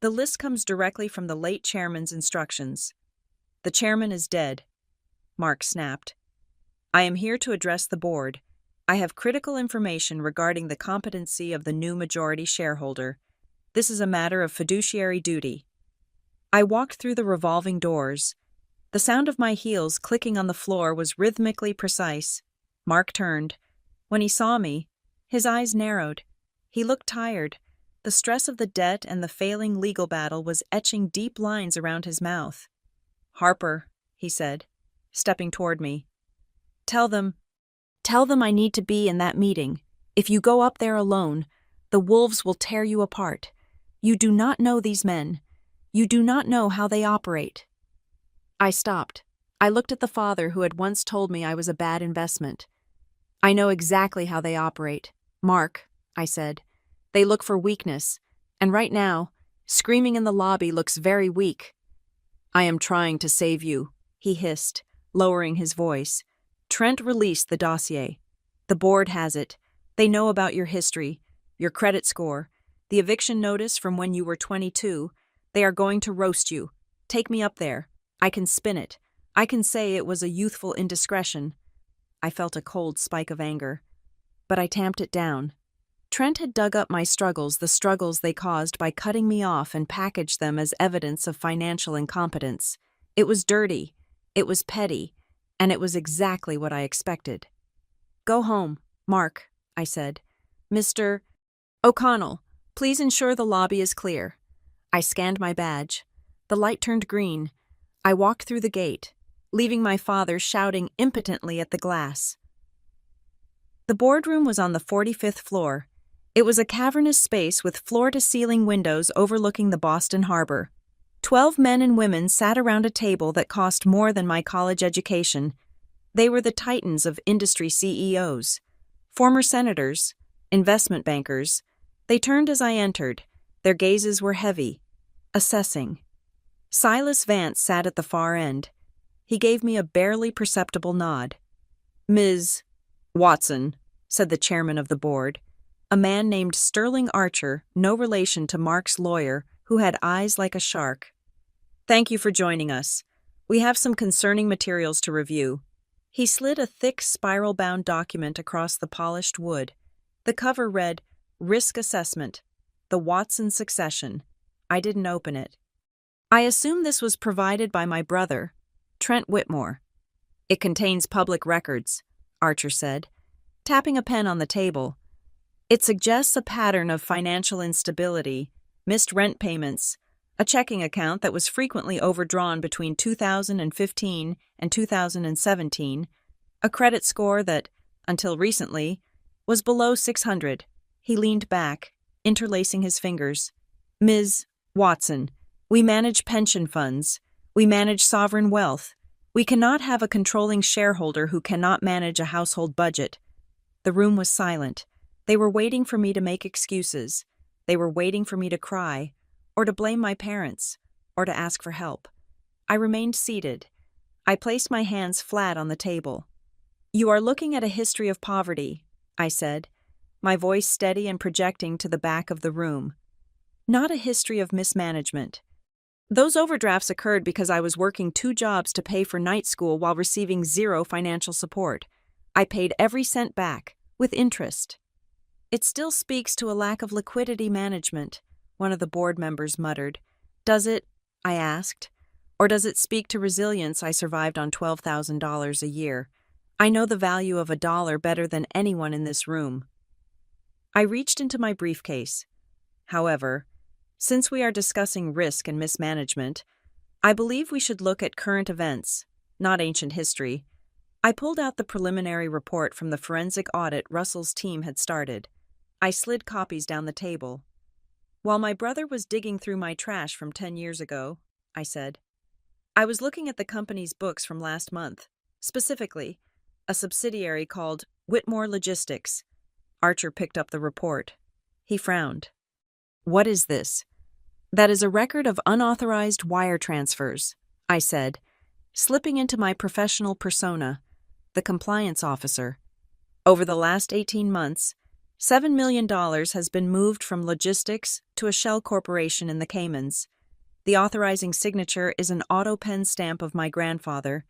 The list comes directly from the late chairman's instructions. The chairman is dead, Mark snapped. I am here to address the board. I have critical information regarding the competency of the new majority shareholder. This is a matter of fiduciary duty. I walked through the revolving doors. The sound of my heels clicking on the floor was rhythmically precise. Mark turned. When he saw me, his eyes narrowed. He looked tired. The stress of the debt and the failing legal battle was etching deep lines around his mouth. Harper, he said, stepping toward me. Tell them I need to be in that meeting. If you go up there alone, the wolves will tear you apart. You do not know these men. You do not know how they operate. I stopped. I looked at the father who had once told me I was a bad investment. I know exactly how they operate. Mark, I said. They look for weakness, and right now, screaming in the lobby looks very weak. I am trying to save you, he hissed, lowering his voice. Trent released the dossier. The board has it. They know about your history, your credit score, the eviction notice from when you were 22. They are going to roast you. Take me up there. I can spin it. I can say it was a youthful indiscretion. I felt a cold spike of anger, but I tamped it down. Trent had dug up my struggles, the struggles they caused by cutting me off, and packaged them as evidence of financial incompetence. It was dirty. It was petty. And it was exactly what I expected. "Go home, Mark," I said. "Mr. O'Connell, please ensure the lobby is clear." I scanned my badge. The light turned green. I walked through the gate, leaving my father shouting impotently at the glass. The boardroom was on the 45th floor. It was a cavernous space with floor-to-ceiling windows overlooking the Boston Harbor. 12 men and women sat around a table that cost more than my college education. They were the titans of industry CEOs, former senators, investment bankers. They turned as I entered. Their gazes were heavy, assessing. Silas Vance sat at the far end. He gave me a barely perceptible nod. "Ms. Watson," said the chairman of the board, a man named Sterling Archer, no relation to Mark's lawyer, who had eyes like a shark. "Thank you for joining us. We have some concerning materials to review." He slid a thick, spiral-bound document across the polished wood. The cover read, "Risk Assessment, the Watson Succession." I didn't open it. "I assume this was provided by my brother, Trent Whitmore." "It contains public records," Archer said, tapping a pen on the table. "It suggests a pattern of financial instability, missed rent payments, a checking account that was frequently overdrawn between 2015 and 2017, a credit score that, until recently, was below 600. He leaned back, interlacing his fingers. "Ms. Watson, we manage pension funds. We manage sovereign wealth. We cannot have a controlling shareholder who cannot manage a household budget." The room was silent. They were waiting for me to make excuses. They were waiting for me to cry, or to blame my parents, or to ask for help. I remained seated. I placed my hands flat on the table. "You are looking at a history of poverty," I said, my voice steady and projecting to the back of the room. "Not a history of mismanagement. Those overdrafts occurred because I was working 2 jobs to pay for night school while receiving 0 financial support. I paid every cent back, with interest." "It still speaks to a lack of liquidity management," one of the board members muttered. "Does it?" I asked. "Or does it speak to resilience? I survived on $12,000 a year. I know the value of $1 better than anyone in this room." I reached into my briefcase. "However, since we are discussing risk and mismanagement, I believe we should look at current events, not ancient history." I pulled out the preliminary report from the forensic audit Russell's team had started. I slid copies down the table. "While my brother was digging through my trash from 10 years ago," I said, "I was looking at the company's books from last month, specifically a subsidiary called Whitmore Logistics." Archer picked up the report. He frowned. "What is this?" "That is a record of unauthorized wire transfers," I said, slipping into my professional persona, the compliance officer. "Over the last 18 months, $7 million has been moved from logistics to a shell corporation in the Caymans. The authorizing signature is an auto pen stamp of my grandfather,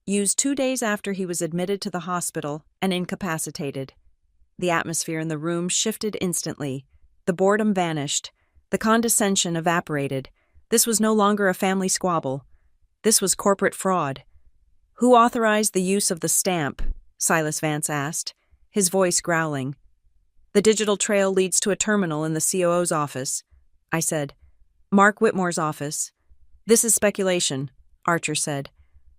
used 2 days after he was admitted to the hospital and incapacitated." The atmosphere in the room shifted instantly. The boredom vanished. The condescension evaporated. This was no longer a family squabble. This was corporate fraud. "Who authorized the use of the stamp?" Silas Vance asked, his voice growling. "The digital trail leads to a terminal in the COO's office," I said. "Mark Whitmore's office." "This is speculation," Archer said,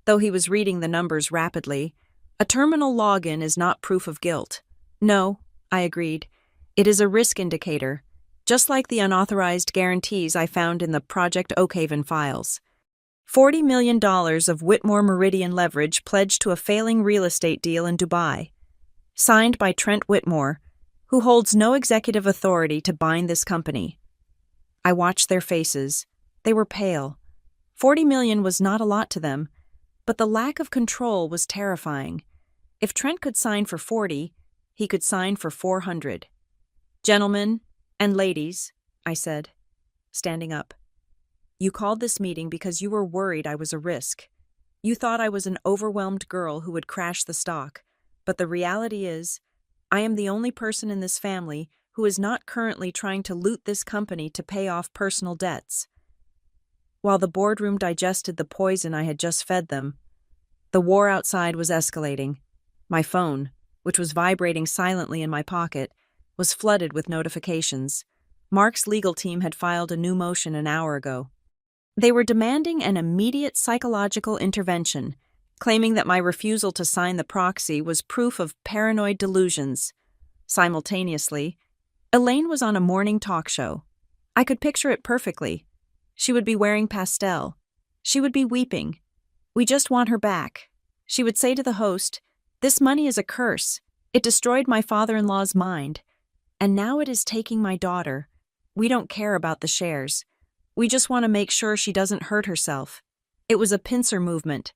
though he was reading the numbers rapidly. "A terminal login is not proof of guilt." "No," I agreed. "It is a risk indicator, just like the unauthorized guarantees I found in the Project Oakhaven files. $40 million of Whitmore Meridian leverage pledged to a failing real estate deal in Dubai. Signed by Trent Whitmore, who holds no executive authority to bind this company." I watched their faces. They were pale. 40 million was not a lot to them, but the lack of control was terrifying. If Trent could sign for 40, he could sign for 400. "Gentlemen and ladies," I said, standing up. "You called this meeting because you were worried I was a risk. You thought I was an overwhelmed girl who would crash the stock, but the reality is, I am the only person in this family who is not currently trying to loot this company to pay off personal debts." While the boardroom digested the poison I had just fed them, The war outside was escalating. My phone, which was vibrating silently in my pocket, was flooded with notifications. Mark's legal team had filed a new motion an hour ago. They were demanding an immediate psychological intervention, claiming that my refusal to sign the proxy was proof of paranoid delusions. Simultaneously, Elaine was on a morning talk show. I could picture it perfectly. She would be wearing pastel. She would be weeping. "We just want her back." She would say to the host, "This money is a curse. It destroyed my father-in-law's mind. And now it is taking my daughter. We don't care about the shares. We just want to make sure she doesn't hurt herself." It was a pincer movement.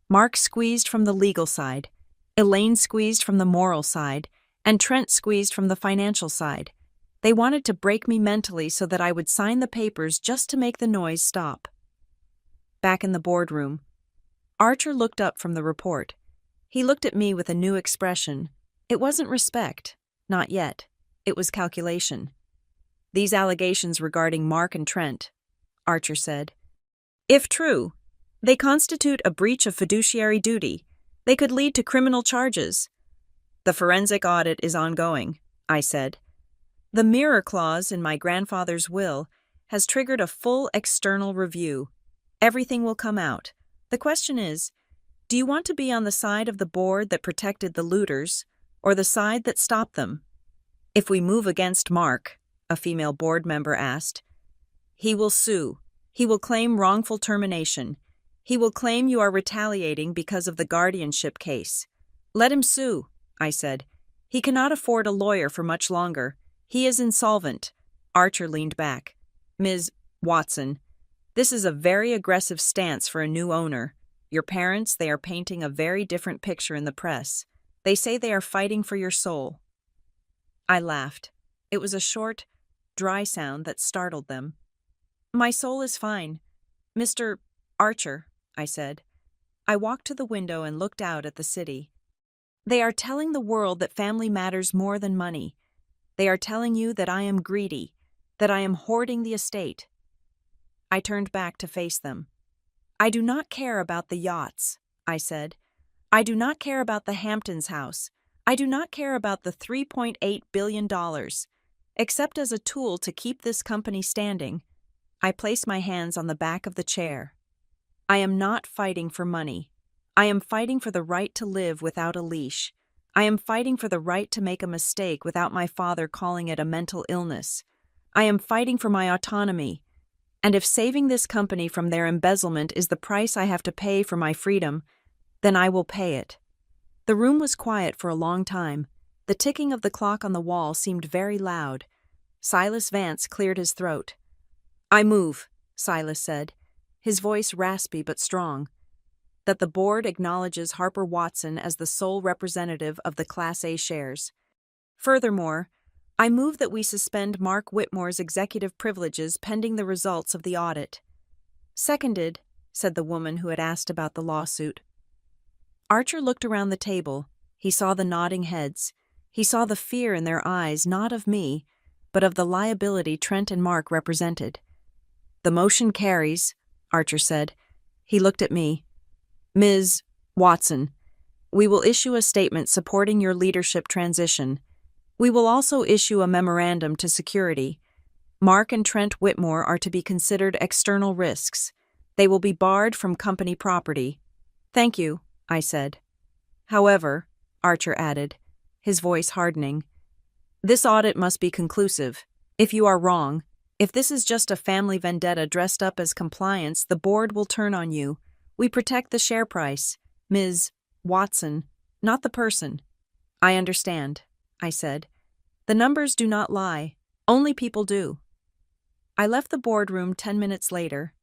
Mark squeezed from the legal side, Elaine squeezed from the moral side, and Trent squeezed from the financial side. They wanted to break me mentally so that I would sign the papers just to make the noise stop. Back in the boardroom, Archer looked up from the report. He looked at me with a new expression. It wasn't respect, not yet. It was calculation. "These allegations regarding Mark and Trent," Archer said, "if true, they constitute a breach of fiduciary duty. They could lead to criminal charges." "The forensic audit is ongoing," I said. "The mirror clause in my grandfather's will has triggered a full external review. Everything will come out. The question is, do you want to be on the side of the board that protected the looters, or the side that stopped them?" "If we move against Mark," a female board member asked, "he will sue. He will claim wrongful termination. He will claim you are retaliating because of the guardianship case." "Let him sue," I said. "He cannot afford a lawyer for much longer. He is insolvent." Archer leaned back. "Ms. Watson, this is a very aggressive stance for a new owner. Your parents, they are painting a very different picture in the press. They say they are fighting for your soul." I laughed. It was a short, dry sound that startled them. "My soul is fine. Mr. Archer," I said. I walked to the window and looked out at the city. "They are telling the world that family matters more than money. They are telling you that I am greedy, that I am hoarding the estate." I turned back to face them. "I do not care about the yachts," I said. "I do not care about the Hamptons house. I do not care about the $3.8 billion, except as a tool to keep this company standing." I placed my hands on the back of the chair. "I am not fighting for money. I am fighting for the right to live without a leash. I am fighting for the right to make a mistake without my father calling it a mental illness. I am fighting for my autonomy. And if saving this company from their embezzlement is the price I have to pay for my freedom, then I will pay it." The room was quiet for a long time. The ticking of the clock on the wall seemed very loud. Silas Vance cleared his throat. "I move," Silas said, his voice raspy but strong, "that the board acknowledges Harper Watson as the sole representative of the Class A shares. Furthermore, I move that we suspend Mark Whitmore's executive privileges pending the results of the audit." "Seconded," said the woman who had asked about the lawsuit. Archer looked around the table. He saw the nodding heads. He saw the fear in their eyes, not of me, but of the liability Trent and Mark represented. "The motion carries," Archer said. He looked at me. "Ms. Watson, we will issue a statement supporting your leadership transition. We will also issue a memorandum to security. Mark and Trent Whitmore are to be considered external risks. They will be barred from company property." "Thank you," I said. "However," Archer added, his voice hardening, "this audit must be conclusive. If you are wrong, if this is just a family vendetta dressed up as compliance, the board will turn on you. We protect the share price, Ms. Watson, not the person." "I understand," I said. "The numbers do not lie. Only people do." I left the boardroom 10 minutes later.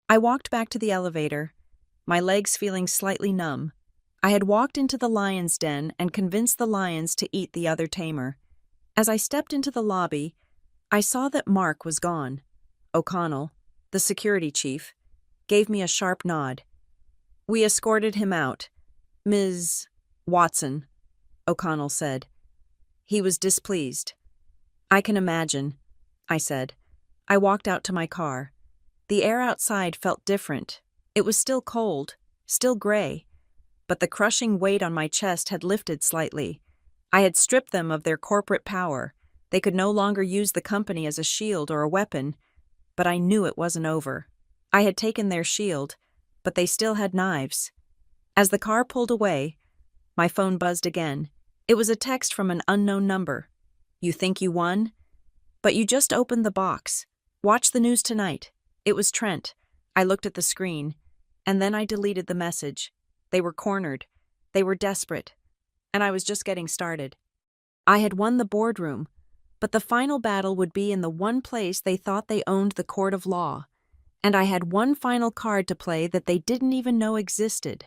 I walked back to the elevator, my legs feeling slightly numb. I had walked into the lion's den and convinced the lions to eat the other tamer. As I stepped into the lobby, I saw that Mark was gone. O'Connell, the security chief, gave me a sharp nod. "We escorted him out, Ms. Watson," O'Connell said. He was displeased. "I can imagine," I said. I walked out to my car. The air outside felt different. It was still cold, still gray. but the crushing weight on my chest had lifted slightly. I had stripped them of their corporate power. They could no longer use the company as a shield or a weapon, but I knew it wasn't over. I had taken their shield, but they still had knives. As the car pulled away, my phone buzzed again. It was a text from an unknown number. "You think you won? But you just opened the box. Watch the news tonight." It was Trent. I looked at the screen, and then I deleted the message. They were cornered. They were desperate. And I was just getting started. I had won the boardroom, but the final battle would be in the one place they thought they owned the court of law. And I had one final card to play that they didn't even know existed.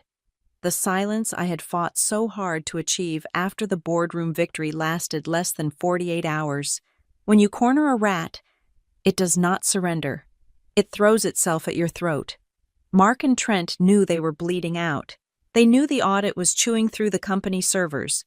The silence I had fought so hard to achieve after the boardroom victory lasted less than 48 hours. When you corner a rat, it does not surrender. It throws itself at your throat. Mark and Trent knew they were bleeding out. They knew the audit was chewing through the company servers,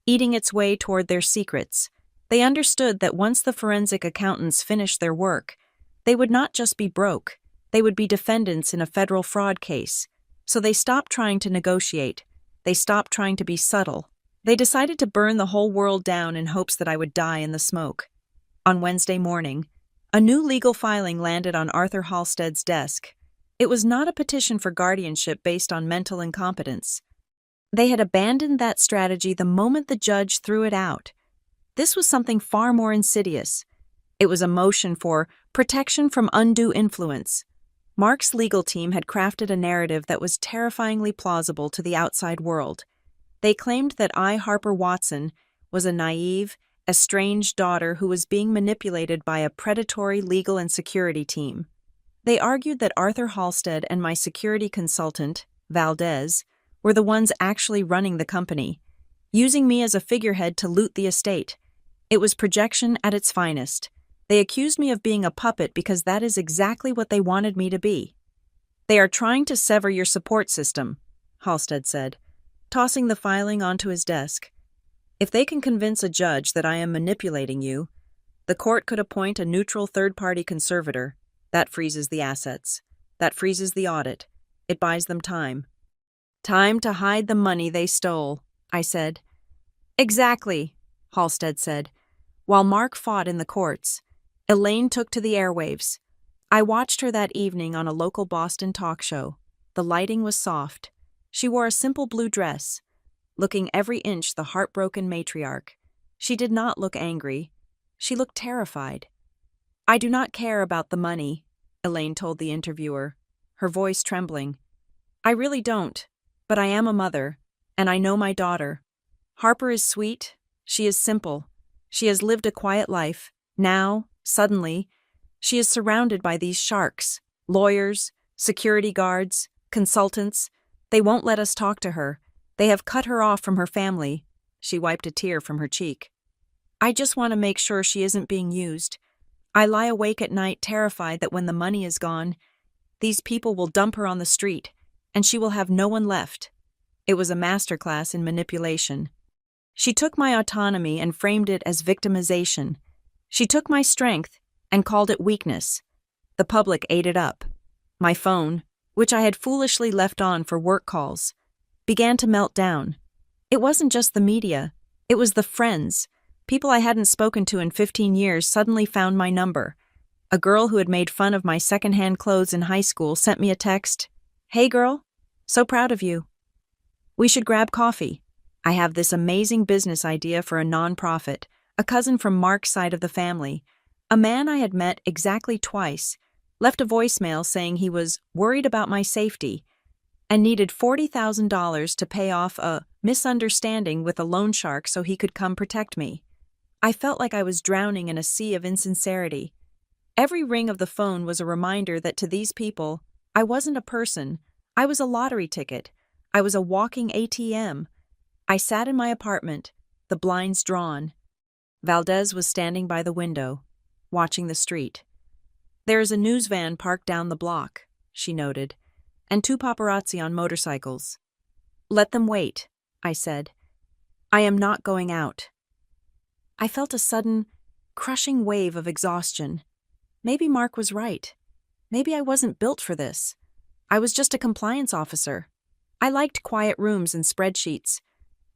eating its way toward their secrets. They understood that once the forensic accountants finished their work, they would not just be broke, they would be defendants in a federal fraud case. So they stopped trying to negotiate. They stopped trying to be subtle. They decided to burn the whole world down in hopes that I would die in the smoke. On Wednesday morning, a new legal filing landed on Arthur Halstead's desk. It was not a petition for guardianship based on mental incompetence. They had abandoned that strategy the moment the judge threw it out. This was something far more insidious. It was a motion for protection from undue influence. Mark's legal team had crafted a narrative that was terrifyingly plausible to the outside world. They claimed that I, Harper Watson, was a naive, estranged daughter who was being manipulated by a predatory legal and security team. They argued that Arthur Halstead and my security consultant, Valdez, were the ones actually running the company, using me as a figurehead to loot the estate. It was projection at its finest. They accused me of being a puppet because that is exactly what they wanted me to be. "They are trying to sever your support system," Halstead said, tossing the filing onto his desk. "If they can convince a judge that I am manipulating you, the court could appoint a neutral third-party conservator. That freezes the assets. That freezes the audit. It buys them time." "Time to hide the money they stole," I said. "Exactly," Halstead said. While Mark fought in the courts, Elaine took to the airwaves. I watched her that evening on a local Boston talk show. The lighting was soft. She wore a simple blue dress, looking every inch the heartbroken matriarch. She did not look angry. She looked terrified. "I do not care about the money," Elaine told the interviewer, her voice trembling. "I really don't, but I am a mother, and I know my daughter. Harper is sweet. She is simple. She has lived a quiet life. Now, suddenly, she is surrounded by these sharks, lawyers, security guards, consultants. They won't let us talk to her. They have cut her off from her family." She wiped a tear from her cheek. "I just want to make sure she isn't being used. I lie awake at night terrified that when the money is gone, these people will dump her on the street, and she will have no one left." It was a masterclass in manipulation. She took my autonomy and framed it as victimization. She took my strength and called it weakness. The public ate it up. My phone, which I had foolishly left on for work calls, began to melt down. It wasn't just the media. It was the friends. People I hadn't spoken to in 15 years suddenly found my number. A girl who had made fun of my secondhand clothes in high school sent me a text. "Hey girl, so proud of you. We should grab coffee. I have this amazing business idea for a nonprofit." A cousin from Mark's side of the family, a man I had met exactly twice, left a voicemail saying he was worried about my safety and needed $40,000 to pay off a misunderstanding with a loan shark so he could come protect me. I felt like I was drowning in a sea of insincerity. Every ring of the phone was a reminder that to these people, I wasn't a person. I was a lottery ticket. I was a walking ATM. I sat in my apartment, the blinds drawn. Valdez was standing by the window, watching the street. "There is a news van parked down the block," she noted, "and 2 paparazzi on motorcycles." "Let them wait," I said. "I am not going out." I felt a sudden, crushing wave of exhaustion. Maybe Mark was right. Maybe I wasn't built for this. I was just a compliance officer. I liked quiet rooms and spreadsheets.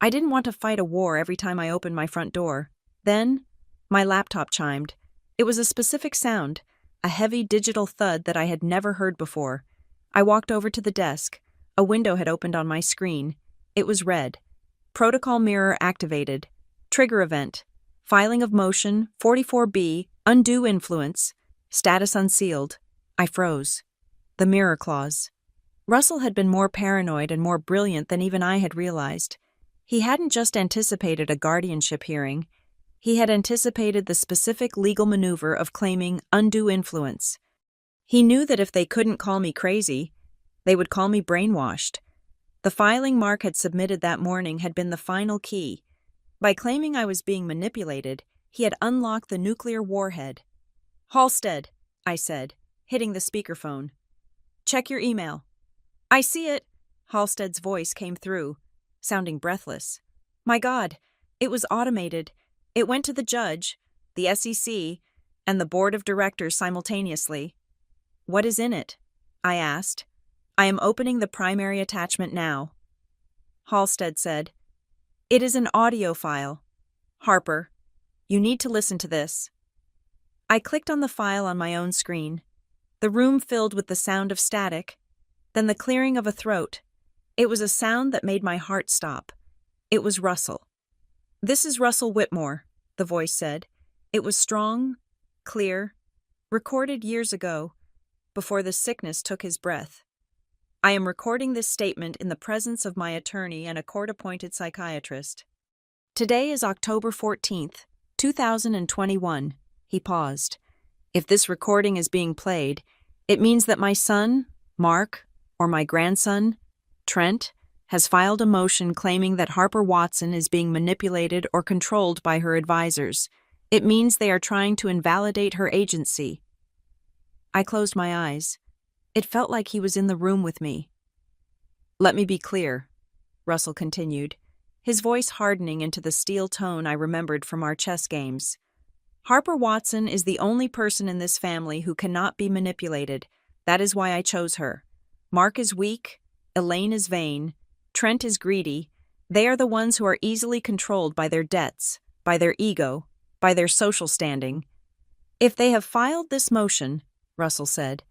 I didn't want to fight a war every time I opened my front door. Then, my laptop chimed. It was a specific sound, a heavy digital thud that I had never heard before. I walked over to the desk. A window had opened on my screen. It was red. Protocol mirror activated. Trigger event. Filing of motion, 44B, undue influence. Status unsealed. I froze. The mirror clause. Russell had been more paranoid and more brilliant than even I had realized. He hadn't just anticipated a guardianship hearing. He had anticipated the specific legal maneuver of claiming undue influence. He knew that if they couldn't call me crazy, they would call me brainwashed. The filing Mark had submitted that morning had been the final key. By claiming I was being manipulated, he had unlocked the nuclear warhead. "Halstead," I said, hitting the speakerphone. "Check your email." "I see it." Halstead's voice came through, sounding breathless. My God, it was automated. It went to the judge, the SEC, and the board of directors simultaneously. "What is in it?" I asked. "I am opening the primary attachment now." Halstead said, "It is an audio file. Harper, you need to listen to this." I clicked on the file on my own screen. The room filled with the sound of static, then the clearing of a throat. It was a sound that made my heart stop. It was Russell. "This is Russell Whitmore," the voice said. It was strong, clear, recorded years ago, before the sickness took his breath. "I am recording this statement in the presence of my attorney and a court-appointed psychiatrist. Today is October 14th, 2021. He paused. "If this recording is being played, it means that my son, Mark, or my grandson, Trent, has filed a motion claiming that Harper Watson is being manipulated or controlled by her advisors. It means they are trying to invalidate her agency." I closed my eyes. It felt like he was in the room with me. "Let me be clear," Russell continued, his voice hardening into the steel tone I remembered from our chess games. "Harper Watson is the only person in this family who cannot be manipulated. That is why I chose her. Mark is weak, Elaine is vain, Trent is greedy. They are the ones who are easily controlled by their debts, by their ego, by their social standing. If they have filed this motion," Russell said,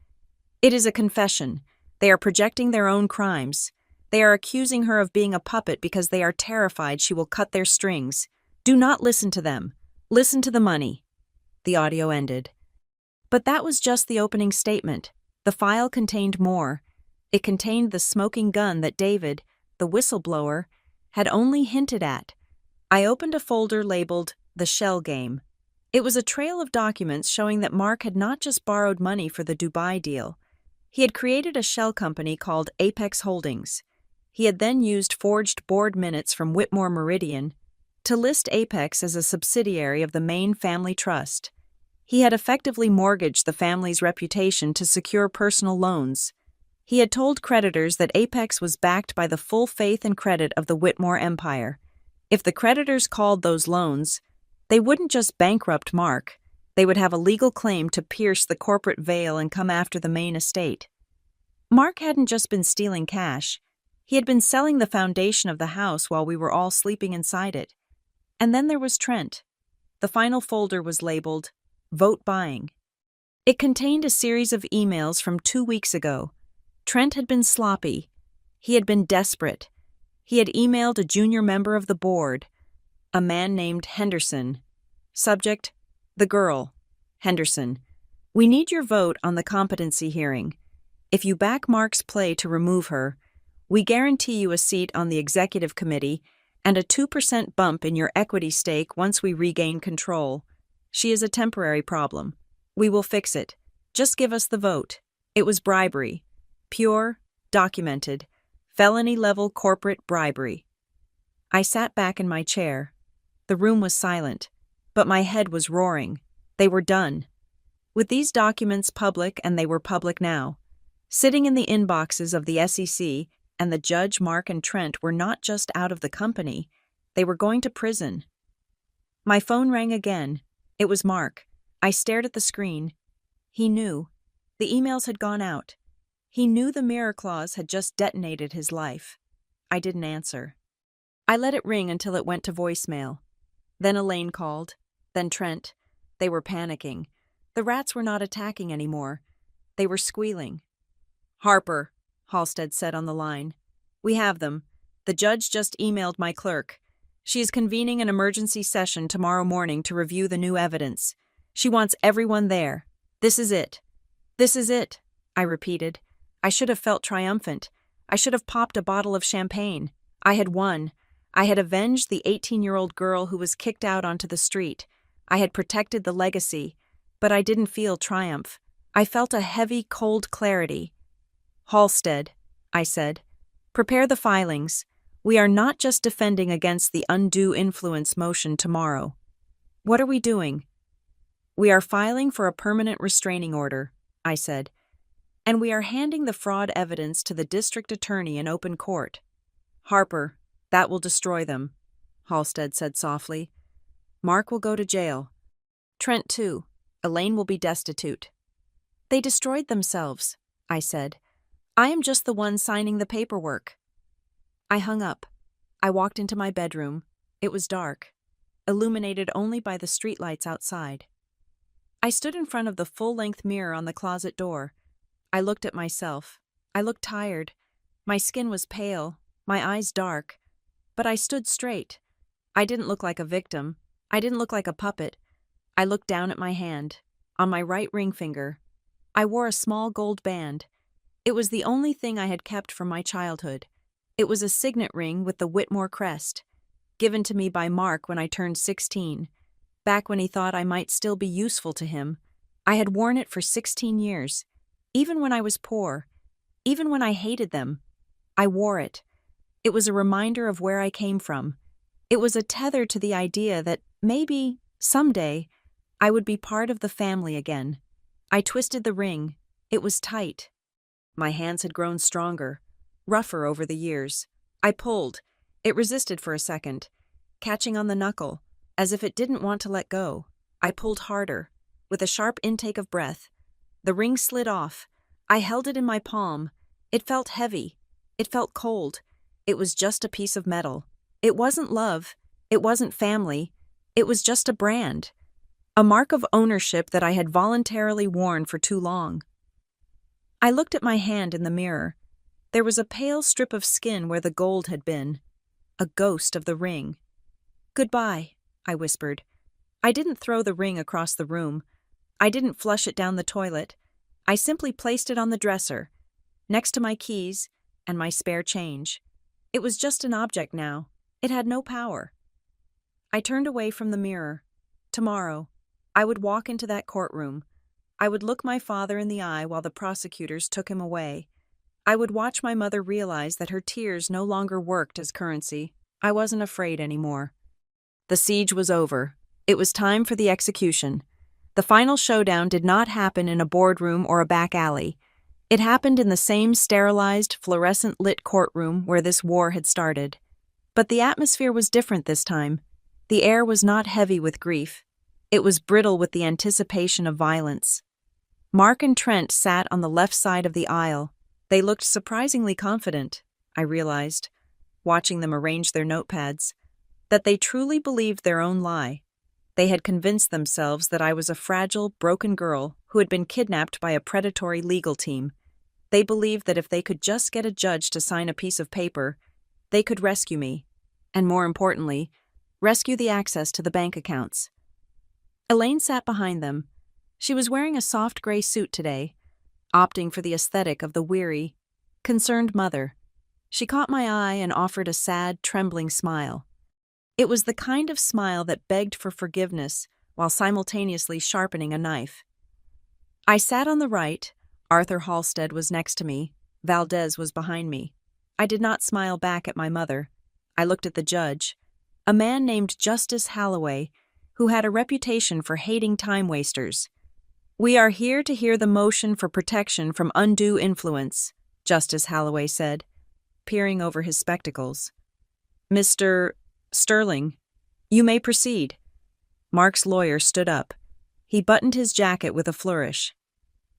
"it is a confession. They are projecting their own crimes. They are accusing her of being a puppet because they are terrified she will cut their strings. Do not listen to them. Listen to the money." The audio ended. But that was just the opening statement. The file contained more. It contained the smoking gun that David, the whistleblower, had only hinted at. I opened a folder labeled The Shell Game. It was a trail of documents showing that Mark had not just borrowed money for the Dubai deal. He had created a shell company called Apex Holdings. He had then used forged board minutes from Whitmore Meridian to list Apex as a subsidiary of the main family trust. He had effectively mortgaged the family's reputation to secure personal loans. He had told creditors that Apex was backed by the full faith and credit of the Whitmore empire. If the creditors called those loans, they wouldn't just bankrupt Mark, they would have a legal claim to pierce the corporate veil and come after the main estate. Mark hadn't just been stealing cash. He had been selling the foundation of the house while we were all sleeping inside it. And then there was Trent. The final folder was labeled Vote Buying. It contained a series of emails from 2 weeks ago. Trent had been sloppy. He had been desperate. He had emailed a junior member of the board, a man named Henderson. Subject, the girl, Henderson. "We need your vote on the competency hearing. If you back Mark's play to remove her, we guarantee you a seat on the executive committee and a 2% bump in your equity stake once we regain control. She is a temporary problem. We will fix it. Just give us the vote." It was bribery. Pure, documented, felony-level corporate bribery. I sat back in my chair. The room was silent, but my head was roaring. They were done. With these documents public, and they were public now, sitting in the inboxes of the SEC, and the judge, Mark, and Trent were not just out of the company, they were going to prison. My phone rang again. It was Mark. I stared at the screen. He knew. The emails had gone out. He knew the mirror clause had just detonated his life. I didn't answer. I let it ring until it went to voicemail. Then Elaine called. Then Trent. They were panicking. The rats were not attacking anymore. They were squealing. "Harper," Halstead said on the line. "We have them. The judge just emailed my clerk. She is convening an emergency session tomorrow morning to review the new evidence. She wants everyone there. This is it." "This is it," I repeated. I should have felt triumphant. I should have popped a bottle of champagne. I had won. I had avenged the 18-year-old girl who was kicked out onto the street. I had protected the legacy, but I didn't feel triumph. I felt a heavy, cold clarity. "Halstead," I said, "prepare the filings. We are not just defending against the undue influence motion tomorrow." "What are we doing?" "We are filing for a permanent restraining order," I said, "and we are handing the fraud evidence to the district attorney in open court." "Harper, that will destroy them," Halstead said softly. "Mark will go to jail. Trent too. Elaine will be destitute." "They destroyed themselves," I said. "I am just the one signing the paperwork." I hung up. I walked into my bedroom. It was dark, illuminated only by the streetlights outside. I stood in front of the full-length mirror on the closet door. I looked at myself. I looked tired. My skin was pale, my eyes dark. But I stood straight. I didn't look like a victim. I didn't look like a puppet. I looked down at my hand, on my right ring finger. I wore a small gold band. It was the only thing I had kept from my childhood. It was a signet ring with the Whitmore crest, given to me by Mark when I turned 16, back when he thought I might still be useful to him. I had worn it for 16 years, even when I was poor, even when I hated them. I wore it. It was a reminder of where I came from. It was a tether to the idea that maybe, someday, I would be part of the family again. I twisted the ring. It was tight. My hands had grown stronger, rougher over the years. I pulled. It resisted for a second, catching on the knuckle, as if it didn't want to let go. I pulled harder, with a sharp intake of breath. The ring slid off. I held it in my palm. It felt heavy. It felt cold. It was just a piece of metal. It wasn't love. It wasn't family. It was just a brand. A mark of ownership that I had voluntarily worn for too long. I looked at my hand in the mirror. There was a pale strip of skin where the gold had been. A ghost of the ring. "Goodbye," I whispered. I didn't throw the ring across the room. I didn't flush it down the toilet. I simply placed it on the dresser, next to my keys and my spare change. It was just an object now. It had no power. I turned away from the mirror. Tomorrow, I would walk into that courtroom. I would look my father in the eye while the prosecutors took him away. I would watch my mother realize that her tears no longer worked as currency. I wasn't afraid anymore. The siege was over. It was time for the execution. The final showdown did not happen in a boardroom or a back alley. It happened in the same sterilized, fluorescent-lit courtroom where this war had started. But the atmosphere was different this time. The air was not heavy with grief. It was brittle with the anticipation of violence. Mark and Trent sat on the left side of the aisle. They looked surprisingly confident, I realized, watching them arrange their notepads, that they truly believed their own lie. They had convinced themselves that I was a fragile, broken girl who had been kidnapped by a predatory legal team. They believed that if they could just get a judge to sign a piece of paper, they could rescue me, and more importantly, rescue the access to the bank accounts. Elaine sat behind them. She was wearing a soft gray suit today, opting for the aesthetic of the weary, concerned mother. She caught my eye and offered a sad, trembling smile. It was the kind of smile that begged for forgiveness while simultaneously sharpening a knife. I sat on the right. Arthur Halstead was next to me. Valdez was behind me. I did not smile back at my mother. I looked at the judge, a man named Justice Halloway, who had a reputation for hating time-wasters. "We are here to hear the motion for protection from undue influence," Justice Halloway said, peering over his spectacles. "Mr. Sterling, you may proceed." Mark's lawyer stood up. He buttoned his jacket with a flourish.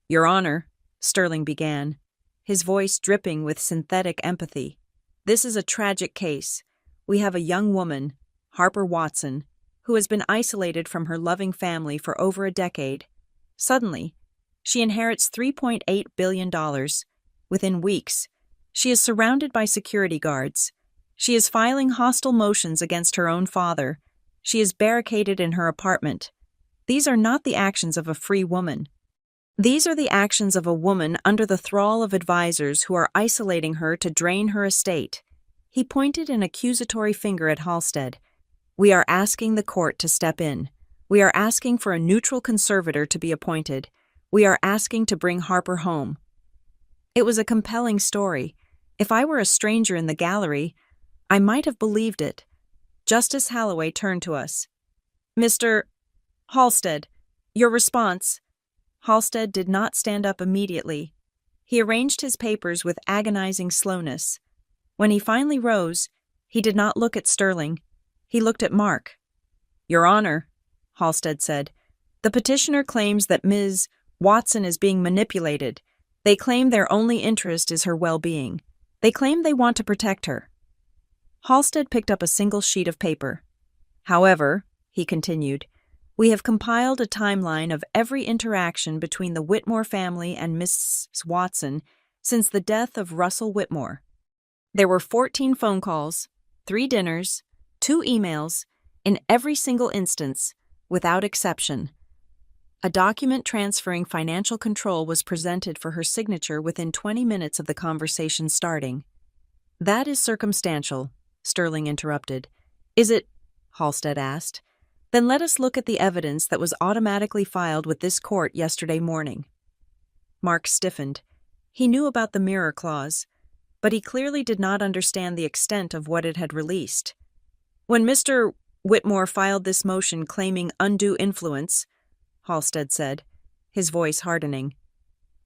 "Your Honor," Sterling began, his voice dripping with synthetic empathy. This is a tragic case. We have a young woman, Harper Watson, who has been isolated from her loving family for over a decade. Suddenly, she inherits $3.8 billion. Within weeks, she is surrounded by security guards. She is filing hostile motions against her own father. She is barricaded in her apartment. These are not the actions of a free woman. These are the actions of a woman under the thrall of advisors who are isolating her to drain her estate. He pointed an accusatory finger at Halstead. We are asking the court to step in. We are asking for a neutral conservator to be appointed. We are asking to bring Harper home. It was a compelling story. If I were a stranger in the gallery, I might have believed it. Justice Holloway turned to us. Mr. Halstead, your response. Halstead did not stand up immediately. He arranged his papers with agonizing slowness. When he finally rose, he did not look at Sterling. He looked at Mark. Your Honor, Halstead said, the petitioner claims that Ms. Watson is being manipulated. They claim their only interest is her well-being. They claim they want to protect her. Halstead picked up a single sheet of paper. However, he continued, we have compiled a timeline of every interaction between the Whitmore family and Miss Watson since the death of Russell Whitmore. There were 14 phone calls, 3 dinners, 2 emails, in every single instance, without exception. A document transferring financial control was presented for her signature within 20 minutes of the conversation starting. That is circumstantial, Sterling interrupted. Is it? Halstead asked. Then let us look at the evidence that was automatically filed with this court yesterday morning. Mark stiffened. He knew about the mirror clause, but he clearly did not understand the extent of what it had released. When Mr. Whitmore filed this motion claiming undue influence, Halstead said, his voice hardening,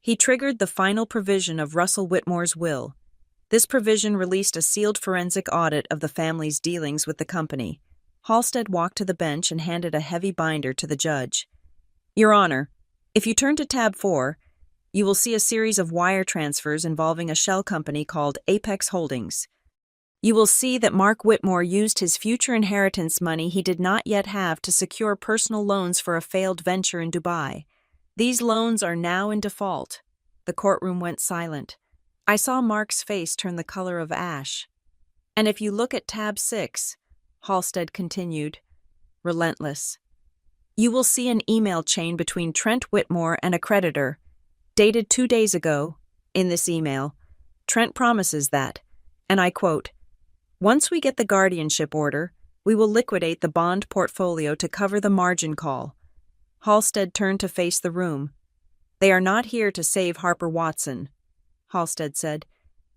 he triggered the final provision of Russell Whitmore's will. This provision released a sealed forensic audit of the family's dealings with the company. Halstead walked to the bench and handed a heavy binder to the judge. Your Honor, if you turn to tab 4, you will see a series of wire transfers involving a shell company called Apex Holdings. You will see that Mark Whitmore used his future inheritance money he did not yet have to secure personal loans for a failed venture in Dubai. These loans are now in default. The courtroom went silent. I saw Mark's face turn the color of ash. And if you look at tab 6, Halstead continued, relentless, you will see an email chain between Trent Whitmore and a creditor, dated 2 days ago. In this email, Trent promises that, and I quote, once we get the guardianship order, we will liquidate the bond portfolio to cover the margin call. Halstead turned to face the room. They are not here to save Harper Watson, Halstead said.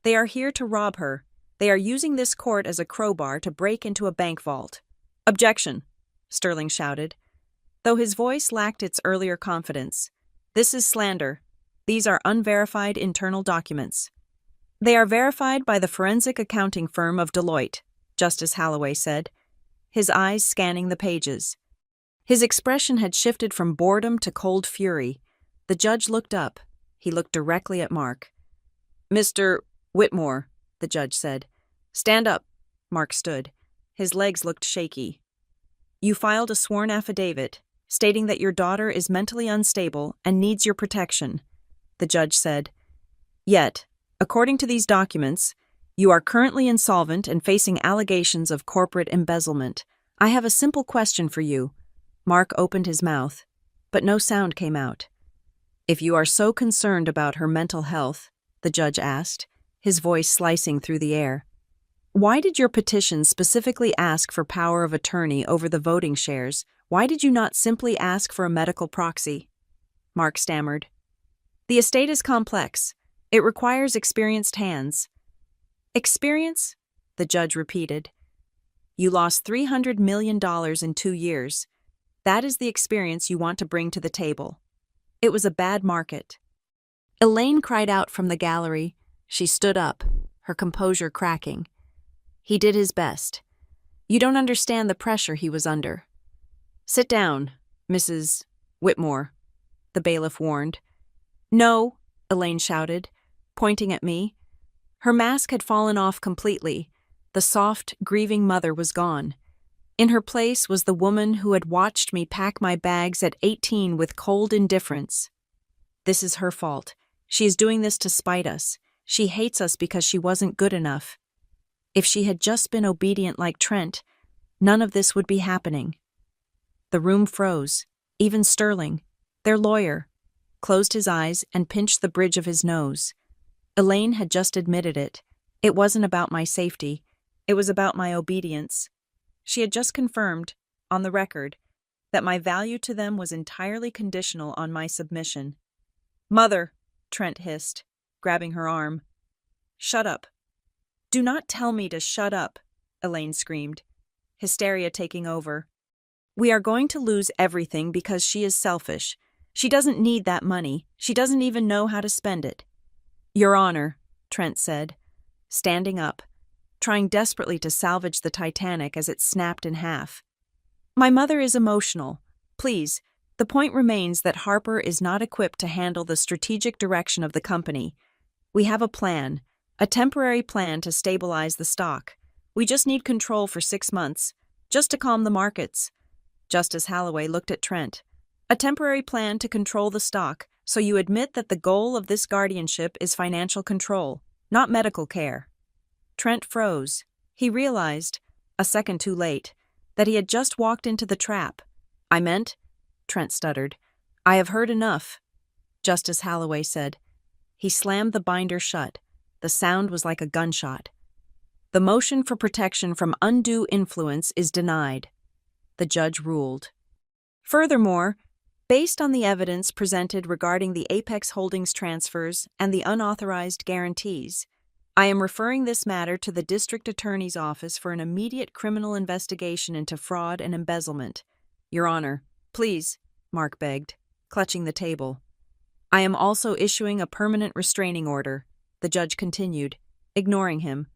They are here to rob her. They are using this court as a crowbar to break into a bank vault. Objection, Sterling shouted, though his voice lacked its earlier confidence. This is slander. These are unverified internal documents. They are verified by the forensic accounting firm of Deloitte, Justice Holloway said, his eyes scanning the pages. His expression had shifted from boredom to cold fury. The judge looked up. He looked directly at Mark. Mr. Whitmore, the judge said. Stand up. Mark stood. His legs looked shaky. You filed a sworn affidavit stating that your daughter is mentally unstable and needs your protection, the judge said. Yet, according to these documents, you are currently insolvent and facing allegations of corporate embezzlement. I have a simple question for you. Mark opened his mouth, but no sound came out. If you are so concerned about her mental health, the judge asked, his voice slicing through the air, why did your petition specifically ask for power of attorney over the voting shares? Why did you not simply ask for a medical proxy? Mark stammered. The estate is complex. It requires experienced hands. Experience? The judge repeated. You lost $300 million in 2 years. That is the experience you want to bring to the table. It was a bad market. Elaine cried out from the gallery. She stood up, her composure cracking. He did his best. You don't understand the pressure he was under. Sit down, Mrs. Whitmore, the bailiff warned. No, Elaine shouted, pointing at me. Her mask had fallen off completely. The soft, grieving mother was gone. In her place was the woman who had watched me pack my bags at 18 with cold indifference. This is her fault. She is doing this to spite us. She hates us because she wasn't good enough. If she had just been obedient like Trent, none of this would be happening. The room froze. Even Sterling, their lawyer, closed his eyes and pinched the bridge of his nose. Elaine had just admitted it. It wasn't about my safety. It was about my obedience. She had just confirmed, on the record, that my value to them was entirely conditional on my submission. "Mother," Trent hissed, grabbing her arm. "Shut up." "Do not tell me to shut up," Elaine screamed, hysteria taking over. "We are going to lose everything because she is selfish. She doesn't need that money. She doesn't even know how to spend it." "Your Honor," Trent said, standing up, trying desperately to salvage the Titanic as it snapped in half. "My mother is emotional. Please, the point remains that Harper is not equipped to handle the strategic direction of the company. We have a plan, a temporary plan to stabilize the stock. We just need control for 6 months, just to calm the markets." Justice Holloway looked at Trent. "A temporary plan to control the stock, so you admit that the goal of this guardianship is financial control, not medical care." Trent froze. He realized, a second too late, that he had just walked into the trap. "I meant," Trent stuttered. "I have heard enough," Justice Holloway said. He slammed the binder shut. The sound was like a gunshot. "The motion for protection from undue influence is denied," the judge ruled. Furthermore, based on the evidence presented regarding the Apex Holdings transfers and the unauthorized guarantees, I am referring this matter to the District Attorney's Office for an immediate criminal investigation into fraud and embezzlement. Your Honor, please, Mark begged, clutching the table. "I am also issuing a permanent restraining order," the judge continued, ignoring him.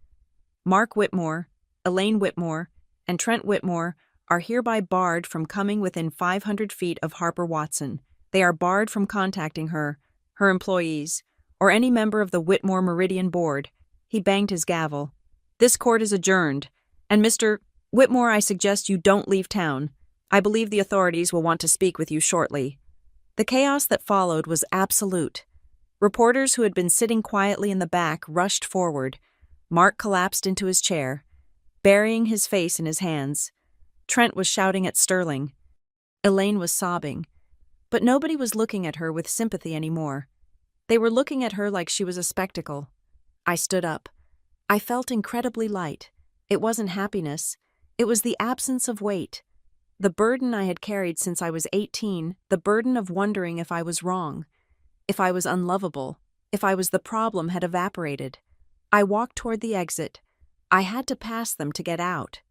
"Mark Whitmore, Elaine Whitmore, and Trent Whitmore are hereby barred from coming within 500 feet of Harper Watson. They are barred from contacting her, her employees, or any member of the Whitmore Meridian Board." He banged his gavel. "This court is adjourned, and Mr. Whitmore, I suggest you don't leave town. I believe the authorities will want to speak with you shortly." The chaos that followed was absolute. Reporters who had been sitting quietly in the back rushed forward. Mark collapsed into his chair, burying his face in his hands. Trent was shouting at Sterling. Elaine was sobbing. But nobody was looking at her with sympathy anymore. They were looking at her like she was a spectacle. I stood up. I felt incredibly light. It wasn't happiness. It was the absence of weight. The burden I had carried since I was 18, the burden of wondering if I was wrong, if I was unlovable, if I was the problem, had evaporated. I walked toward the exit. I had to pass them to get out.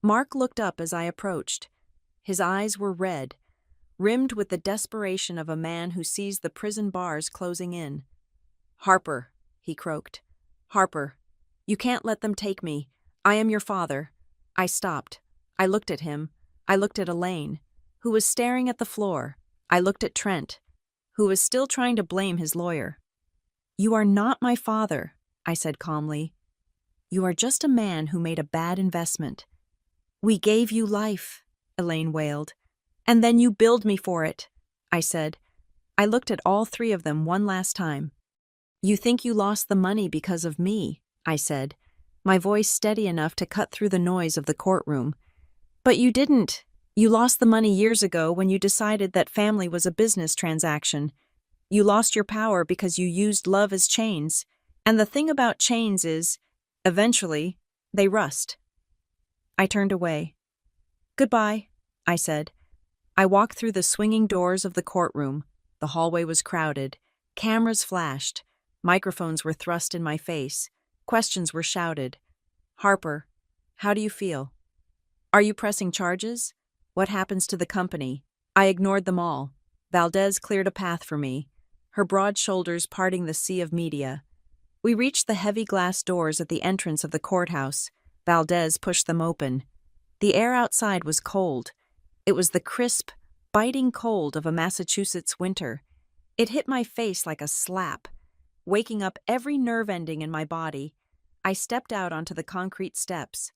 Mark looked up as I approached. His eyes were red, rimmed with the desperation of a man who sees the prison bars closing in. "Harper," he croaked. "Harper, you can't let them take me. I am your father." I stopped. I looked at him. I looked at Elaine, who was staring at the floor. I looked at Trent, who was still trying to blame his lawyer. "You are not my father," I said calmly. "You are just a man who made a bad investment." "We gave you life," Elaine wailed. "And then you billed me for it," I said. I looked at all three of them one last time. "You think you lost the money because of me," I said, my voice steady enough to cut through the noise of the courtroom. "But you didn't. You lost the money years ago when you decided that family was a business transaction. You lost your power because you used love as chains. And the thing about chains is, eventually, they rust." I turned away. "Goodbye," I said. I walked through the swinging doors of the courtroom. The hallway was crowded. Cameras flashed. Microphones were thrust in my face. Questions were shouted. "Harper, how do you feel? Are you pressing charges? What happens to the company?" I ignored them all. Valdez cleared a path for me, her broad shoulders parting the sea of media. We reached the heavy glass doors at the entrance of the courthouse. Valdez pushed them open. The air outside was cold. It was the crisp, biting cold of a Massachusetts winter. It hit my face like a slap. waking up every nerve ending in my body. I stepped out onto the concrete steps.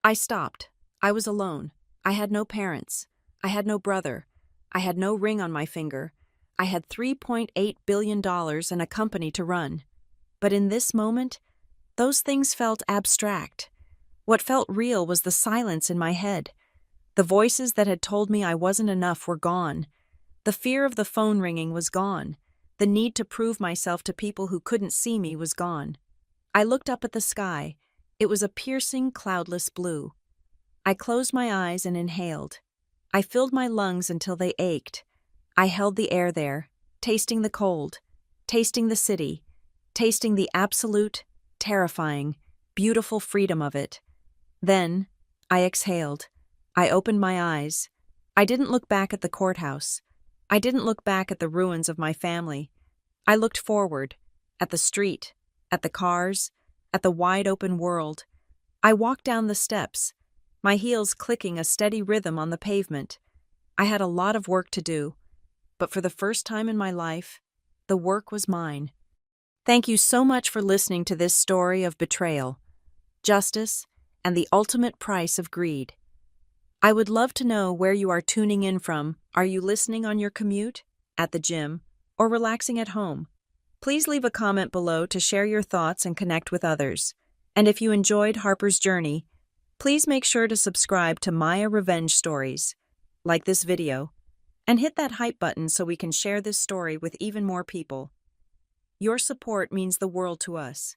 I stopped. I was alone. I had no parents. I had no brother. I had no ring on my finger. I had $3.8 billion and a company to run. But in this moment, those things felt abstract. What felt real was the silence in my head. The voices that had told me I wasn't enough were gone. The fear of the phone ringing was gone. The need to prove myself to people who couldn't see me was gone. I looked up at the sky. It was a piercing, cloudless blue. I closed my eyes and inhaled. I filled my lungs until they ached. I held the air there, tasting the cold, tasting the city, tasting the absolute, terrifying, beautiful freedom of it. Then, I exhaled. I opened my eyes. I didn't look back at the courthouse. I didn't look back at the ruins of my family. I looked forward, at the street, at the cars, at the wide-open world. I walked down the steps, my heels clicking a steady rhythm on the pavement. I had a lot of work to do, but for the first time in my life, the work was mine. Thank you so much for listening to this story of betrayal, justice, and the ultimate price of greed. I would love to know where you are tuning in from. Are you listening on your commute, at the gym, or relaxing at home? Please leave a comment below to share your thoughts and connect with others. And if you enjoyed Harper's journey, please make sure to subscribe to Maya Revenge Stories, like this video, and hit that hype button so we can share this story with even more people. Your support means the world to us.